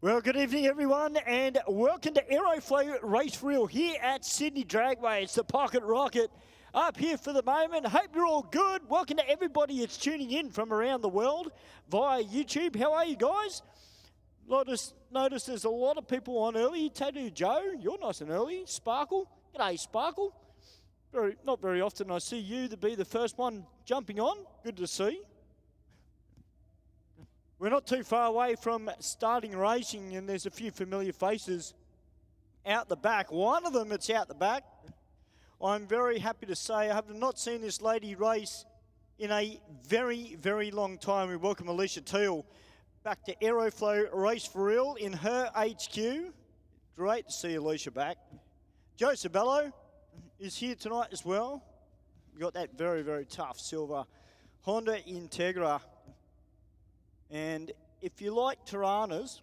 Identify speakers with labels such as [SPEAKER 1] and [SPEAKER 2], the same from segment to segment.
[SPEAKER 1] Well, good evening, everyone, and welcome to Aeroflow Race for Real here at Sydney Dragway. It's the Pocket Rocket up here for the moment. Hope you're all good. Welcome to everybody that's tuning in from around the world via YouTube. How are you guys? Notice there's a lot of people on early. Tattoo Joe, you're nice and early. Sparkle, g'day Sparkle. Not very often I see you to be the first one jumping on. Good to see. We're not too far away from starting racing, and there's a few familiar faces out the back. One of them that's out the back, I'm very happy to say I have not seen this lady race in a very, very long time. We welcome Alicia Teal back to Aeroflow Race for Real in her HQ. Great to see Alicia back. Joe Sabello is here tonight as well. We've got that very, very tough silver Honda Integra. And if you like Tiranas,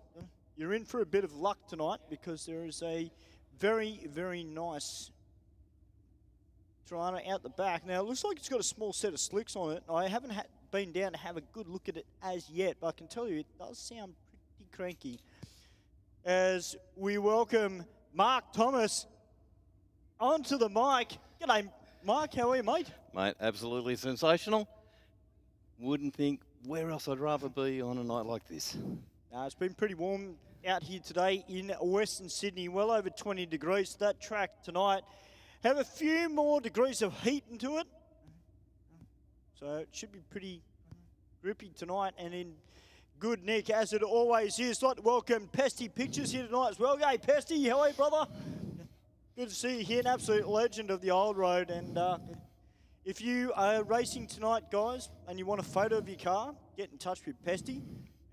[SPEAKER 1] you're in for a bit of luck tonight because there is a very, very nice Tirana out the back. Now, it looks like it's got a small set of slicks on it. I haven't been down to have a good look at it as yet, but I can tell you it does sound pretty cranky. As we welcome Mark Thomas onto the mic. G'day, Mark. How are you, mate?
[SPEAKER 2] Mate, absolutely sensational. Wouldn't think where else I'd rather be on a night like this.
[SPEAKER 1] It's been pretty warm out here today in Western Sydney, well over 20 degrees. That track tonight have a few more degrees of heat into it. So it should be pretty grippy tonight and in good nick, as it always is. I'd like to welcome Pesty Pictures here tonight as well. Hey, Pesty, how are you, brother? Good to see you here, an absolute legend of the old road. And if you are racing tonight, guys, and you want a photo of your car, get in touch with Pesty,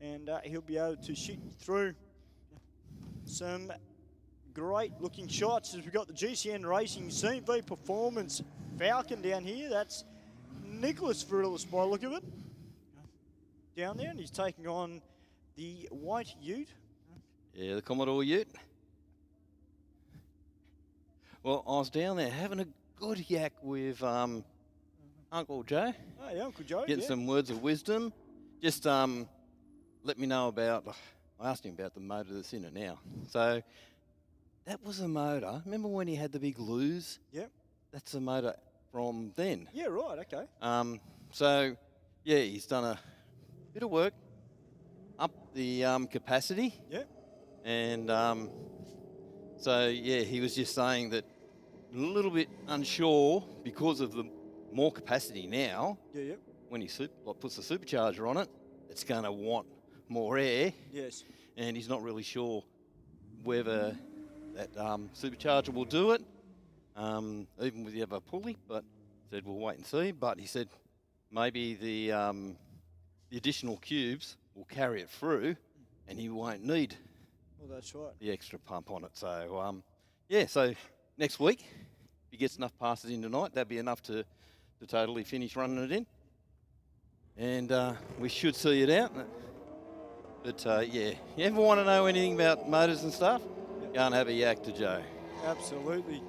[SPEAKER 1] and he'll be able to shoot you through some great-looking shots. As we've got the GCN Racing CV Performance Falcon down here. That's Nicholas Virillis by the look of it. Down there, and he's taking on the white Ute.
[SPEAKER 2] Yeah, the Commodore Ute. Well, I was down there having a good yak with Uncle Joe.
[SPEAKER 1] Oh, yeah, Uncle Joe,
[SPEAKER 2] getting some words of wisdom. Just let me know about, I asked him about the motor that's in it now. So that was a motor. Remember when he had the big loos?
[SPEAKER 1] Yep.
[SPEAKER 2] That's a motor from then.
[SPEAKER 1] Yeah, right, okay.
[SPEAKER 2] So, yeah, he's done a bit of work, up the capacity.
[SPEAKER 1] Yep.
[SPEAKER 2] And so, yeah, he was just saying that a little bit unsure because of the more capacity now.
[SPEAKER 1] Yeah, yep.
[SPEAKER 2] When he puts the supercharger on it, it's going to want more air.
[SPEAKER 1] Yes.
[SPEAKER 2] And he's not really sure whether that supercharger will do it, even with the other pulley, but said we'll wait and see. But he said maybe the additional cubes will carry it through and he won't need
[SPEAKER 1] that's right.
[SPEAKER 2] the extra pump on it. So, yeah, so next week, if he gets enough passes in tonight, that'd be enough to totally finish running it in. And we should see it out. But, yeah, you ever want to know anything about motors and stuff? Go and have a yak to Joe.
[SPEAKER 1] Absolutely.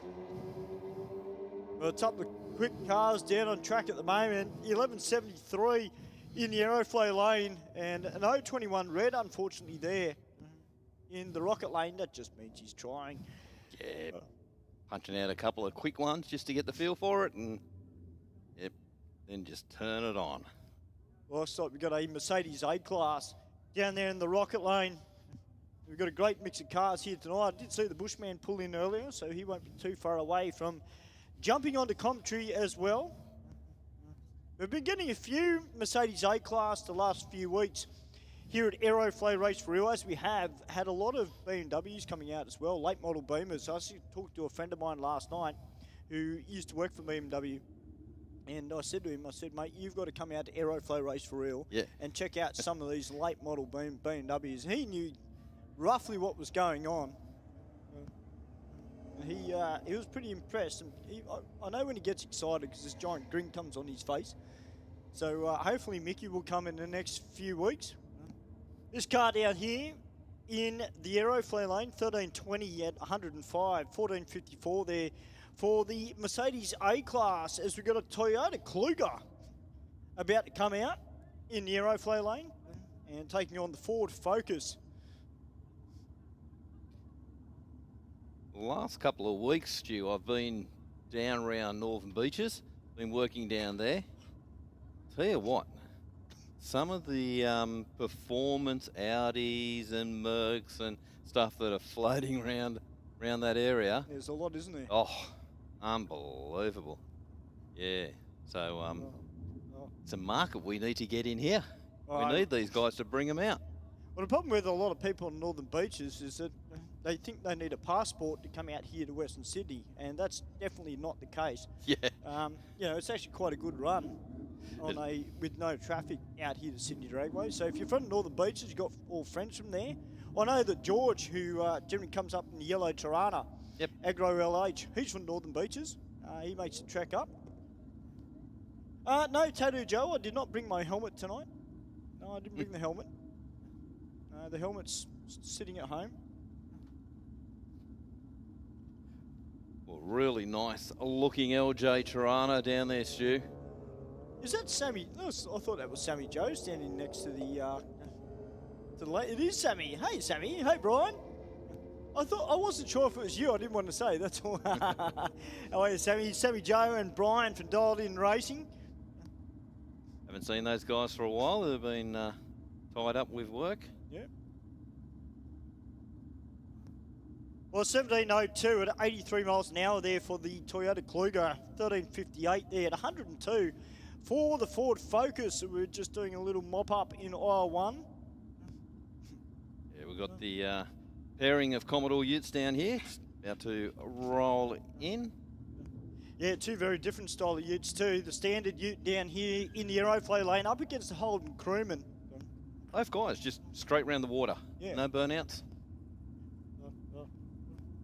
[SPEAKER 1] Well, it's up the quick cars down on track at the moment. 1173 in the Aeroflow lane and an 021 red, unfortunately, there in the rocket lane. That just means he's trying.
[SPEAKER 2] Yeah, punching out a couple of quick ones just to get the feel for it and, yep, then just turn it on.
[SPEAKER 1] Well, looks like we've got a Mercedes A-Class down there in the rocket lane. We've got a great mix of cars here tonight. I did see the Bushman pull in earlier, so he won't be too far away from jumping onto commentary as well. We've been getting a few Mercedes A-Class the last few weeks here at Aeroflow Race for Real, as we have had a lot of BMWs coming out as well, late model Beamers. I actually talked to a friend of mine last night who used to work for BMW. And I said to him, mate, you've got to come out to Aeroflow Race for Real and check out some of these late model BMWs. He knew roughly what was going on. He was pretty impressed. And I know when he gets excited because this giant grin comes on his face. So hopefully Mickey will come in the next few weeks. This car down here in the Aeroflow lane, 1320 at 105, 1454 there for the Mercedes A-Class, as we've got a Toyota Kluger about to come out in the Aeroflow lane and taking on the Ford Focus.
[SPEAKER 2] The last couple of weeks, Stu, I've been down around Northern Beaches, been working down there. Tell you what, some of the performance Audis and Mercs and stuff that are floating around that area.
[SPEAKER 1] There's a lot, isn't there?
[SPEAKER 2] Oh, unbelievable. Yeah, so it's a market we need to get in here. We need these guys to bring them out.
[SPEAKER 1] Well, the problem with a lot of people on Northern Beaches is that they think they need a passport to come out here to Western Sydney, and that's definitely not the case.
[SPEAKER 2] Yeah.
[SPEAKER 1] You know, it's actually quite a good run on with no traffic out here to Sydney Dragway. So if you're from Northern Beaches, you've got all friends from there. I know that George, who generally comes up in the yellow Tirana, Agro LH, he's from Northern Beaches. He makes the trek up. No, Tattoo Joe, I did not bring my helmet tonight. No, I didn't bring the helmet. The helmet's sitting at home.
[SPEAKER 2] Well, really nice looking LJ Tirana down there, Stu.
[SPEAKER 1] Is that Sammy? I thought that was Sammy Joe standing next to the it is Sammy. Hey, Sammy. Hey, Brian. I wasn't sure if it was you. I didn't want to say. That's all. How are you, Sammy? Sammy Joe and Brian from Dialed In Racing.
[SPEAKER 2] Haven't seen those guys for a while. They've been tied up with work.
[SPEAKER 1] Yeah. Well, 17:02 at 83 miles an hour there for the Toyota Kluger. 13:58 there at 102 for the Ford Focus. So we're just doing a little mop up in aisle 1.
[SPEAKER 2] Yeah, we've got the pairing of Commodore Utes down here. It's about to roll in.
[SPEAKER 1] Yeah, two very different style of utes too. The standard ute down here in the Aeroflow lane up against the Holden Crewman.
[SPEAKER 2] Both guys just straight round the water.
[SPEAKER 1] Yeah.
[SPEAKER 2] No burnouts.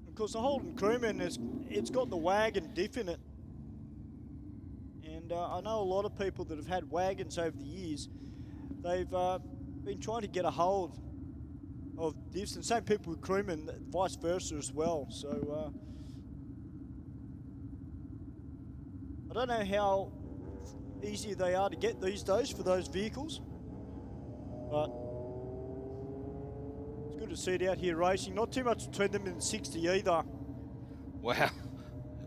[SPEAKER 1] Of course, the Holden Crewman, it's got the wagon diff in it. And I know a lot of people that have had wagons over the years. They've been trying to get a hold of diffs, and same people with Crewman, vice versa as well. So I don't know how easy they are to get these days for those vehicles, but it's good to see it out here racing. Not too much between them in the 60 either.
[SPEAKER 2] Wow.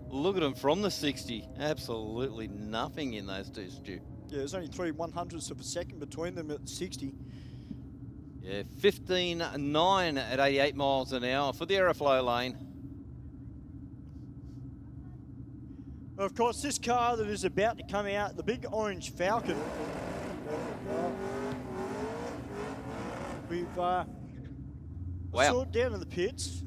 [SPEAKER 2] Look at them from the 60. Absolutely nothing in those two, Stu.
[SPEAKER 1] Yeah, there's only 3/100ths of a second between them at 60.
[SPEAKER 2] Yeah, 15.9 at 88 miles an hour for the Aeroflow lane.
[SPEAKER 1] Of course, this car that is about to come out, the big orange Falcon, we've saw it down in the pits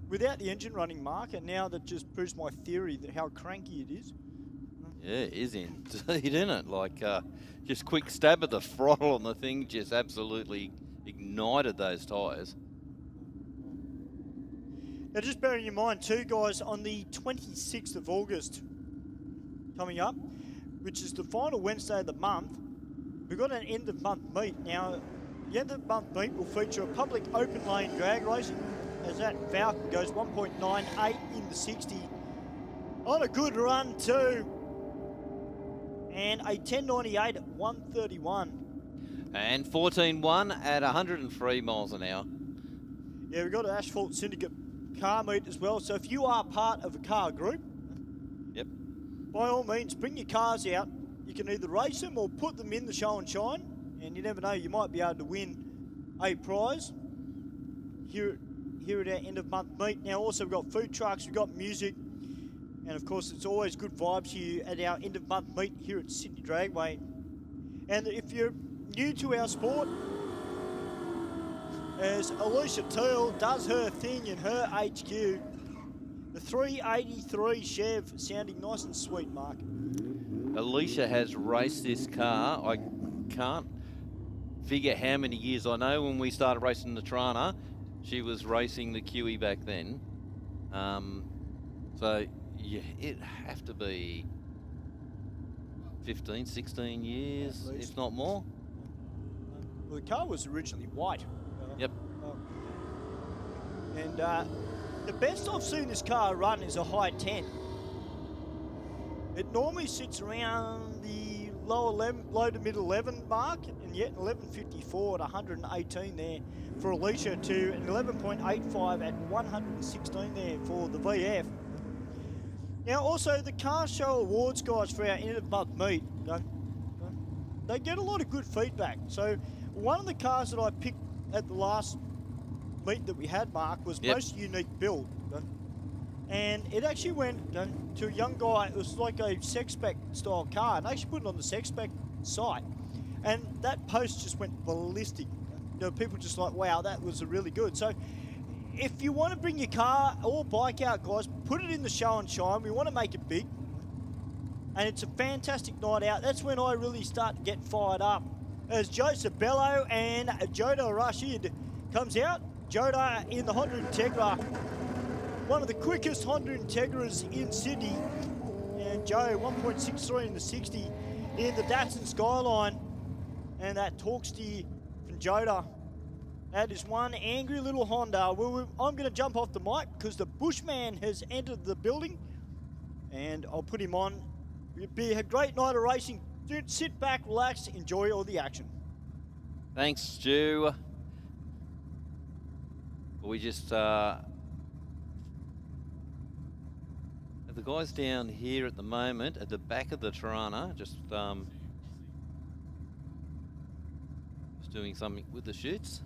[SPEAKER 1] without the engine running, Mark, and now that just proves my theory that how cranky it is.
[SPEAKER 2] Yeah, it is indeed, isn't it? Like, just quick stab at the throttle and the thing just absolutely ignited those tyres.
[SPEAKER 1] Now, just bearing in mind, too, guys, on the 26th of August coming up, which is the final Wednesday of the month, we've got an end-of-month meet. Now, the end-of-month meet will feature a public open-lane drag racing, as that Falcon goes 1.98 in the 60. On a good run, too. And a 10.98 at 131.
[SPEAKER 2] And 14.1 at 103 miles an hour.
[SPEAKER 1] Yeah, we've got an Asphalt Syndicate car meet as well. So if you are part of a car group, by all means, bring your cars out. You can either race them or put them in the show and shine. And you never know, you might be able to win a prize here at our end of month meet. Now also we've got food trucks, we've got music. And of course, it's always good vibes here at our end of month meet here at Sydney Dragway. And if you're new to our sport, as Alicia Teal does her thing in her HQ, the 383 Chev sounding nice and sweet, Mark.
[SPEAKER 2] Alicia has raced this car. I can't figure how many years. I know when we started racing the Trana, she was racing the QE back then. So yeah, it'd have to be 15, 16 years, if not more.
[SPEAKER 1] Well, the car was originally white.
[SPEAKER 2] Yep.
[SPEAKER 1] And the best I've seen this car run is a high 10. It normally sits around the low to mid 11 mark, and yet 11.54 at 118 there for Alicia to an 11.85 at 116 there for the VF. Now also the Car Show Awards guys for our end of month meet, they get a lot of good feedback. So one of the cars that I picked at the last meet that we had, Mark, was most unique build. And it actually went to a young guy. It was like a sex spec style car, and they actually put it on the sex spec site. And that post just went ballistic. People just like, wow, that was really good. So if you want to bring your car or bike out, guys, put it in the show and shine. We want to make it big. And it's a fantastic night out. That's when I really start to get fired up. As Joe Sabello and Joda Rashid comes out. Joda in the Honda Integra. One of the quickest Honda Integras in Sydney. And Joe, 1.63 in the 60 in the Datsun Skyline. And that Torksty from Joda. That is one angry little Honda. I'm going to jump off the mic because the Bushman has entered the building. And I'll put him on. It'll be a great night of racing. Dude, sit back, relax, enjoy all the action.
[SPEAKER 2] Thanks, Stu. We just have the guys down here at the moment at the back of the Tirana, just doing something with the chutes.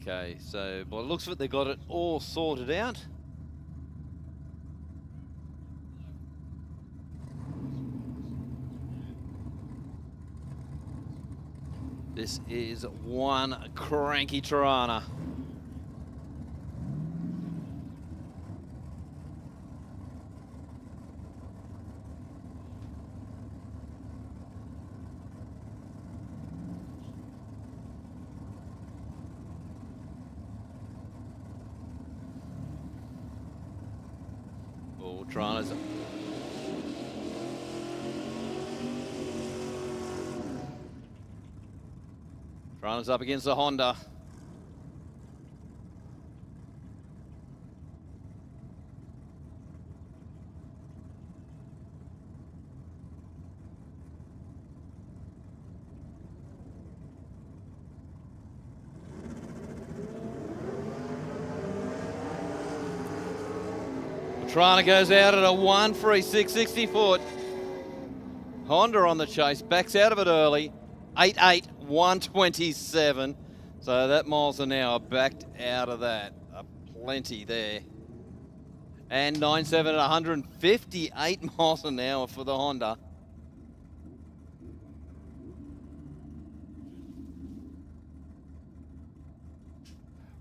[SPEAKER 2] Okay, so by the looks of it, they got it all sorted out. This is one cranky Tirana. Tirana's up against the Honda. Tirana goes out at a 1.36 foot. Honda on the chase, backs out of it early. 8.8, 127. So that miles an hour backed out of that. Plenty there. And 9.7 at 158 miles an hour for the Honda.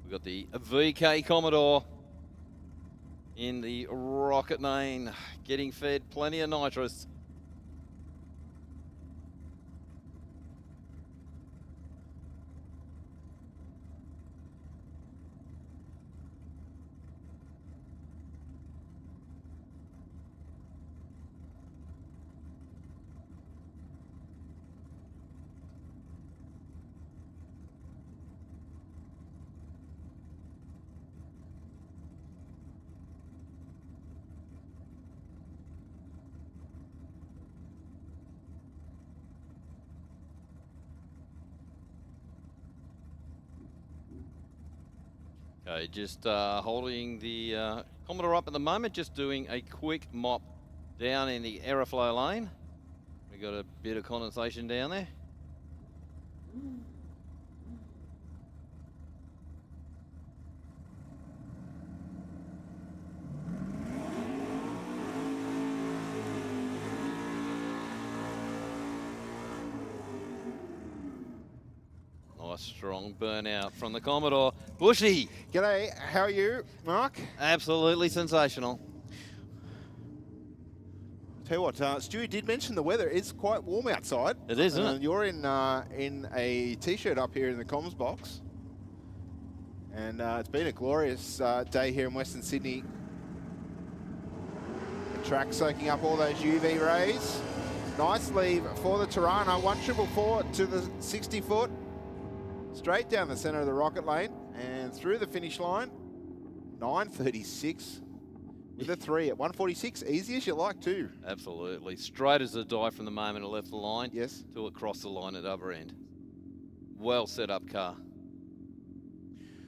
[SPEAKER 2] We've got the VK Commodore in the rocket main, getting fed plenty of nitrous. Okay, just holding the Commodore up at the moment, just doing a quick mop down in the Aeroflow lane. We got a bit of condensation down there. Nice strong burnout from the Commodore. Bushy.
[SPEAKER 3] G'day, how are you, Mark?
[SPEAKER 2] Absolutely sensational.
[SPEAKER 3] Tell you what, Stewie did mention the weather. It's quite warm outside.
[SPEAKER 2] It is, isn't it?
[SPEAKER 3] You're in a t-shirt up here in the comms box. And it's been a glorious day here in Western Sydney. Track soaking up all those UV rays. Nice leave for the Tirana. 1444 to the 60-foot. Straight down the centre of the rocket lane and through the finish line. 9:36 with a 3 at 1:46. Easy as you like too.
[SPEAKER 2] Absolutely. Straight as a die from the moment it left the line.
[SPEAKER 3] Yes.
[SPEAKER 2] Till it crossed the line at the other end. Well set up car.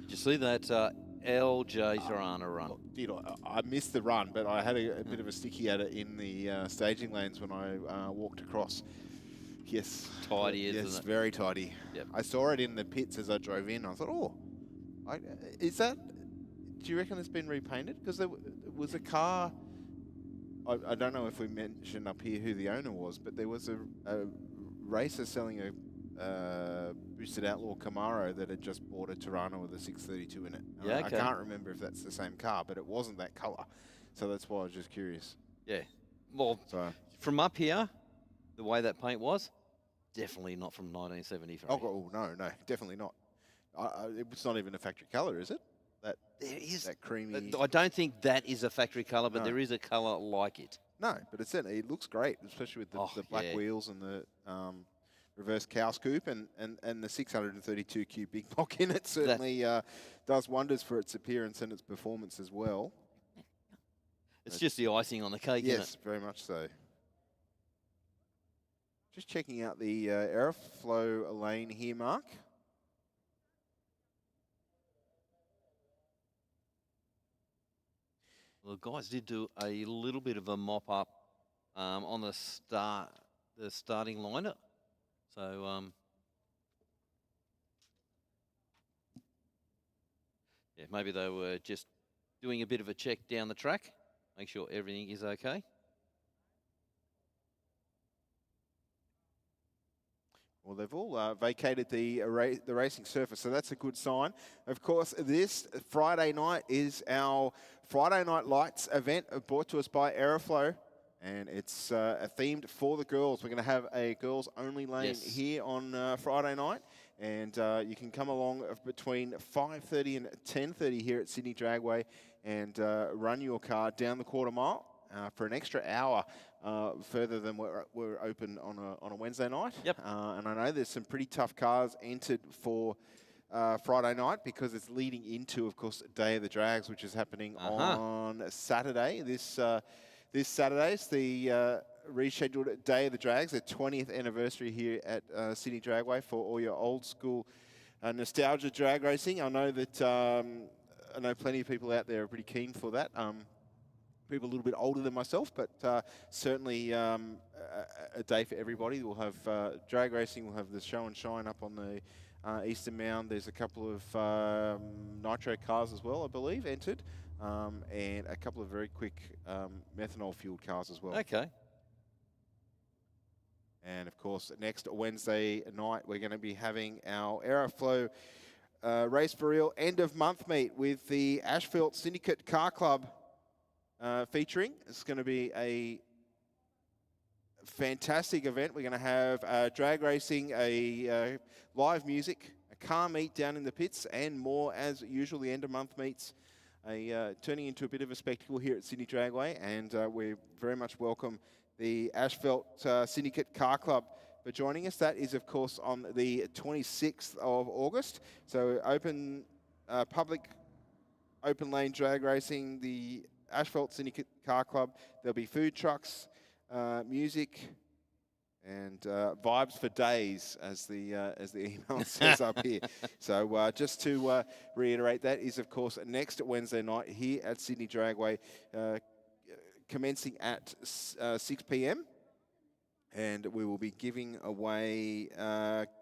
[SPEAKER 2] Did you see that LJ Tirana run?
[SPEAKER 3] Did I missed the run, but I had a bit of a sticky at it in the staging lanes when I walked across. Yes.
[SPEAKER 2] Tidy, isn't
[SPEAKER 3] yes,
[SPEAKER 2] it?
[SPEAKER 3] very tidy.
[SPEAKER 2] Yep.
[SPEAKER 3] I saw it in the pits as I drove in. I thought, oh, is that, do you reckon it's been repainted? Because there was a car, I don't know if we mentioned up here who the owner was, but there was a racer selling a boosted Outlaw Camaro that had just bought a Tirana with a 632 in it.
[SPEAKER 2] Yeah, okay.
[SPEAKER 3] I can't remember if that's the same car, but it wasn't that colour. So that's why I was just curious.
[SPEAKER 2] Yeah. Well,
[SPEAKER 3] So,
[SPEAKER 2] from up here, the way that paint was, definitely not from 1973.
[SPEAKER 3] oh no, definitely not. It's not even a factory colour, is it?
[SPEAKER 2] There is.
[SPEAKER 3] That creamy.
[SPEAKER 2] I don't think that is a factory colour, but
[SPEAKER 3] No.
[SPEAKER 2] there is a colour like it.
[SPEAKER 3] No, but it looks great, especially with the black
[SPEAKER 2] yeah.
[SPEAKER 3] wheels and the reverse cow scoop and the 632 cube big block in it certainly does wonders for its appearance and its performance as well.
[SPEAKER 2] It's just the icing on the cake, isn't
[SPEAKER 3] Yes, very much so. Just checking out the Aeroflow lane here, Mark.
[SPEAKER 2] Well, the guys did do a little bit of a mop-up on the starting lineup. So, yeah, maybe they were just doing a bit of a check down the track, make sure everything is okay.
[SPEAKER 3] Well, they've all vacated the racing surface, so that's a good sign. Of course, this Friday night is our Friday Night Lights event brought to us by Aeroflow, and it's themed for the girls. We're going to have a girls-only lane here on Friday night, and you can come along between 5:30 and 10:30 here at Sydney Dragway and run your car down the quarter mile for an extra hour. Further than we're open on a Wednesday night.
[SPEAKER 2] Yep.
[SPEAKER 3] And I know there's some pretty tough cars entered for Friday night because it's leading into, of course, Day of the Drags, which is happening on Saturday. This Saturday is the rescheduled Day of the Drags, the 20th anniversary here at Sydney Dragway for all your old school nostalgia drag racing. I know that I know plenty of people out there are pretty keen for that. People a little bit older than myself, but certainly a day for everybody. We'll have drag racing, we'll have the show and shine up on the Eastern Mound. There's a couple of nitro cars as well, I believe, entered, and a couple of very quick methanol-fueled cars as well.
[SPEAKER 2] Okay.
[SPEAKER 3] And of course, next Wednesday night, we're going to be having our Aeroflow Race for Real end-of-month meet with the Asphalt Syndicate Car Club featuring. It's going to be a fantastic event. We're going to have drag racing, a live music, a car meet down in the pits, and more as usual. The end of month meets turning into a bit of a spectacle here at Sydney Dragway, and we very much welcome the Asphalt Syndicate Car Club for joining us. That is, of course, on the 26th of August. So open public open lane drag racing, the Asphalt Syndicate Car Club. There'll be food trucks, music, and vibes for days, as the email says up here. So just to reiterate, that is, of course, next Wednesday night here at Sydney Dragway, commencing at 6 p.m. And we will be giving away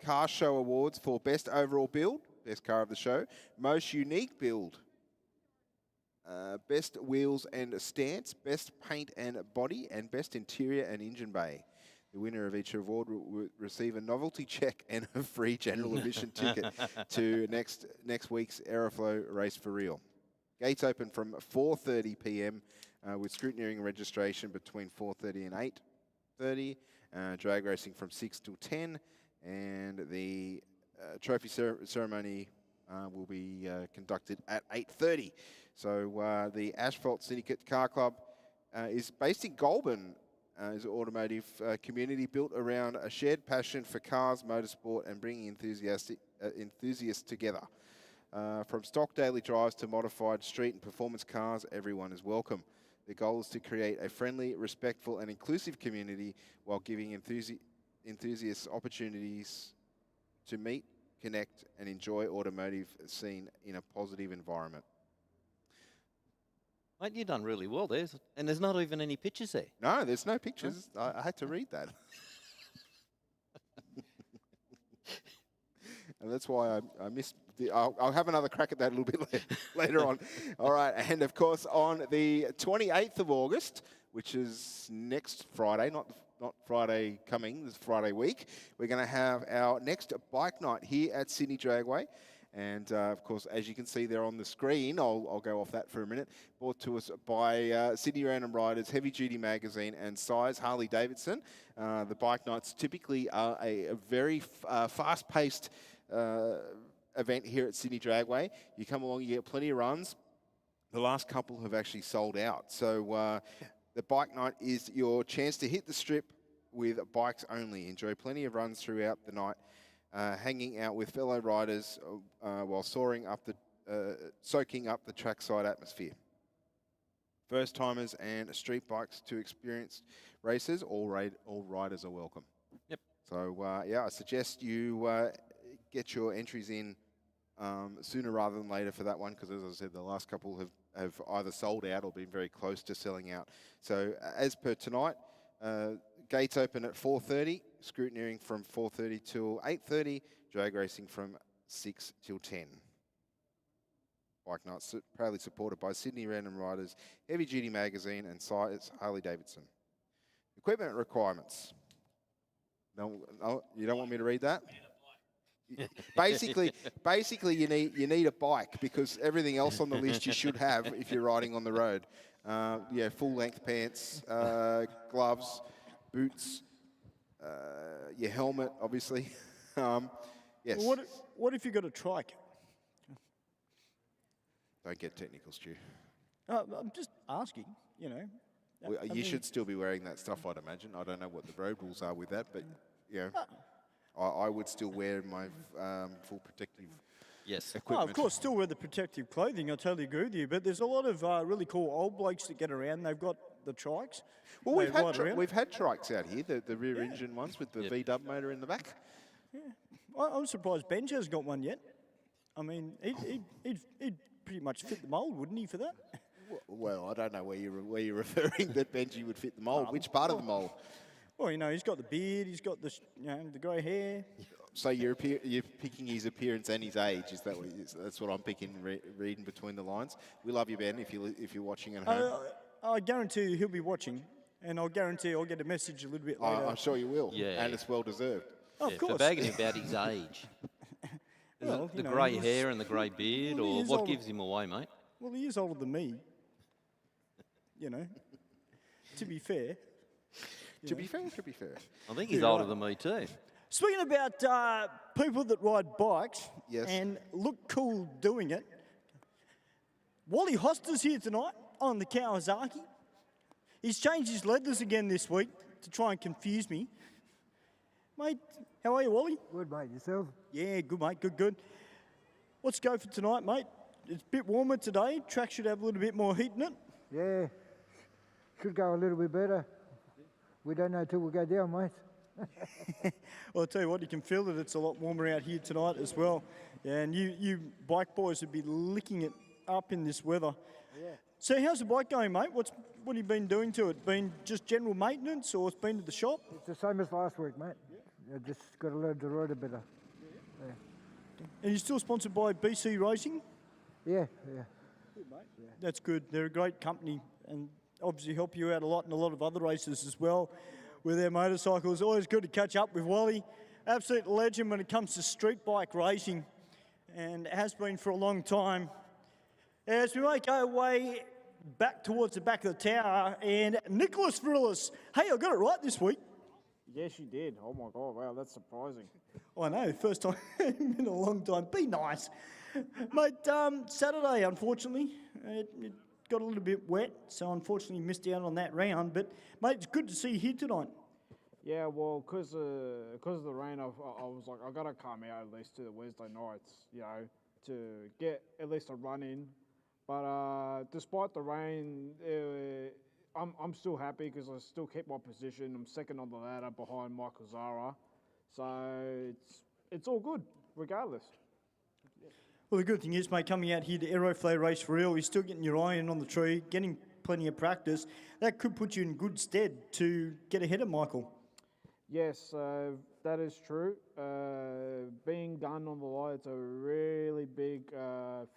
[SPEAKER 3] car show awards for best overall build, best car of the show, most unique build, best wheels and stance, best paint and body, and best interior and engine bay. The winner of each award will receive a novelty check and a free general admission ticket to next week's Aeroflow Race for Real. Gates open from 4:30 p.m. With scrutineering registration between 4:30 and 8:30. Drag racing from 6 till 10, and the trophy ceremony will be conducted at 8:30. So the Asphalt Syndicate Car Club is based in Goulburn. Is an automotive community built around a shared passion for cars, motorsport, and bringing enthusiasts together. From stock daily drives to modified street and performance cars, everyone is welcome. The goal is to create a friendly, respectful, and inclusive community while giving enthusiasts opportunities to meet, connect, and enjoy automotive scene in a positive environment.
[SPEAKER 2] Mate, you've done really well there, and there's not even any pictures there.
[SPEAKER 3] No, there's no pictures. I had to read that. And that's why I missed. I'll have another crack at that a little bit later on. All right, and of course on the 28th of August, which is next Friday, not Friday coming, this Friday week, we're going to have our next bike night here at Sydney Dragway. And of course, as you can see there on the screen, I'll go off that for a minute, brought to us by Sydney Random Riders, Heavy Duty Magazine, and Size Harley Davidson. The bike nights typically are a very fast-paced event here at Sydney Dragway. You come along, you get plenty of runs. The last couple have actually sold out. So the bike night is your chance to hit the strip with bikes only. Enjoy plenty of runs throughout the night, hanging out with fellow riders while soaking up the trackside atmosphere. First timers and street bikes to experienced races, all riders are welcome.
[SPEAKER 2] Yep.
[SPEAKER 3] So yeah, I suggest you get your entries in sooner rather than later for that one, because as I said, the last couple have either sold out or been very close to selling out. So as per tonight, gates open at 4:30, scrutineering from 4:30 till 8:30, drag racing from 6 till 10. Bike nights proudly supported by Sydney Random Riders, Heavy Duty Magazine, and Size Harley Davidson. Equipment requirements. No, you don't want me to read that? Basically, you need a bike, because everything else on the list you should have if you're riding on the road. Yeah, full length pants, gloves, boots, your helmet, obviously. Yes.
[SPEAKER 1] What if you got a trike?
[SPEAKER 3] Don't get technical, Stu.
[SPEAKER 1] I'm just asking, you know.
[SPEAKER 3] Well, you should still be wearing that stuff, I'd imagine. I don't know what the road rules are with that, but yeah. I would still wear my full protective equipment.
[SPEAKER 1] Oh, of course, still wear the protective clothing. I totally agree with you. But there's a lot of really cool old blokes that get around. They've got the trikes.
[SPEAKER 3] Well, we've had trikes out here, the rear engine ones with the VW motor in the back.
[SPEAKER 1] Yeah. I'm surprised Benj hasn't got one yet. I mean, he'd pretty much fit the mould, wouldn't he, for that?
[SPEAKER 3] Well, I don't know where you're referring that Benji would fit the mould. Which part of the mould?
[SPEAKER 1] Well, you know, he's got the beard, he's got the the grey hair.
[SPEAKER 3] So you're picking his appearance and his age. Is that that's what I'm picking, reading between the lines? We love you, Ben, if you're watching at home.
[SPEAKER 1] I guarantee you he'll be watching, and I'll guarantee I'll get a message a little bit later.
[SPEAKER 3] I'm sure you will.
[SPEAKER 2] Yeah.
[SPEAKER 3] And it's well deserved.
[SPEAKER 1] Oh, of course.
[SPEAKER 2] For bagging about his age.
[SPEAKER 1] Well,
[SPEAKER 2] the grey hair and the grey beard, or what gives him away, mate?
[SPEAKER 1] Well, he is older than me. You know, to be fair.
[SPEAKER 3] To be fair.
[SPEAKER 2] I think he's older than me too.
[SPEAKER 1] Speaking about people that ride bikes
[SPEAKER 3] Yes.
[SPEAKER 1] and look cool doing it, Wally Hoster's here tonight on the Kawasaki. He's changed his leathers again this week to try and confuse me. Mate, how are you, Wally?
[SPEAKER 4] Good, mate. Yourself?
[SPEAKER 1] Yeah, good, mate. Good. Let's go for tonight, mate. It's a bit warmer today. Track should have a little bit more heat in it.
[SPEAKER 4] Yeah. Should go a little bit better. We don't know till we go down, mate.
[SPEAKER 1] Well, I'll tell you what, you can feel that it's a lot warmer out here tonight as well. Yeah, and you bike boys would be licking it up in this weather.
[SPEAKER 4] Yeah.
[SPEAKER 1] So how's the bike going, mate? What have you been doing to it? Been just general maintenance, or it's been to the shop?
[SPEAKER 4] It's the same as last week, mate. I just got to learn to ride it better. Yeah.
[SPEAKER 1] And you're still sponsored by BC Racing?
[SPEAKER 4] Yeah.
[SPEAKER 1] Good, mate. Yeah. That's good. They're a great company and obviously help you out a lot in a lot of other races as well with their motorcycles. Always good to catch up with Wally. Absolute legend when it comes to street bike racing, and has been for a long time. As we make our way back towards the back of the tower, and Nicholas Vrillis. Hey, I got it right this week.
[SPEAKER 5] Yes, you did. Oh my God! Wow, that's surprising.
[SPEAKER 1] I know, first time in a long time. Be nice. Mate, Saturday, unfortunately, it got a little bit wet, so unfortunately missed out on that round. But, mate, it's good to see you here tonight.
[SPEAKER 5] Yeah, well, because of the rain, I was like, I got to come out at least to the Wednesday nights, you know, to get at least a run in. But despite the rain, I'm still happy because I still keep my position. I'm second on the ladder behind Michael Zara. So it's all good, regardless.
[SPEAKER 1] Well, the good thing is, mate, coming out here to Aeroflow Race for real, you're still getting your iron on the tree, getting plenty of practice. That could put you in good stead to get ahead of Michael.
[SPEAKER 5] Yes, that is true. Being gun on the line, it's a really big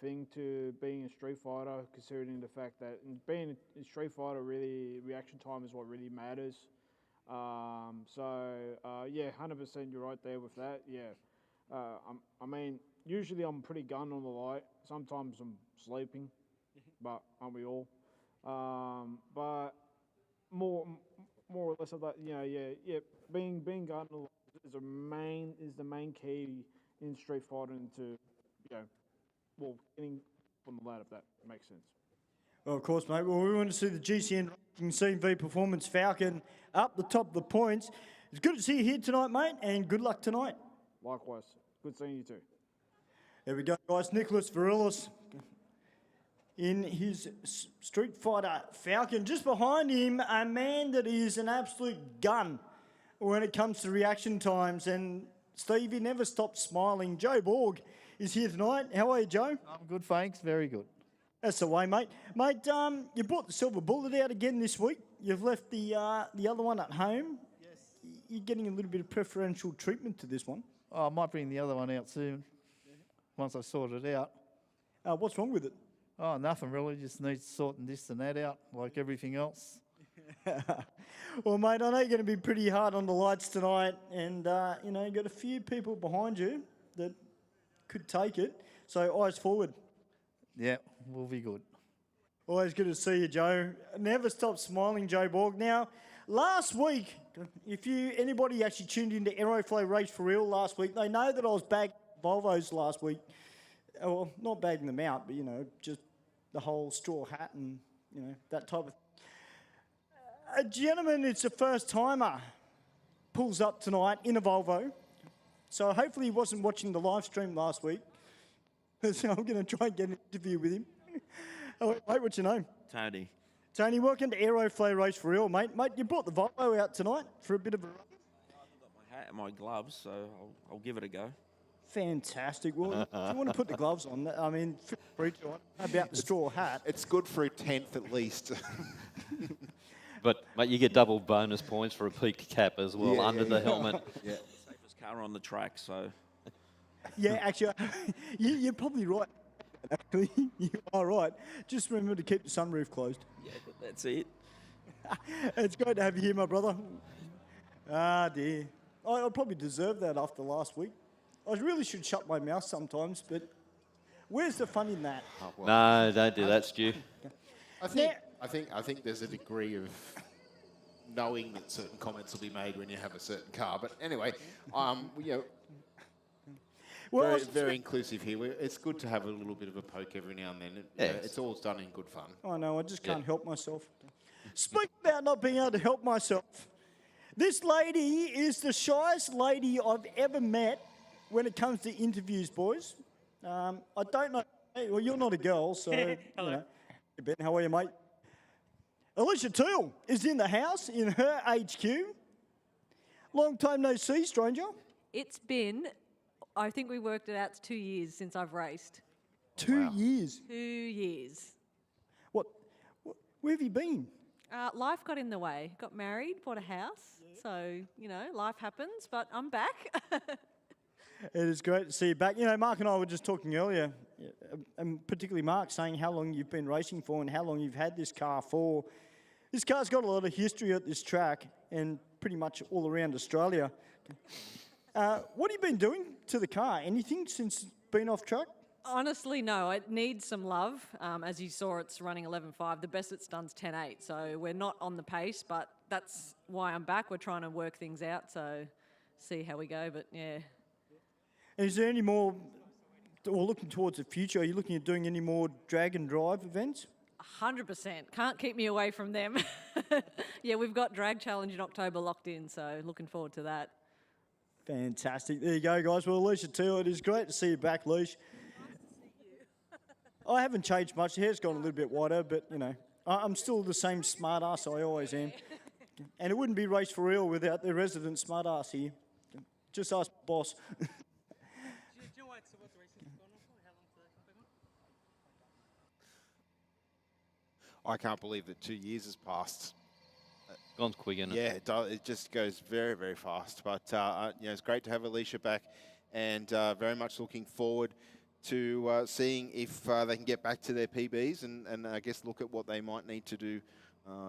[SPEAKER 5] thing to being a Street Fighter, considering the fact that being a Street Fighter, really, reaction time is what really matters. Yeah, 100% you're right there with that, yeah. I mean, usually I'm pretty gun on the light. Sometimes I'm sleeping, but aren't we all? But more or less of that, you know, yeah. Being gun on the light is the main key in Street Fighting to, you know, well, getting on the ladder, if that makes sense.
[SPEAKER 1] Well, of course, mate. Well, we want to see the GCN CV Performance Falcon up the top of the points. It's good to see you here tonight, mate, and good luck tonight.
[SPEAKER 5] Likewise. Good seeing you too.
[SPEAKER 1] There we go, guys. Nicholas Varillas in his Street Fighter Falcon. Just behind him, a man that is an absolute gun when it comes to reaction times. And Steve, he never stops smiling. Joe Borg is here tonight. How are you, Joe?
[SPEAKER 6] I'm good, thanks. Very good.
[SPEAKER 1] That's the way, mate. Mate, you brought the silver bullet out again this week. You've left the other one at home. Yes. You're getting a little bit of preferential treatment to this one.
[SPEAKER 6] Oh, I might bring the other one out soon, once I sort it out.
[SPEAKER 1] What's wrong with it?
[SPEAKER 6] Oh, nothing really. Just needs sorting this and that out, like everything else.
[SPEAKER 1] Well, mate, I know you're going to be pretty hard on the lights tonight, and you know, you've got a few people behind you that could take it. So eyes forward.
[SPEAKER 6] Yeah, we'll be good.
[SPEAKER 1] Always good to see you, Joe. Never stop smiling, Joe Borg. Now, last week, if anybody actually tuned into Aeroflow Race for real last week, they know that I was bagging Volvos last week. Well, not bagging them out, but, you know, just the whole straw hat and, you know, that type of thing. A gentleman, it's a first-timer, pulls up tonight in a Volvo. So hopefully he wasn't watching the live stream last week. So I'm going to try and get an interview with him. Oh, mate, what's your name?
[SPEAKER 7] Tony.
[SPEAKER 1] Tony, welcome to Aeroflow Race for real, mate. Mate, you brought the Volvo out tonight for a bit of a run.
[SPEAKER 7] I've got my hat and my gloves, so I'll give it a go.
[SPEAKER 1] Fantastic. Well, if you want to put the gloves on, I mean, feel free to. How about the straw hat?
[SPEAKER 3] It's good for a 10th at least.
[SPEAKER 8] But mate, you get double bonus points for a peaked cap as well under the helmet.
[SPEAKER 3] Yeah.
[SPEAKER 7] Safest car on the track, so.
[SPEAKER 1] Yeah, actually, you're probably right. Actually, you are right. Just remember to keep the sunroof closed.
[SPEAKER 7] Yeah, that's it.
[SPEAKER 1] It's great to have you here, my brother. Ah, dear. I probably deserve that after last week. I really should shut my mouth sometimes, but where's the fun in that?
[SPEAKER 3] Oh, well,
[SPEAKER 8] No, don't do that, Stu.
[SPEAKER 3] I think there's a degree of knowing that certain comments will be made when you have a certain car. But anyway, you know,
[SPEAKER 1] Well,
[SPEAKER 3] very inclusive here. It's good to have a little bit of a poke every now and then. It's all done in good fun.
[SPEAKER 1] I know, I just can't help myself. Speaking about not being able to help myself, this lady is the shyest lady I've ever met when it comes to interviews, boys. I don't know. Well, you're not a girl, so.
[SPEAKER 9] Hello.
[SPEAKER 1] You know. Hey, Ben, how are you, mate? Alicia Teal is in the house in her HQ. Long time no see, stranger.
[SPEAKER 9] It's been, I think we worked it out, it's 2 years since I've raced.
[SPEAKER 1] 2 years.
[SPEAKER 9] 2 years.
[SPEAKER 1] What? Where have you been?
[SPEAKER 9] Life got in the way. Got married, bought a house. So, you know, life happens, but I'm back.
[SPEAKER 1] It is great to see you back. You know, Mark and I were just talking earlier, and particularly Mark saying how long you've been racing for and how long you've had this car for. This car's got a lot of history at this track and pretty much all around Australia. What have you been doing to the car? Anything since being off track?
[SPEAKER 9] Honestly, no. It needs some love. As you saw, it's running 11.5. The best it's done's 10.8. So we're not on the pace, but that's why I'm back. We're trying to work things out, so see how we go. But, yeah.
[SPEAKER 1] Is there any more, or looking towards the future, are you looking at doing any more drag and drive events?
[SPEAKER 9] 100%. Can't keep me away from them. Yeah, we've got Drag Challenge in October locked in, so looking forward to that.
[SPEAKER 1] Fantastic. There you go, guys. Well, Alicia, too, it is great to see you back, Leash. I haven't changed much. The hair's gone a little bit whiter, but, you know, I'm still the same smart ass I always am. And it wouldn't be Race for Real without the resident smart ass here. Just ask boss.
[SPEAKER 3] I can't believe that 2 years has passed.
[SPEAKER 8] Gone quick, isn't it?
[SPEAKER 3] Yeah, it just goes very, very fast. But you know, it's great to have Alicia back, and very much looking forward to seeing if they can get back to their PBs, and I guess look at what they might need to do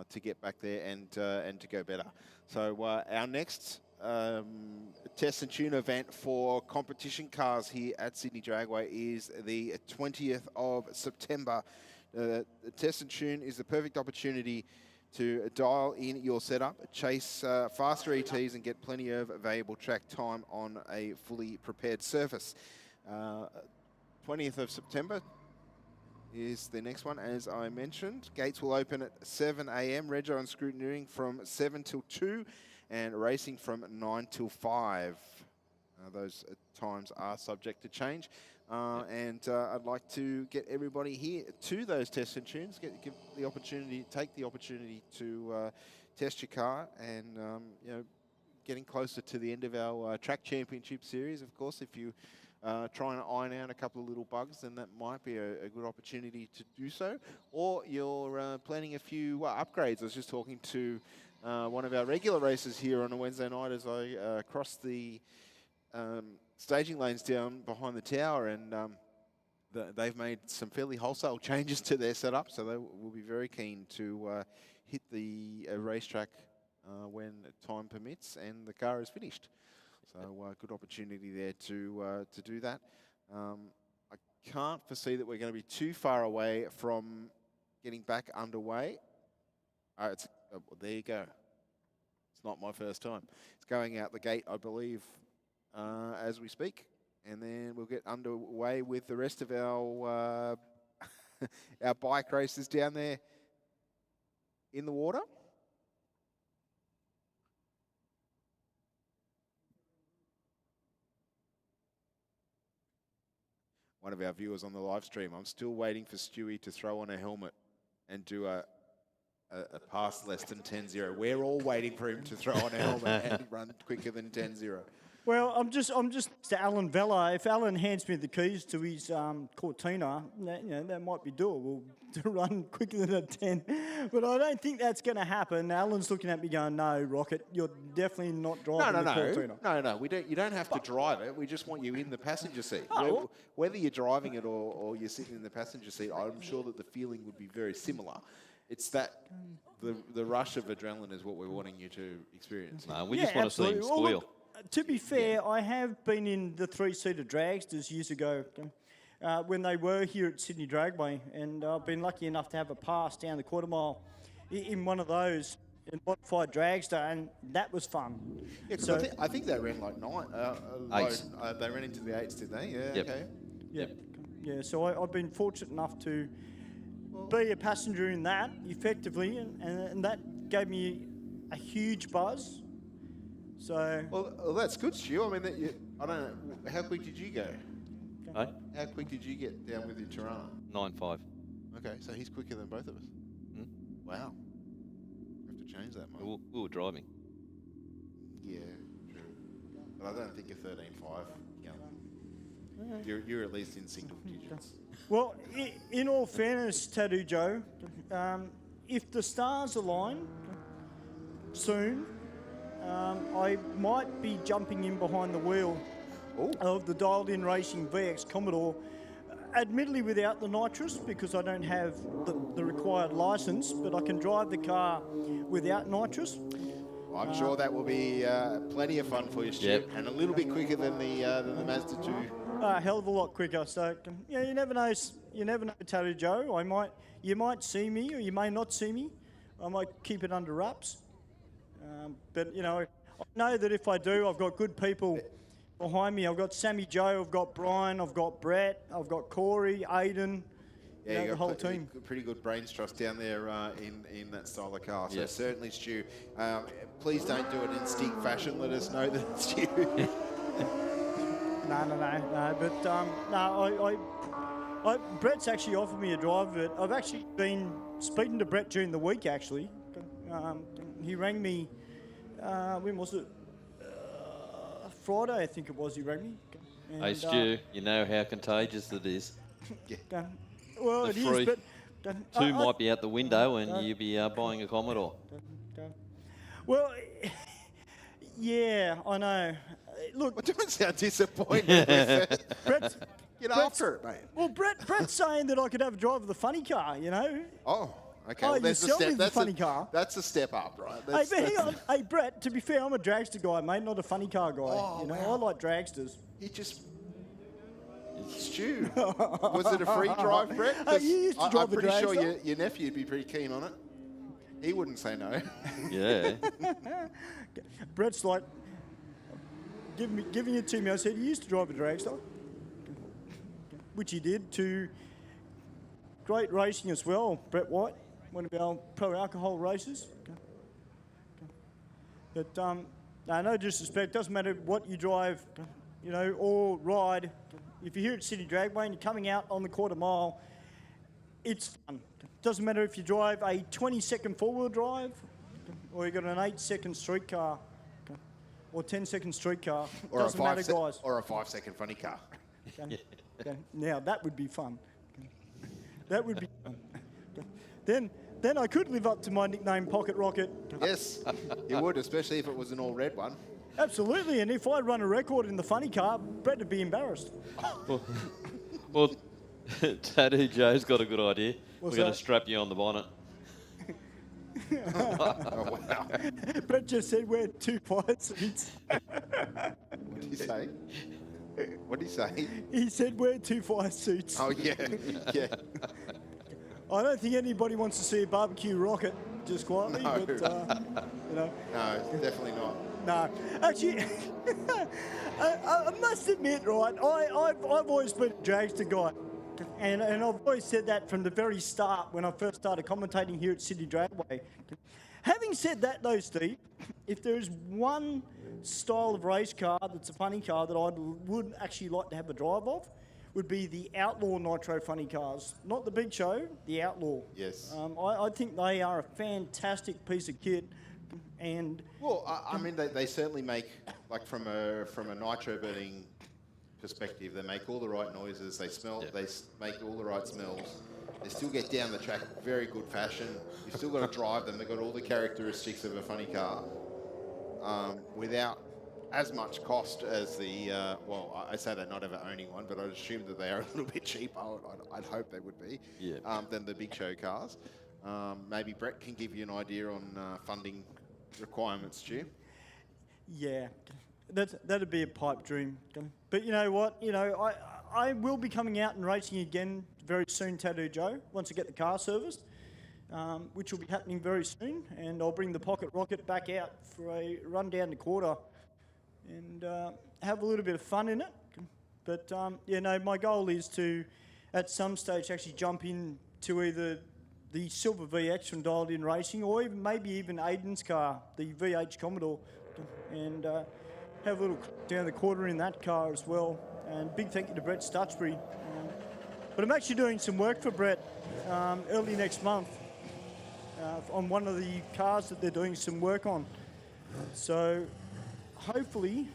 [SPEAKER 3] to get back there and to go better. So our next test and tune event for competition cars here at Sydney Dragway is the 20th of September. The test and tune is the perfect opportunity to dial in your setup, chase faster ETs, and get plenty of valuable track time on a fully prepared surface. 20th of September is the next one, as I mentioned. Gates will open at 7 a.m. Rego and Scrutineering from 7 till 2, and racing from 9 till 5. Those times are subject to change. And I'd like to get everybody here to those tests and tunes, give the opportunity, take the opportunity to test your car, and you know, getting closer to the end of our track championship series. Of course, if you trying to iron out a couple of little bugs, then that might be a good opportunity to do so. Or you're planning a few upgrades. I was just talking to one of our regular racers here on a Wednesday night as I crossed the staging lanes down behind the tower, and they've made some fairly wholesale changes to their setup, so they will be very keen to hit the racetrack when time permits and the car is finished. So good opportunity there to do that. I can't foresee that we're going to be too far away from getting back underway. Well, there you go. It's not my first time. It's going out the gate, I believe, as we speak, and then we'll get underway with the rest of our our bike races down there in the water. One of our viewers on the live stream, I'm still waiting for Stewie to throw on a helmet and do a pass less than 10.0. We're all waiting for him to throw on a helmet and run quicker than 10.0.
[SPEAKER 1] Well, I'm just to Alan Vella. If Alan hands me the keys to his Cortina, that might be doable to run quicker than a 10. But I don't think that's going to happen. Alan's looking at me going, "No, Rocket, you're definitely not driving the Cortina."
[SPEAKER 3] No. You don't have to drive it. We just want you in the passenger seat.
[SPEAKER 1] Oh.
[SPEAKER 3] Whether you're driving it or you're sitting in the passenger seat, I'm sure that the feeling would be very similar. It's that the rush of adrenaline is what we're wanting you to experience.
[SPEAKER 8] No, we just want to see him squeal.
[SPEAKER 1] Well, look, to be fair, I have been in the three-seater dragsters years ago when they were here at Sydney Dragway, and I've been lucky enough to have a pass down the quarter mile in one of those, in modified dragster, and that was fun.
[SPEAKER 3] Yeah, so I think they ran like 9.
[SPEAKER 8] Eights.
[SPEAKER 3] They ran into the 8s, did they? Yeah,
[SPEAKER 8] Yep.
[SPEAKER 3] okay.
[SPEAKER 1] Yeah, so I've been fortunate enough to be a passenger in that effectively, and that gave me a huge buzz. So
[SPEAKER 3] Well, that's good, Stu. I mean, I don't know. How quick did you go?
[SPEAKER 8] Hey?
[SPEAKER 3] How quick did you get down with your Tirana?
[SPEAKER 8] 9.5.
[SPEAKER 3] Okay, so he's quicker than both of us.
[SPEAKER 8] Hmm?
[SPEAKER 3] Wow. Have to change that, mate.
[SPEAKER 8] We were driving.
[SPEAKER 3] Yeah, true. But I don't think a 13.5 counts. You're at least in single digits.
[SPEAKER 1] Well, in all fairness, Tattoo Joe, if the stars align soon, I might be jumping in behind the wheel of the dialed-in racing VX Commodore, admittedly without the nitrous because I don't have the required license, but I can drive the car without nitrous.
[SPEAKER 3] I'm sure that will be plenty of fun for you, Stu, and a little bit quicker than the Mazda 2.
[SPEAKER 1] A hell of a lot quicker. So you never know. You never know, Tattoo Joe. You might see me, or you may not see me. I might keep it under wraps. But I know that if I do, I've got good people behind me. I've got Sammy Joe, I've got Brian, I've got Brett, I've got Corey, Aidan.
[SPEAKER 3] Yeah, you
[SPEAKER 1] the
[SPEAKER 3] got
[SPEAKER 1] whole team.
[SPEAKER 3] pretty good brains trust down there in that style of car. So
[SPEAKER 2] Yes.
[SPEAKER 3] certainly, Stu, please don't do it in stick fashion. Let us know that it's you.
[SPEAKER 1] No. But no, Brett's actually offered me a drive of it. I've actually been speaking to Brett during the week. Actually, he rang me. When was it? Friday, I think it was. He rang me.
[SPEAKER 8] Hey,
[SPEAKER 1] And,
[SPEAKER 8] Stu, you know how contagious it is.
[SPEAKER 1] well,
[SPEAKER 8] The
[SPEAKER 1] it is,
[SPEAKER 8] free
[SPEAKER 1] but
[SPEAKER 8] Two might be out the window and you'd be buying a Commodore.
[SPEAKER 1] well, yeah, I know. Look,
[SPEAKER 3] Well, don't sound disappointed with it.
[SPEAKER 1] Brett's,
[SPEAKER 3] Get after it, mate.
[SPEAKER 1] well, Brett's saying that I could have a drive of the funny car, you know.
[SPEAKER 3] Oh, okay.
[SPEAKER 1] Oh,
[SPEAKER 3] well,
[SPEAKER 1] you
[SPEAKER 3] there's a
[SPEAKER 1] sell me
[SPEAKER 3] step.
[SPEAKER 1] the funny car.
[SPEAKER 3] That's a step up, right?
[SPEAKER 1] Hey,
[SPEAKER 3] That's,
[SPEAKER 1] but hang
[SPEAKER 3] that's-
[SPEAKER 1] on. Hey, Brett, to be fair, I'm a dragster guy, mate, not a funny car guy.
[SPEAKER 3] Oh,
[SPEAKER 1] you know,
[SPEAKER 3] wow.
[SPEAKER 1] I like dragsters.
[SPEAKER 3] You just... Stu, was it a free drive, Brett?
[SPEAKER 1] Hey, you used to drive
[SPEAKER 3] I'm
[SPEAKER 1] a
[SPEAKER 3] pretty sure
[SPEAKER 1] dragster.
[SPEAKER 3] your nephew'd be pretty keen on it. He wouldn't say no.
[SPEAKER 8] Yeah.
[SPEAKER 1] Brett's like, giving it to me. I said, you used to drive a dragster, which he did, to great racing as well. Brett White, one of our pro alcohol races. But no disrespect, doesn't matter what you drive, you know, or ride. If you're here at City Dragway and you're coming out on the quarter mile, it's fun. Doesn't matter if you drive a 20-second four-wheel drive or you've got an 8-second street car or 10-second street car.
[SPEAKER 3] Or
[SPEAKER 1] Doesn't matter, guys.
[SPEAKER 3] Or a 5-second funny car.
[SPEAKER 1] Okay. Now, that would be fun. That would be fun. Then I could live up to my nickname, Pocket Rocket.
[SPEAKER 3] Yes, you would, especially if it was an all-red one.
[SPEAKER 1] Absolutely, and if I run a record in the funny car, Brett would be embarrassed.
[SPEAKER 8] Well, Tattoo Joe's got a good idea.
[SPEAKER 1] What's
[SPEAKER 8] We're going
[SPEAKER 1] that?
[SPEAKER 8] to strap you on the bonnet.
[SPEAKER 3] Oh, wow.
[SPEAKER 1] Brett just said wear 2 fire suits.
[SPEAKER 3] What did he say? What did he say?
[SPEAKER 1] He said wear 2 fire suits.
[SPEAKER 3] Oh, yeah, yeah.
[SPEAKER 1] I don't think anybody wants to see a barbecue rocket, just quietly,
[SPEAKER 3] No.
[SPEAKER 1] but, you know.
[SPEAKER 3] No, definitely not.
[SPEAKER 1] No, actually, I must admit, right, I've always been a dragster guy. And I've always said that from the very start when I first started commentating here at City Dragway. Having said that, though, Steve, if there is one style of race car that's a funny car that I would actually like to have a drive of, would be the Outlaw Nitro funny cars. Not the Big Show, the Outlaw.
[SPEAKER 3] Yes.
[SPEAKER 1] I think they are a fantastic piece of kit. And
[SPEAKER 3] Well, I mean, they certainly make, like from a nitro burning perspective, they make all the right noises, they smell, they make all the right smells. They still get down the track very good fashion. You've still got to drive them. They've got all the characteristics of a funny car without as much cost as the, well, I say they're not ever owning one, but I'd assume that they are a little bit cheaper. I'd hope they would be, than the Big Show cars. Maybe Brett can give you an idea on funding requirements, Stu.
[SPEAKER 1] yeah, that'd be a pipe dream. But you know what? You know, I will be coming out and racing again very soon, Tattoo Joe, once I get the car serviced, which will be happening very soon. And I'll bring the Pocket Rocket back out for a run down the quarter and have a little bit of fun in it. But, you know, my goal is to, at some stage, actually jump into either the Silver VX from Dialed In Racing or even maybe even Aiden's car, the VH Commodore, and have a little down the quarter in that car as well. And big thank you to Brett Stutchbury. But I'm actually doing some work for Brett early next month on one of the cars that they're doing some work on. So hopefully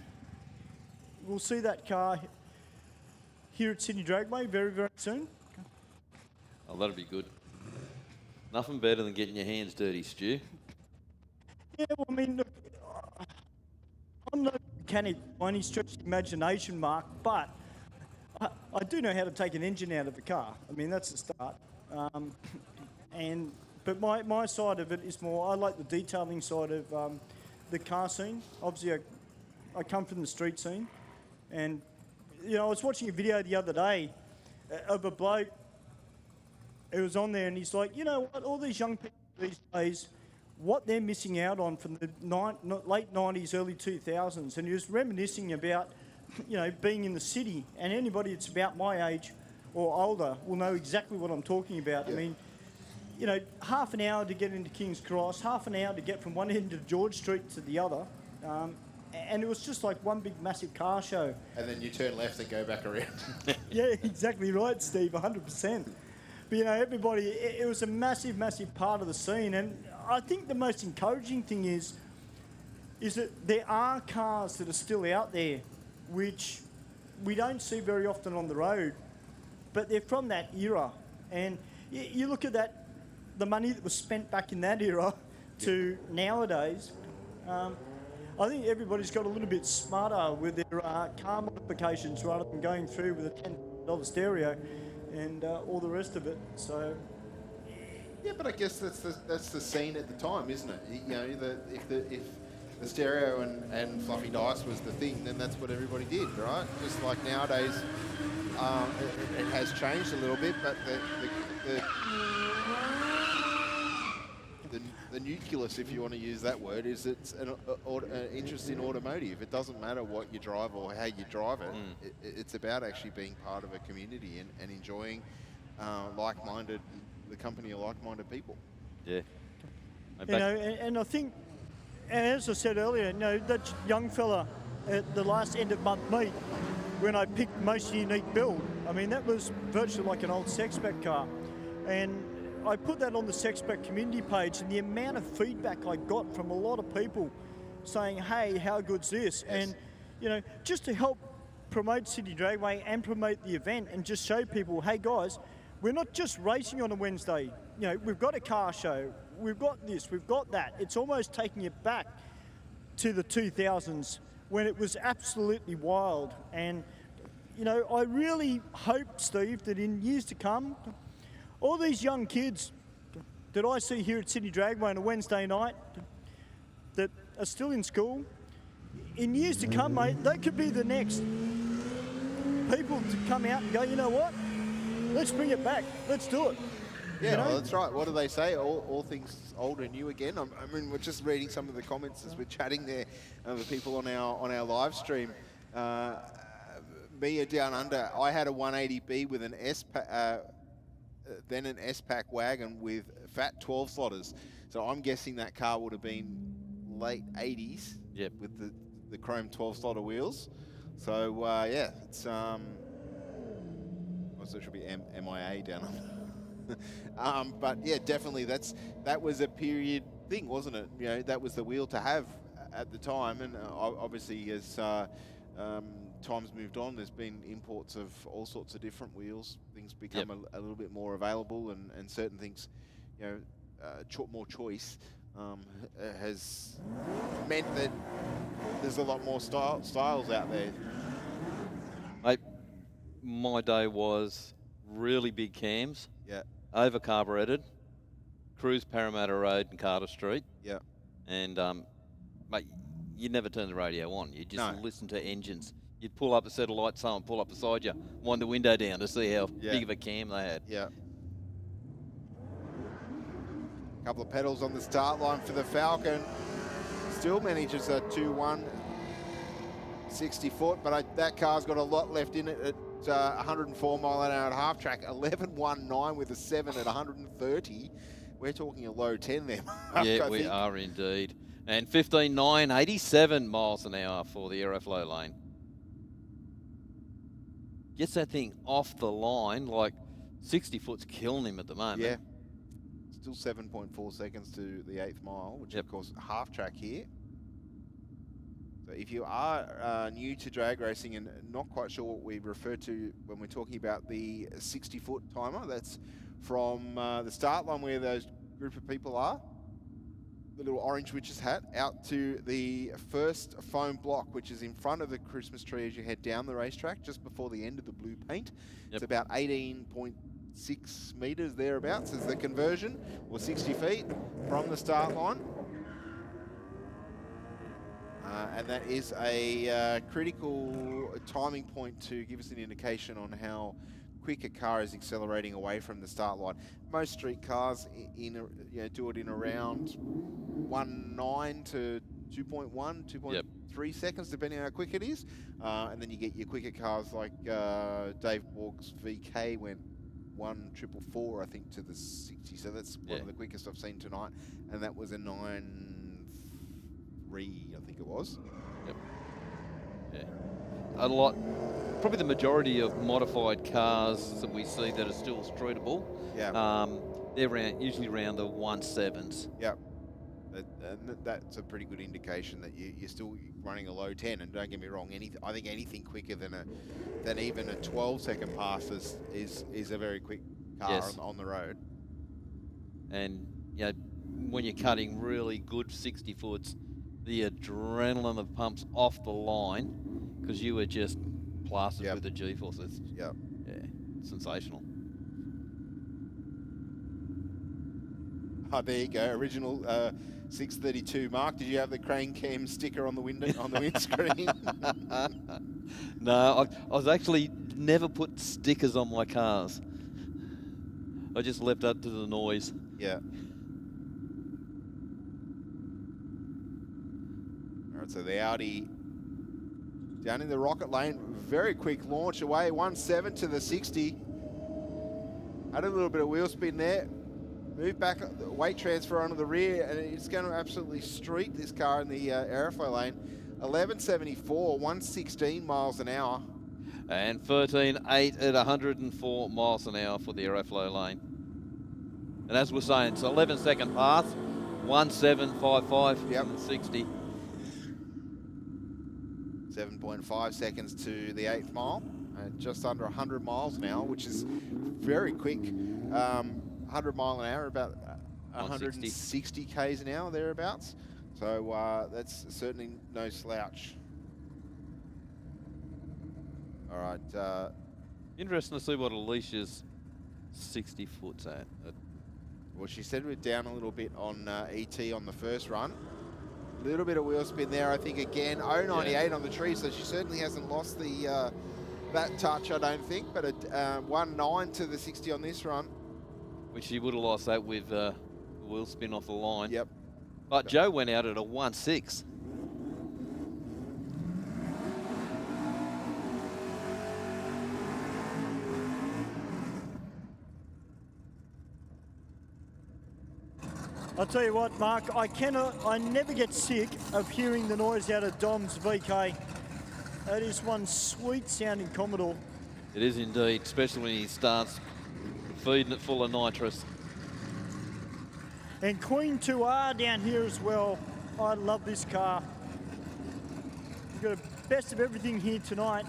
[SPEAKER 1] we'll see that car here at Sydney Dragway very, very soon.
[SPEAKER 8] Oh, that'll be good. Nothing better than getting your hands dirty, Stu.
[SPEAKER 1] Yeah, well, I mean, look, I'm no mechanic by any stretch of the imagination, Mark, but I do know how to take an engine out of a car. I mean, that's the start. But my side of it is more, I like the detailing side of the car scene. Obviously, I come from the street scene. And, you know, I was watching a video the other day of a bloke who was on there and he's like, you know what, all these young people these days, what they're missing out on from the late 90s, early 2000s. And he was reminiscing about, you know, being in the city. And anybody that's about my age or older will know exactly what I'm talking about. I mean, you know, half an hour to get into King's Cross, half an hour to get from one end of George Street to the other. And it was just like one big massive car show.
[SPEAKER 3] And then you turn left and go back around.
[SPEAKER 1] Yeah, exactly right, Steve, 100%. But, you know, everybody, it was a massive, massive part of the scene. And I think the most encouraging thing is that there are cars that are still out there which we don't see very often on the road, but they're from that era. And you look at that, the money that was spent back in that era to nowadays, I think everybody's got a little bit smarter with their car modifications rather than going through with a $10 stereo and all the rest of it. So,
[SPEAKER 3] yeah, but I guess that's the scene at the time, isn't it? You know, if the stereo and fluffy dice was the thing, then that's what everybody did, right? Just like nowadays, it has changed a little bit, but the nucleus, if you want to use that word, is it's an interest in automotive. It doesn't matter what you drive or how you drive it. It's about actually being part of a community and enjoying the company of like-minded people.
[SPEAKER 8] Yeah.
[SPEAKER 1] you know, and I think, and as I said earlier, you know, that young fella at the last end of month meet, when I picked most unique build, I mean, that was virtually like an old Sexpac car. And I put that on the Sexpac community page, and the amount of feedback I got from a lot of people saying, hey, how good's this?
[SPEAKER 3] Yes.
[SPEAKER 1] And, you know, just to help promote City Dragway and promote the event and just show people, hey guys, we're not just racing on a Wednesday. You know, we've got a car show, we've got this, we've got that. It's almost taking it back to the 2000s when it was absolutely wild. And, you know, I really hope, Steve, that in years to come, all these young kids that I see here at City Dragway on a Wednesday night that are still in school, in years to come, mate, they could be the next people to come out and go, you know what, let's bring it back, let's do it.
[SPEAKER 3] Yeah,
[SPEAKER 1] You know?
[SPEAKER 3] well, that's right. What do they say? All things old and new again. I mean, we're just reading some of the comments as we're chatting there with people on our live stream. Mia Down Under, I had a 180B with an then an S-Pack wagon with fat 12 slotters. So I'm guessing that car would have been late 80s.
[SPEAKER 8] Yep.
[SPEAKER 3] With the chrome 12 slotter wheels. So yeah, it's also should be MIA down under. But yeah, definitely that was a period thing, wasn't it? You know, that was the wheel to have at the time, and obviously as time's moved on, there's been imports of all sorts of different wheels. Things become a little bit more available, and certain things, you know, more choice has meant that there's a lot more styles out there.
[SPEAKER 8] Mate, my day was really big cams.
[SPEAKER 3] Yeah.
[SPEAKER 8] Over carburetted, cruise Parramatta Road and Carter Street.
[SPEAKER 3] Yeah.
[SPEAKER 8] And mate, you'd never turn the radio on. You just
[SPEAKER 3] No.
[SPEAKER 8] listen to engines. You'd pull up a set of lights, someone pull up beside you, wind the window down to see how big of a cam they had.
[SPEAKER 3] Yeah. Couple of pedals on the start line for the Falcon. Still manages a 2-1, 60 foot, but that car's got a lot left in it at 104 mile an hour at half track. 11.19 with a 7 at 130. We're talking a low 10 there, Mark,
[SPEAKER 8] Yeah, we are indeed. And 15.9, 87 miles an hour for the Aeroflow lane. Gets that thing off the line, like 60 foot's killing him at the moment.
[SPEAKER 3] Yeah. Still 7.4 seconds to the 8th mile, which of course half track here. So if you are new to drag racing and not quite sure what we refer to when we're talking about the 60-foot timer, that's from the start line where those group of people are, the little orange witch's hat, out to the first foam block, which is in front of the Christmas tree as you head down the racetrack, just before the end of the blue paint. It's about 18.6 metres thereabouts is the conversion, or 60 feet from the start line. And that is a critical timing point to give us an indication on how quick a car is accelerating away from the start line. Most street cars do it in around 1.9 to 2.1, 2.3 seconds, depending on how quick it is. And then you get your quicker cars like Dave Borg's VK went 1.444, I think, to the 60. So that's one of the quickest I've seen tonight. And that was a 9.3, I think it was.
[SPEAKER 2] Yep. Yeah. A lot. Probably the majority of modified cars that we see that are still streetable.
[SPEAKER 3] Yeah.
[SPEAKER 2] They're usually around the 1.7s.
[SPEAKER 3] Yep. And that's a pretty good indication that you're still running a low 10. And don't get me wrong, I think anything quicker than even a 12-second pass is a very quick car on the road.
[SPEAKER 2] And when you're cutting really good 60 foots, the adrenaline that pumps off the line because you were just plastered with the G-forces.
[SPEAKER 3] Yeah,
[SPEAKER 2] sensational.
[SPEAKER 3] Oh, there you go. Original 632. Mark, did you have the crane cam sticker on the window on the windscreen?
[SPEAKER 2] No, I was actually never put stickers on my cars. I just left up to the noise.
[SPEAKER 3] Yeah. All right, so the Audi down in the rocket lane, very quick launch away, 1.7 to the 60. Had a little bit of wheel spin there. Move back, weight transfer onto the rear, and it's going to absolutely streak this car in the Aeroflow lane. 11.74, 116 miles an hour.
[SPEAKER 2] And 13.8 at 104 miles an hour for the Aeroflow lane. And as we're saying, it's 11-second pass, 1.755 in the 60.
[SPEAKER 3] 7.5 seconds to the 8th mile, just under 100 miles an hour, which is very quick. 100 mile an hour, about 160 k's an hour, thereabouts. So that's certainly no slouch. All right.
[SPEAKER 2] Interesting to see what Alicia's 60 foot's at.
[SPEAKER 3] Well, she said we're down a little bit on ET on the first run. A little bit of wheel spin there, I think, again. 0.98 on the tree, so she certainly hasn't lost the that touch, I don't think. But a 1.9 to the 60 on this run.
[SPEAKER 2] Which she would have lost that with the wheel spin off the line.
[SPEAKER 3] Yep.
[SPEAKER 2] But Joe went out at a 1.6.
[SPEAKER 1] I'll tell you what, Mark, I never get sick of hearing the noise out of Dom's VK. That is one sweet sounding Commodore.
[SPEAKER 2] It is indeed, especially when he starts feeding it full of nitrous.
[SPEAKER 1] And Queen 2R down here as well. I love this car. We've got a best of everything here tonight.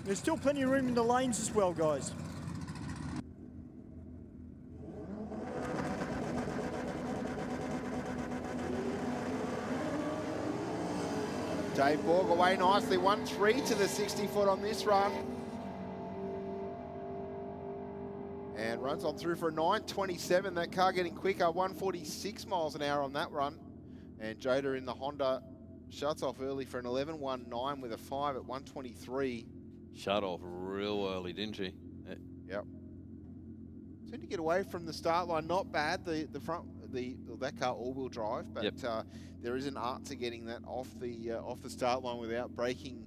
[SPEAKER 1] There's still plenty of room in the lanes as well, guys.
[SPEAKER 3] Dave Borg away nicely, 1.3 to the 60 foot on this run. And runs on through for a 9.27. That car getting quicker, 146 miles an hour on that run. And Joda in the Honda shuts off early for an 11.19 with a 5 at 123.
[SPEAKER 2] Shut off real early, didn't she?
[SPEAKER 3] Yep. Seemed to get away from the start line. Not bad. The front, that car all-wheel drive, but there is an art to getting that off the start line without breaking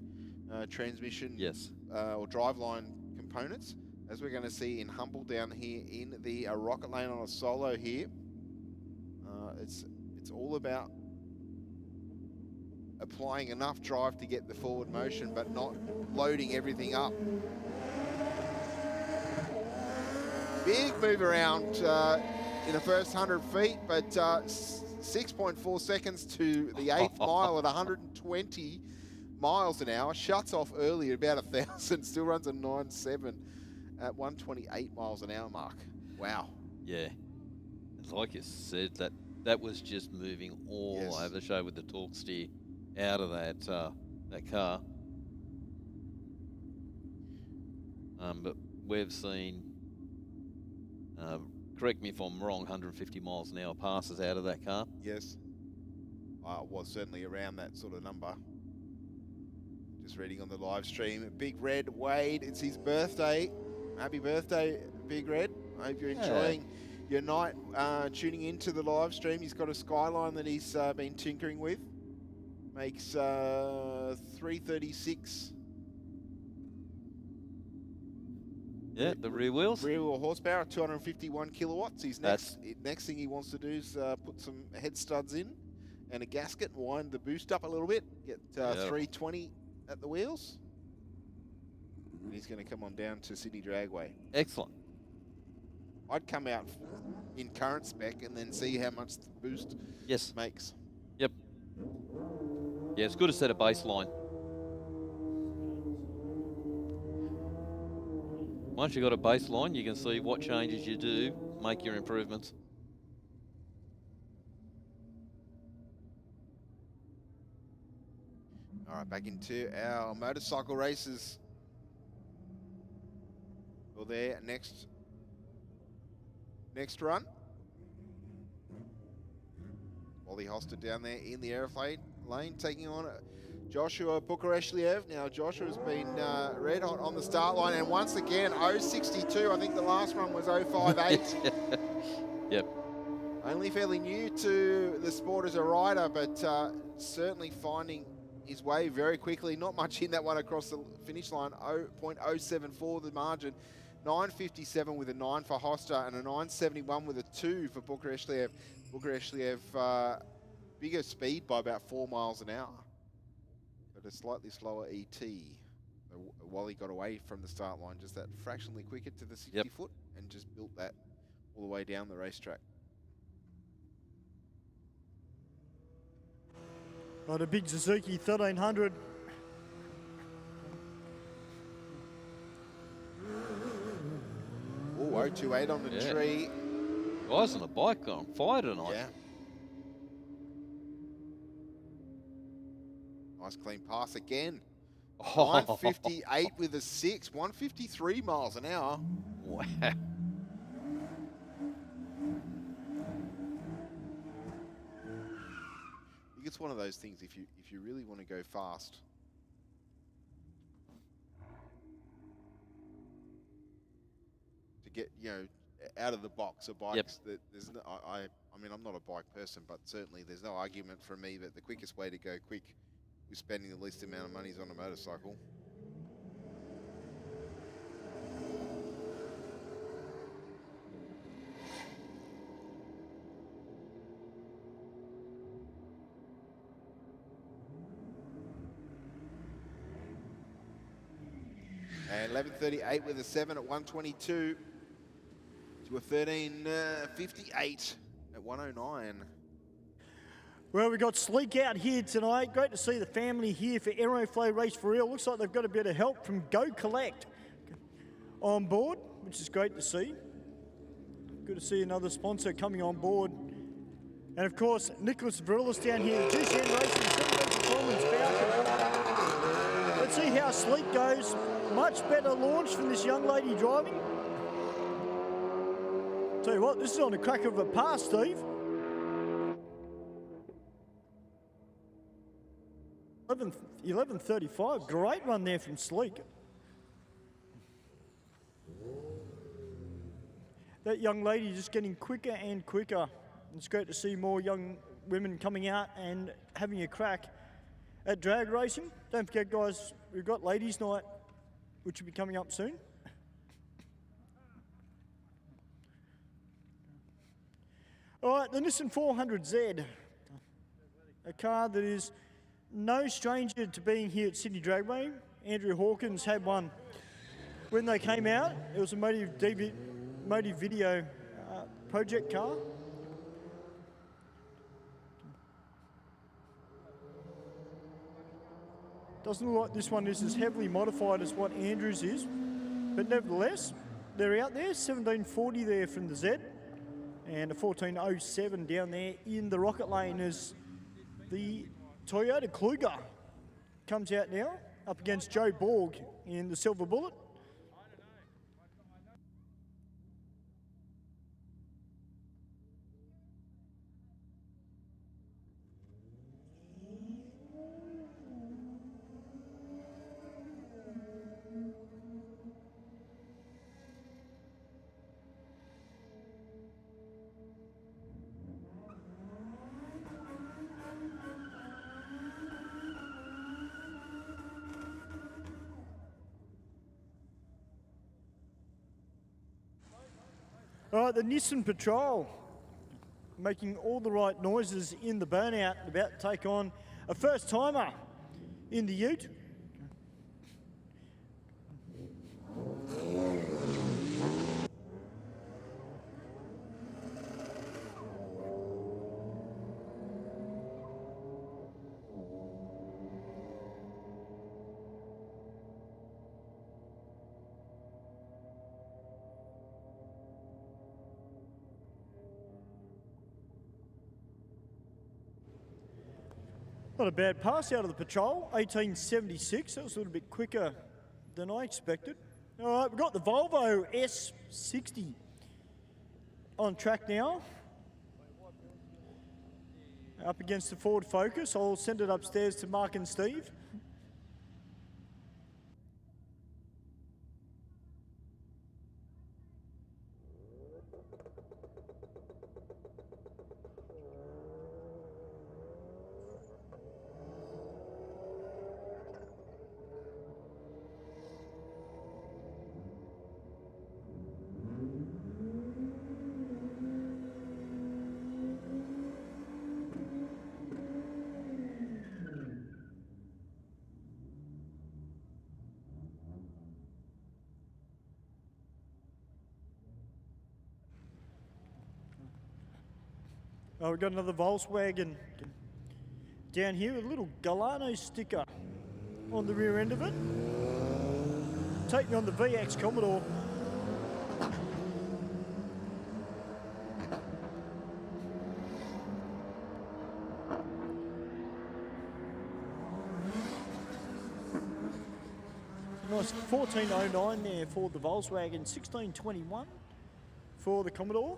[SPEAKER 3] transmission or driveline components, as we're going to see in Humble down here in the rocket lane on a solo here. It's all about applying enough drive to get the forward motion, but not loading everything up. Big move around in the first 100 feet, but 6.4 seconds to the 8th mile at 120 miles an hour. Shuts off early at about 1,000, still runs a 9.7 at 128 miles an hour mark. Wow.
[SPEAKER 2] Yeah. Like you said, that was just moving all over the show with the torque steer out of that car. But we've seen, correct me if I'm wrong, 150 miles an hour passes out of that car.
[SPEAKER 3] Yes. Was certainly around that sort of number. Just reading on the live stream. Big Red Wade, it's his birthday. Happy birthday, Big Red. I hope you're enjoying your night tuning into the live stream. He's got a Skyline that he's been tinkering with. makes 336.
[SPEAKER 2] Yeah, the rear wheels.
[SPEAKER 3] Rear wheel horsepower, 251 kilowatts. His next thing he wants to do is put some head studs in and a gasket, wind the boost up a little bit, get 320 at the wheels. And he's going to come on down to Sydney Dragway.
[SPEAKER 2] Excellent.
[SPEAKER 3] I'd come out in current spec and then see how much the boost makes.
[SPEAKER 2] Yep. Yeah, it's good to set a baseline. Once you've got a baseline, you can see what changes you do, make your improvements.
[SPEAKER 3] All right, back into our motorcycle races. For their next run. Wally Hoster down there in the Aeroflow lane, taking on Joshua Bukareshvili. Now, Joshua's been red hot on the start line, and once again, 0.62. I think the last one was 0.58.
[SPEAKER 2] Yep.
[SPEAKER 3] Only fairly new to the sport as a rider, but certainly finding his way very quickly. Not much in that one across the finish line. 0.074 the margin. 9.57 with a 9 for Hoster and a 9.71 with a 2 for Bukareshvili. Bukareshvili bigger speed by about 4 miles an hour, but a slightly slower ET. So Wally got away from the start line just that fractionally quicker to the 60 foot and just built that all the way down the racetrack.
[SPEAKER 1] Right, a big Suzuki 1300.
[SPEAKER 3] Oh, 028 on the tree.
[SPEAKER 2] Guys on the bike on fire tonight.
[SPEAKER 3] Yeah. Nice clean pass again. 958 with a 6, 153 miles an hour.
[SPEAKER 2] Wow.
[SPEAKER 3] I think it's one of those things, if you really want to go fast, to get, you know, out of the box of bikes, that there's no, I mean, I'm not a bike person, but certainly there's no argument for me that the quickest way to go quick with spending the least amount of money is on a motorcycle. And 11.38 with a 7 at 122 to a 13.58 at 109.
[SPEAKER 1] Well, we've got Sleek out here tonight. Great to see the family here for Aeroflow Race for Real. Looks like they've got a bit of help from Go Collect on board, which is great to see. Good to see another sponsor coming on board. And of course, Nicholas Virillis down here, GCN Racing, Performance Falcon. Let's see how Sleek goes. Much better launch from this young lady driving. Tell you what, this is on a crack of a pass, Steve. 11.35, great run there from Sleek. That young lady just getting quicker and quicker. It's great to see more young women coming out and having a crack at drag racing. Don't forget, guys, we've got Ladies' Night, which will be coming up soon. All right, the Nissan 400Z, a car that is no stranger to being here at Sydney Dragway. Andrew Hawkins had one when they came out. It was a motive video project car. Doesn't look like this one is as heavily modified as what Andrew's is, but nevertheless, they're out there. 1740 there from the Z, and a 1407 down there in the rocket lane as the Toyota Kluger comes out now, up against Joe Borg in the Silver Bullet. All right, the Nissan Patrol making all the right noises in the burnout, about to take on a first timer in the Ute. Not a bad pass out of the Patrol, 1876. That was a little bit quicker than I expected. All right, we've got the Volvo S60 on track now. Up against the Ford Focus. I'll send it upstairs to Mark and Steve. Oh, we've got another Volkswagen down here with a little Galano sticker on the rear end of it. Take me on the VX Commodore. Nice 1409 there for the Volkswagen, 1621 for the Commodore.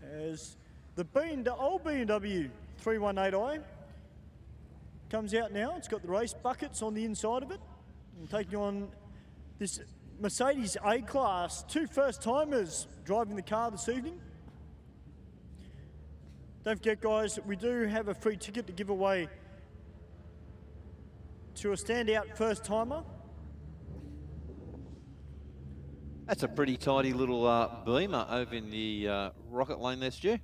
[SPEAKER 1] As the old BMW 318i comes out now. It's got the race buckets on the inside of it. And taking on this Mercedes A-Class. Two first-timers driving the car this evening. Don't forget, guys, we do have a free ticket to give away to a Standout first-timer.
[SPEAKER 8] That's a pretty tidy little Beamer over in the rocket lane there, Stu.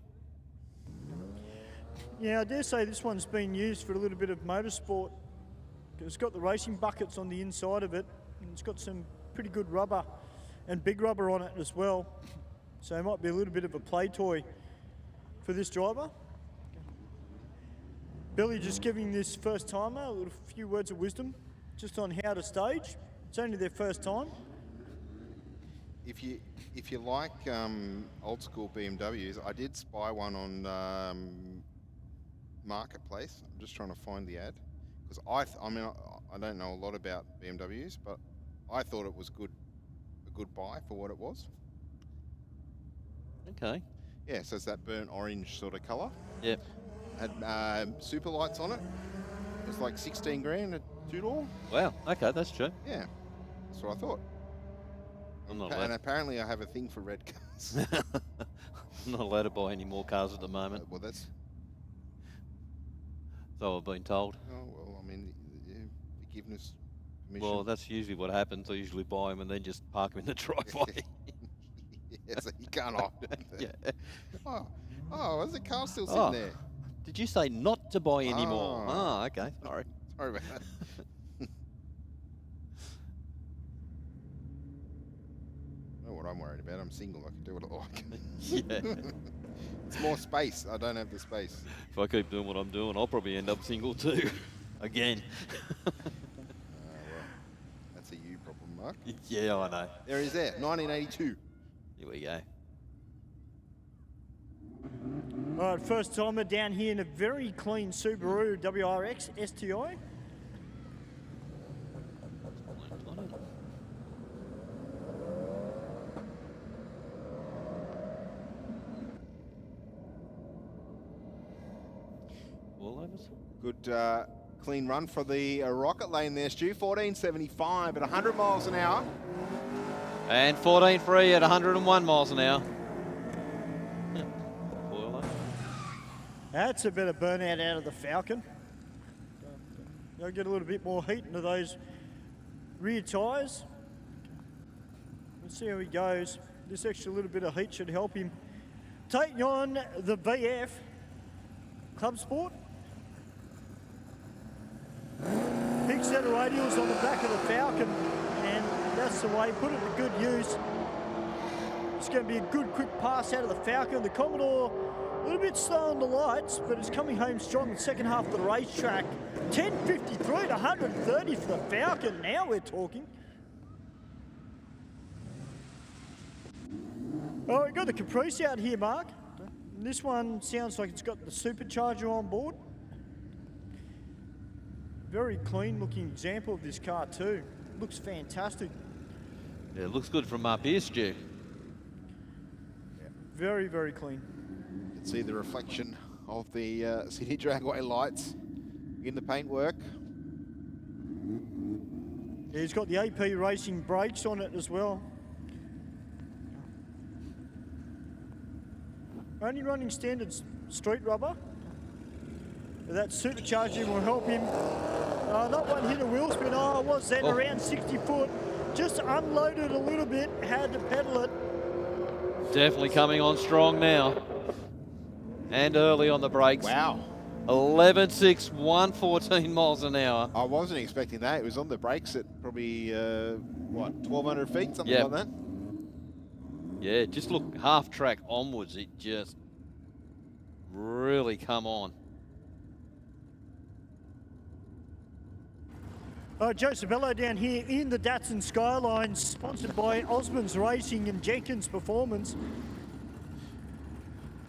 [SPEAKER 1] Yeah, I dare say this one's been used for a little bit of motorsport. It's got the racing buckets on the inside of it, and it's got some pretty good rubber and big rubber on it as well. So it might be a little bit of a play toy for this driver. Billy just giving this first timer a little few words of wisdom just on how to stage. It's only their first time.
[SPEAKER 3] If you like old school BMWs, I did spy one on Marketplace. I'm just trying to find the ad because I mean I don't know a lot about BMWs, but I thought it was a good buy for what it was.
[SPEAKER 8] Okay.
[SPEAKER 3] Yeah, so it's that burnt orange sort of colour.
[SPEAKER 8] Yep.
[SPEAKER 3] Had super lights on it. It was like 16 grand a two-door.
[SPEAKER 8] Wow. Okay, that's true.
[SPEAKER 3] Yeah, that's what I thought.
[SPEAKER 8] I'm not
[SPEAKER 3] And
[SPEAKER 8] allowed.
[SPEAKER 3] apparently I have a thing for red cars.
[SPEAKER 8] I'm not allowed to buy any more cars at the moment.
[SPEAKER 3] Well, that's...
[SPEAKER 8] So I've been told.
[SPEAKER 3] Oh, well, I mean, yeah, forgiveness, permission.
[SPEAKER 8] Well, that's usually what happens. I usually buy them and then just park them in the driveway.
[SPEAKER 3] Yeah, so you can't hide it.
[SPEAKER 8] Yeah.
[SPEAKER 3] Oh, is the car still sitting there?
[SPEAKER 8] Did you say not to buy any more?
[SPEAKER 3] Oh.
[SPEAKER 8] Ah, okay. Sorry.
[SPEAKER 3] Sorry about that. I know what I'm worried about. I'm single. I can do what I like.
[SPEAKER 8] Yeah.
[SPEAKER 3] It's more space. I don't have the space.
[SPEAKER 8] If I keep doing what I'm doing, I'll probably end up single too. Again.
[SPEAKER 3] Well, that's a you problem, Mark.
[SPEAKER 8] Yeah, I know.
[SPEAKER 3] There he is there, 1982.
[SPEAKER 8] Here we go.
[SPEAKER 1] All right, first timer down here in a very clean Subaru WRX STI.
[SPEAKER 8] All overs.
[SPEAKER 3] Good clean run for the rocket lane there, Stu. 1475 at 100 miles an hour.
[SPEAKER 8] And 14.3 at 101 miles an hour. Foil over.
[SPEAKER 1] That's a bit of burnout out of the Falcon. They'll get a little bit more heat into those rear tyres. Let's see how he goes. this extra little bit of heat should help him. Taking on the VF Club Sport. Big set of radials on the back of the Falcon, and that's the way. Put it to good use. It's going to be a good quick pass out of the Falcon. The Commodore a little bit slow on the lights, but it's coming home strong in the second half of the racetrack. 10.53 to 130 for the Falcon. Now we're talking. Oh, we've got the Caprice out here, Mark. This one sounds like it's got the supercharger on board. Very clean looking example of this car too. Looks fantastic.
[SPEAKER 8] Yeah, it looks good from up here, Stu.
[SPEAKER 1] Very, very clean.
[SPEAKER 3] You can see the reflection of the City Dragway lights in the paintwork.
[SPEAKER 1] Yeah, he's got the AP Racing brakes on it as well. Only running standard street rubber. That supercharging will help him. That one hit a wheel spin. Oh, it was then around 60 foot. Just unloaded a little bit, had to pedal it.
[SPEAKER 8] Definitely coming on strong now. And early on the brakes.
[SPEAKER 3] Wow.
[SPEAKER 8] 11.6, 114 miles an hour.
[SPEAKER 3] I wasn't expecting that. It was on the brakes at probably, what, 1,200 feet, something like that?
[SPEAKER 8] Yeah, just look half track onwards. It just really come on.
[SPEAKER 1] Joe Sabello down here in the Datsun Skyline, sponsored by Osmonds Racing and Jenkins Performance.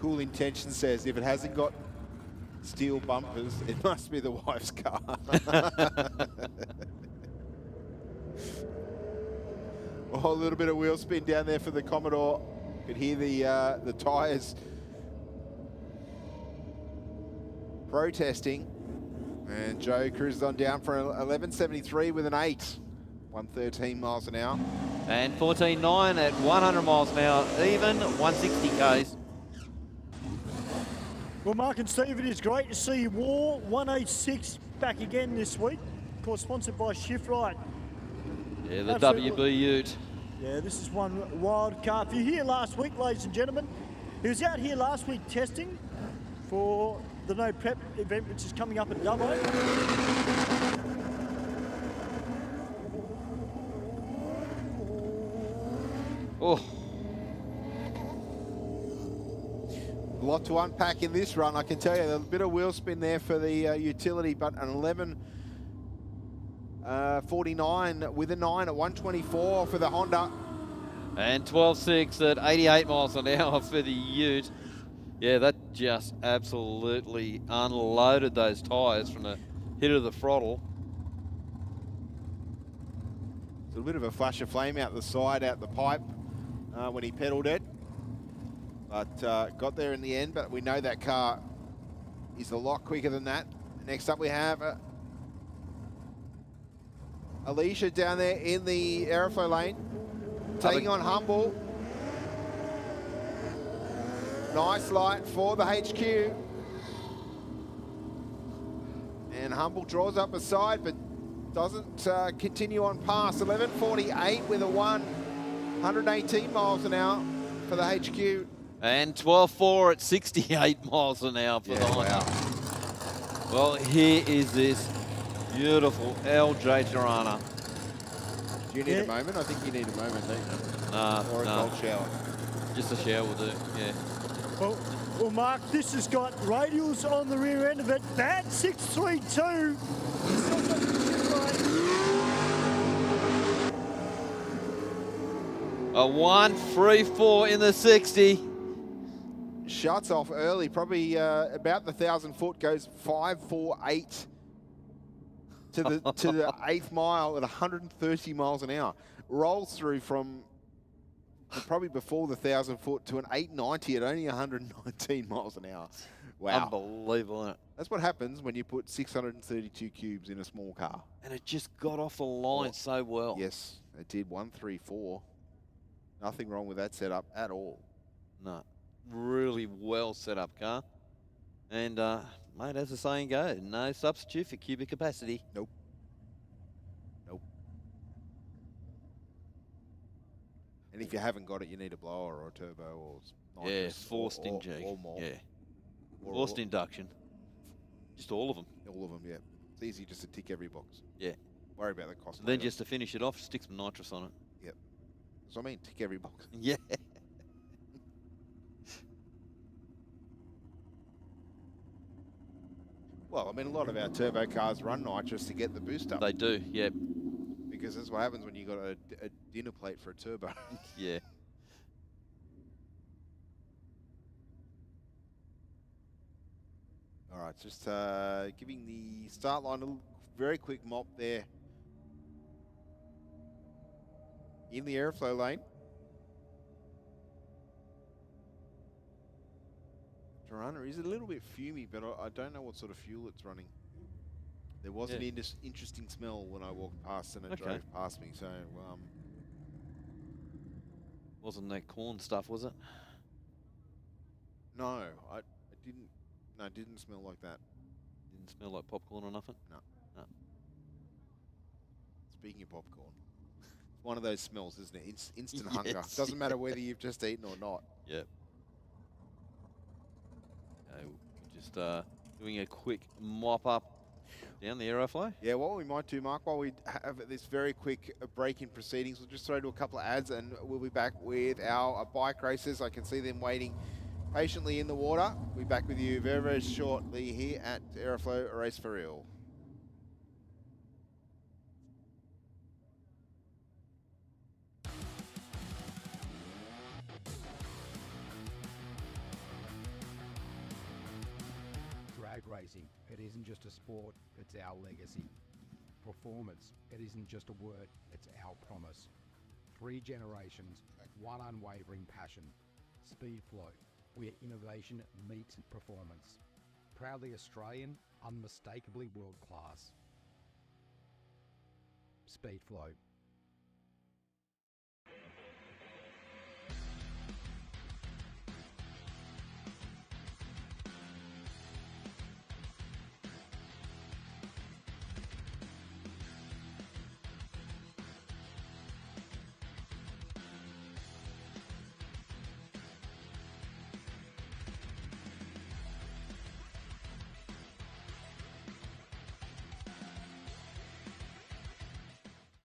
[SPEAKER 3] Cool Intention says if it hasn't got steel bumpers, it must be the wife's car. Oh, a little bit of wheel spin down there for the Commodore. Could hear the tyres protesting. And Joe cruises on down for 11.73 with an 8. 113 miles an hour.
[SPEAKER 8] And 14.9 at 100 miles an hour, even 160 Ks.
[SPEAKER 1] Well, Mark and Steve, it is great to see War 186 back again this week. Of course, sponsored by Shift Right.
[SPEAKER 8] Yeah, the
[SPEAKER 1] Absolutely.
[SPEAKER 8] WB Ute.
[SPEAKER 1] Yeah, this is one wild car. If you're here last week, ladies and gentlemen, he was out here last week testing for the No Prep event, which is coming up at Dubbo.
[SPEAKER 8] Oh.
[SPEAKER 3] A lot to unpack in this run, I can tell you. A bit of wheel spin there for the utility, but an 11.49 with a 9 at 124 for the Honda.
[SPEAKER 8] And 12.6 at 88 miles an hour for the Ute. Yeah, that just absolutely unloaded those tyres from the hit of the throttle.
[SPEAKER 3] It's a bit of a flash of flame out the side, out the pipe when he pedalled it. But got there in the end, but we know that car is a lot quicker than that. Next up we have Alicia down there in the Aeroflow lane, taking on Humble. Nice light for the HQ. And Humble draws up a side, but doesn't continue on past. 11.48 with a 118 miles an hour for the HQ.
[SPEAKER 8] And 12.4 at 68 miles an hour for the Honda.
[SPEAKER 3] Wow.
[SPEAKER 8] Well, here is this beautiful LJ Tirana.
[SPEAKER 3] Do you need a moment? I think you need a moment, don't you? Or a cold shower.
[SPEAKER 8] Just a shower will do, yeah.
[SPEAKER 1] Well, Mark, this has got radials on the rear end of it. Bad 632.
[SPEAKER 8] A 1.34 in the 60.
[SPEAKER 3] Shuts off early, probably about the 1,000 foot, goes 5.48 to the 8th mile at 130 miles an hour. Rolls through from probably before the 1,000 foot to an 890 at only 119 miles an hour. Wow.
[SPEAKER 8] Unbelievable, isn't it?
[SPEAKER 3] That's what happens when you put 632 cubes in a small car.
[SPEAKER 8] And it just got off the line so well.
[SPEAKER 3] Yes, it did. 134. Nothing wrong with that setup at all.
[SPEAKER 8] No. Really well set up car. And, mate, as the saying goes, no substitute for cubic capacity.
[SPEAKER 3] Nope. Nope. And if you haven't got it, you need a blower or a turbo or
[SPEAKER 8] Yeah,
[SPEAKER 3] nitrous
[SPEAKER 8] forced in G.
[SPEAKER 3] or more.
[SPEAKER 8] Yeah.
[SPEAKER 3] Or
[SPEAKER 8] Forced induction. Just all of them.
[SPEAKER 3] All of them, yeah. It's easy just to tick every box.
[SPEAKER 8] Yeah.
[SPEAKER 3] Worry about the cost.
[SPEAKER 8] And then
[SPEAKER 3] later.
[SPEAKER 8] just to finish it off, stick some nitrous on it.
[SPEAKER 3] Yep. So I mean, tick every box.
[SPEAKER 8] Yeah.
[SPEAKER 3] Well, I mean, a lot of our turbo cars run nitrous to get the boost up.
[SPEAKER 8] They do, yeah.
[SPEAKER 3] Because that's what happens when you got a dinner plate for a turbo.
[SPEAKER 8] Yeah.
[SPEAKER 3] All right, just giving the start line a very quick mop there in the airflow lane. Tirana is a little bit fumy, but I don't know what sort of fuel it's running. There was an interesting smell when I walked past and it drove past me, so...
[SPEAKER 8] Wasn't that corn stuff, was it?
[SPEAKER 3] No, I didn't. No, it didn't smell like that.
[SPEAKER 8] Didn't smell like popcorn or nothing?
[SPEAKER 3] No.
[SPEAKER 8] No.
[SPEAKER 3] Speaking of popcorn, it's one of those smells, isn't it? Instant hunger. Doesn't matter whether you've just eaten or not.
[SPEAKER 8] Yep. Okay, just doing a quick mop up down the Aeroflow.
[SPEAKER 3] Yeah, what we might do, Mark, while we have this very quick break in proceedings, we'll just throw to a couple of ads and we'll be back with our bike racers. I can see them waiting patiently in the water. We'll be back with you very, very shortly here at Aeroflow Race for Real.
[SPEAKER 10] Drag racing, it isn't just a sport, it's our legacy. Performance, it isn't just a word, it's our promise. 3 generations, one unwavering passion. Speedflow, where innovation meets performance. Proudly Australian, unmistakably world class. Speedflow.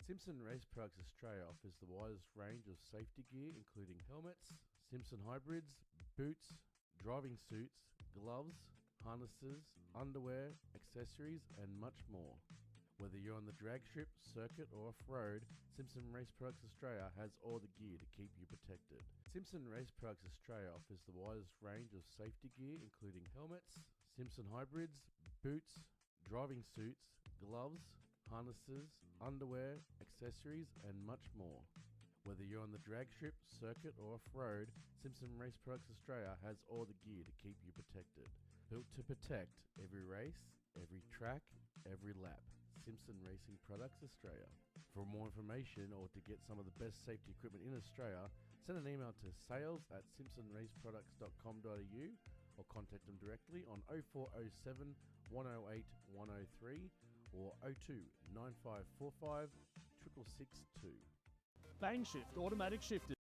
[SPEAKER 11] Simpson Race Products Australia offers the widest range of safety gear, including helmets, Simpson hybrids, boots, driving suits, gloves, harnesses, underwear, accessories, and much more. Whether you're on the drag strip, circuit, or off-road, Simpson Race Products Australia has all the gear to keep you protected. Simpson Race Products Australia offers the widest range of safety gear, including helmets, Simpson hybrids, boots, driving suits, gloves, harnesses, underwear, accessories, and much more. Whether you're on the drag strip, circuit, or off-road, Simpson Race Products Australia has all the gear to keep you protected. Built to protect every race, every track, every lap. Simpson Racing Products Australia. For more information or to get some of the best safety equipment in Australia, send an email to sales@simpsonraceproducts.com.au or contact them directly on 0407 108 103 or 02 9545 6662.
[SPEAKER 12] Bang Shift automatic shifters.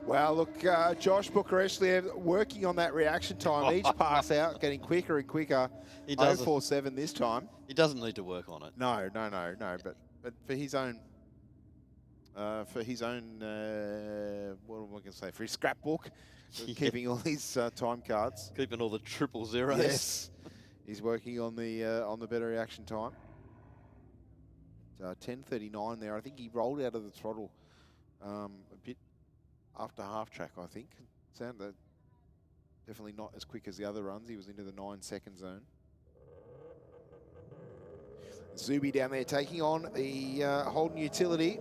[SPEAKER 3] Well, look, Josh Booker Ashley working on that reaction time. Each pass out, getting quicker and quicker.
[SPEAKER 8] He doesn't.
[SPEAKER 3] 047 this time.
[SPEAKER 8] He doesn't need to work on it.
[SPEAKER 3] No. But for his own, what am I going to say? For his scrapbook, keeping all his time cards,
[SPEAKER 8] keeping all the 000s.
[SPEAKER 3] Yes, he's working on the better reaction time. 10:39 there. I think he rolled out of the throttle a bit after half track, I think. Sounded definitely not as quick as the other runs. He was into the 9-second zone. Zuby down there taking on the Holden utility.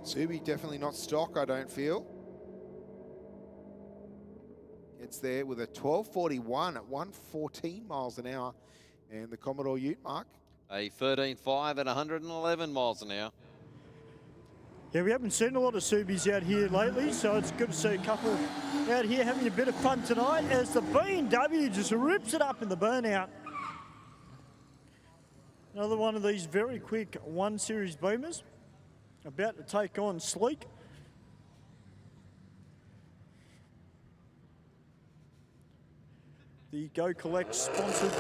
[SPEAKER 3] Zuby definitely not stock, I don't feel. Gets there with a 12:41 at 114 miles an hour. And the Commodore Ute, Mark.
[SPEAKER 8] A 13.5 at 111 miles an hour.
[SPEAKER 1] Yeah, we haven't seen a lot of Subies out here lately, so it's good to see a couple out here having a bit of fun tonight as the B&W just rips it up in the burnout. Another one of these very quick 1 Series boomers about to take on Sleek. The Go Collect sponsored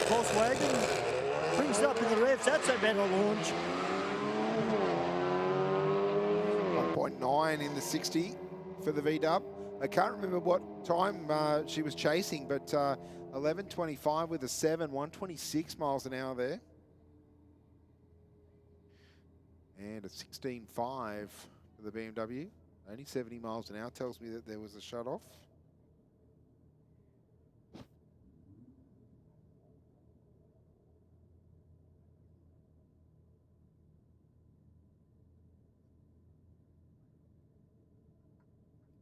[SPEAKER 1] Volkswagen brings it up in the revs. That's a better launch.
[SPEAKER 3] 1.9 in the 60 for the V-dub. I can't remember what time she was chasing, but 11.25 with a 7, 126 miles an hour there. And a 16.5 for the BMW. Only 70 miles an hour tells me that there was a shut-off.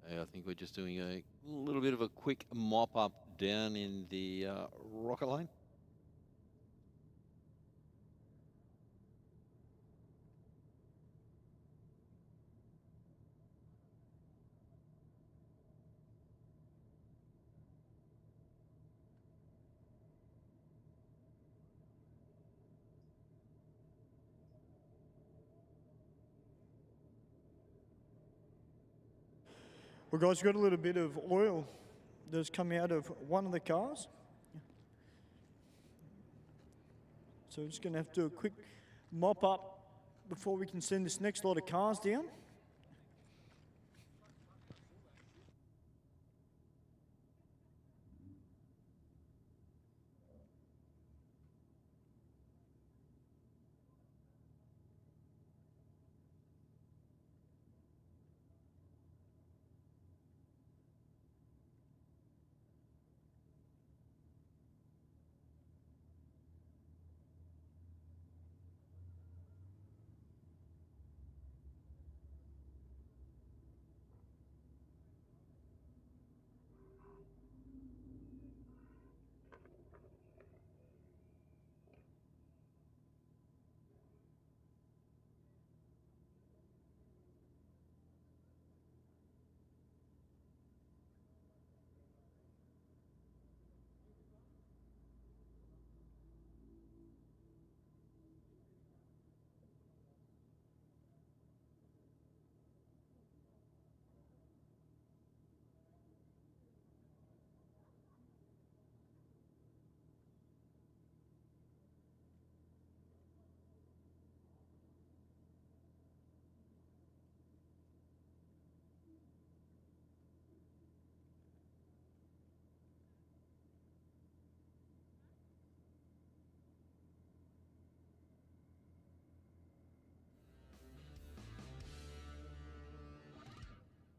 [SPEAKER 8] I think we're just doing a little bit of a quick mop-up down in the rocket lane.
[SPEAKER 1] Well, guys, we've got a little bit of oil that's come out of one of the cars. So we're just going to have to do a quick mop up before we can send this next lot of cars down.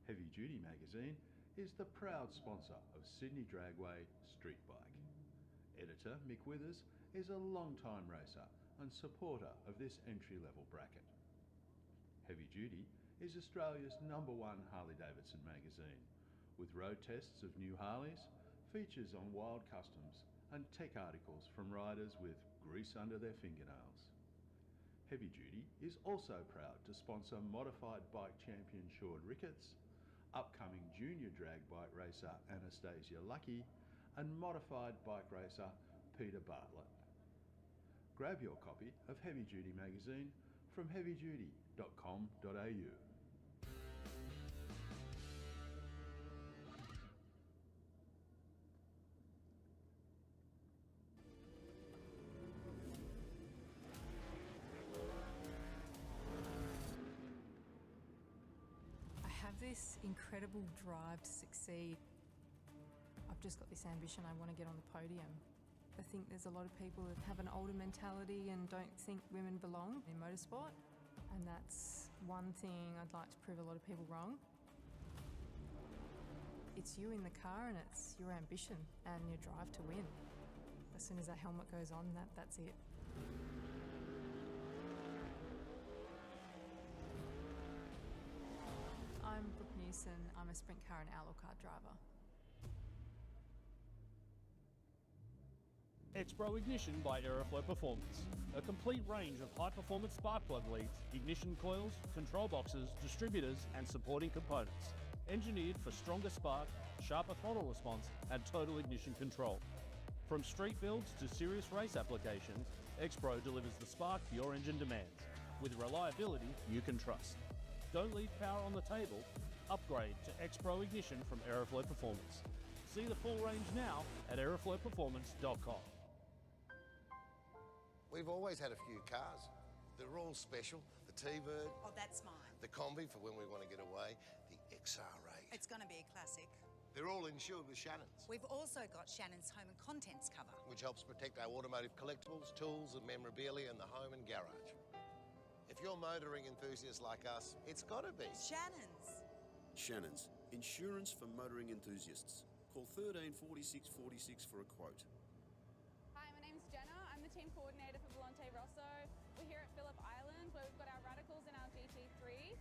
[SPEAKER 13] Heavy Duty magazine is the proud sponsor of Sydney Dragway Street Bike. Editor Mick Withers is a long-time racer and supporter of this entry-level bracket. Heavy Duty is Australia's #1 Harley-Davidson magazine, with road tests of new Harleys, features on wild customs and tech articles from riders with grease under their fingernails. Heavy Duty is also proud to sponsor modified bike champion Shord Ricketts, upcoming junior drag bike racer Anastasia Lucky, and modified bike racer Peter Bartlett. Grab your copy of Heavy Duty magazine from heavyduty.com.au.
[SPEAKER 14] This incredible drive to succeed. I've just got this ambition, I want to get on the podium. I think there's a lot of people that have an older mentality and don't think women belong in motorsport, and that's one thing I'd like to prove a lot of people wrong. It's you in the car and it's your ambition and your drive to win. As soon as that helmet goes on, that's it. I'm Brooke Newson. I'm a sprint car and outlaw car driver.
[SPEAKER 12] X-Pro Ignition by Aeroflow Performance. A complete range of high-performance spark plug leads, ignition coils, control boxes, distributors, and supporting components. Engineered for stronger spark, sharper throttle response, and total ignition control. From street builds to serious race applications, X-Pro delivers the spark your engine demands, with reliability you can trust. Don't leave power on the table. Upgrade to X-Pro Ignition from Aeroflow Performance. See the full range now at aeroflowperformance.com.
[SPEAKER 15] We've always had a few cars. They're all special. The T-Bird.
[SPEAKER 16] Oh, that's mine.
[SPEAKER 15] The Combi for when we want to get away. The XR8.
[SPEAKER 16] It's going to be a classic.
[SPEAKER 15] They're all insured with Shannon's,
[SPEAKER 16] We've also got Shannon's Home and Contents cover.
[SPEAKER 15] which helps protect our automotive collectibles, tools and memorabilia in the home and garage. If you're motoring enthusiasts like us, it's got to be
[SPEAKER 16] Shannon's.
[SPEAKER 17] Shannon's, insurance for motoring enthusiasts. Call 13 46 46 for a quote.
[SPEAKER 18] Hi, my name's Jenna. I'm the team coordinator for Volante Rosso. We're here at Phillip Island where we've got our Radicals and our GT3.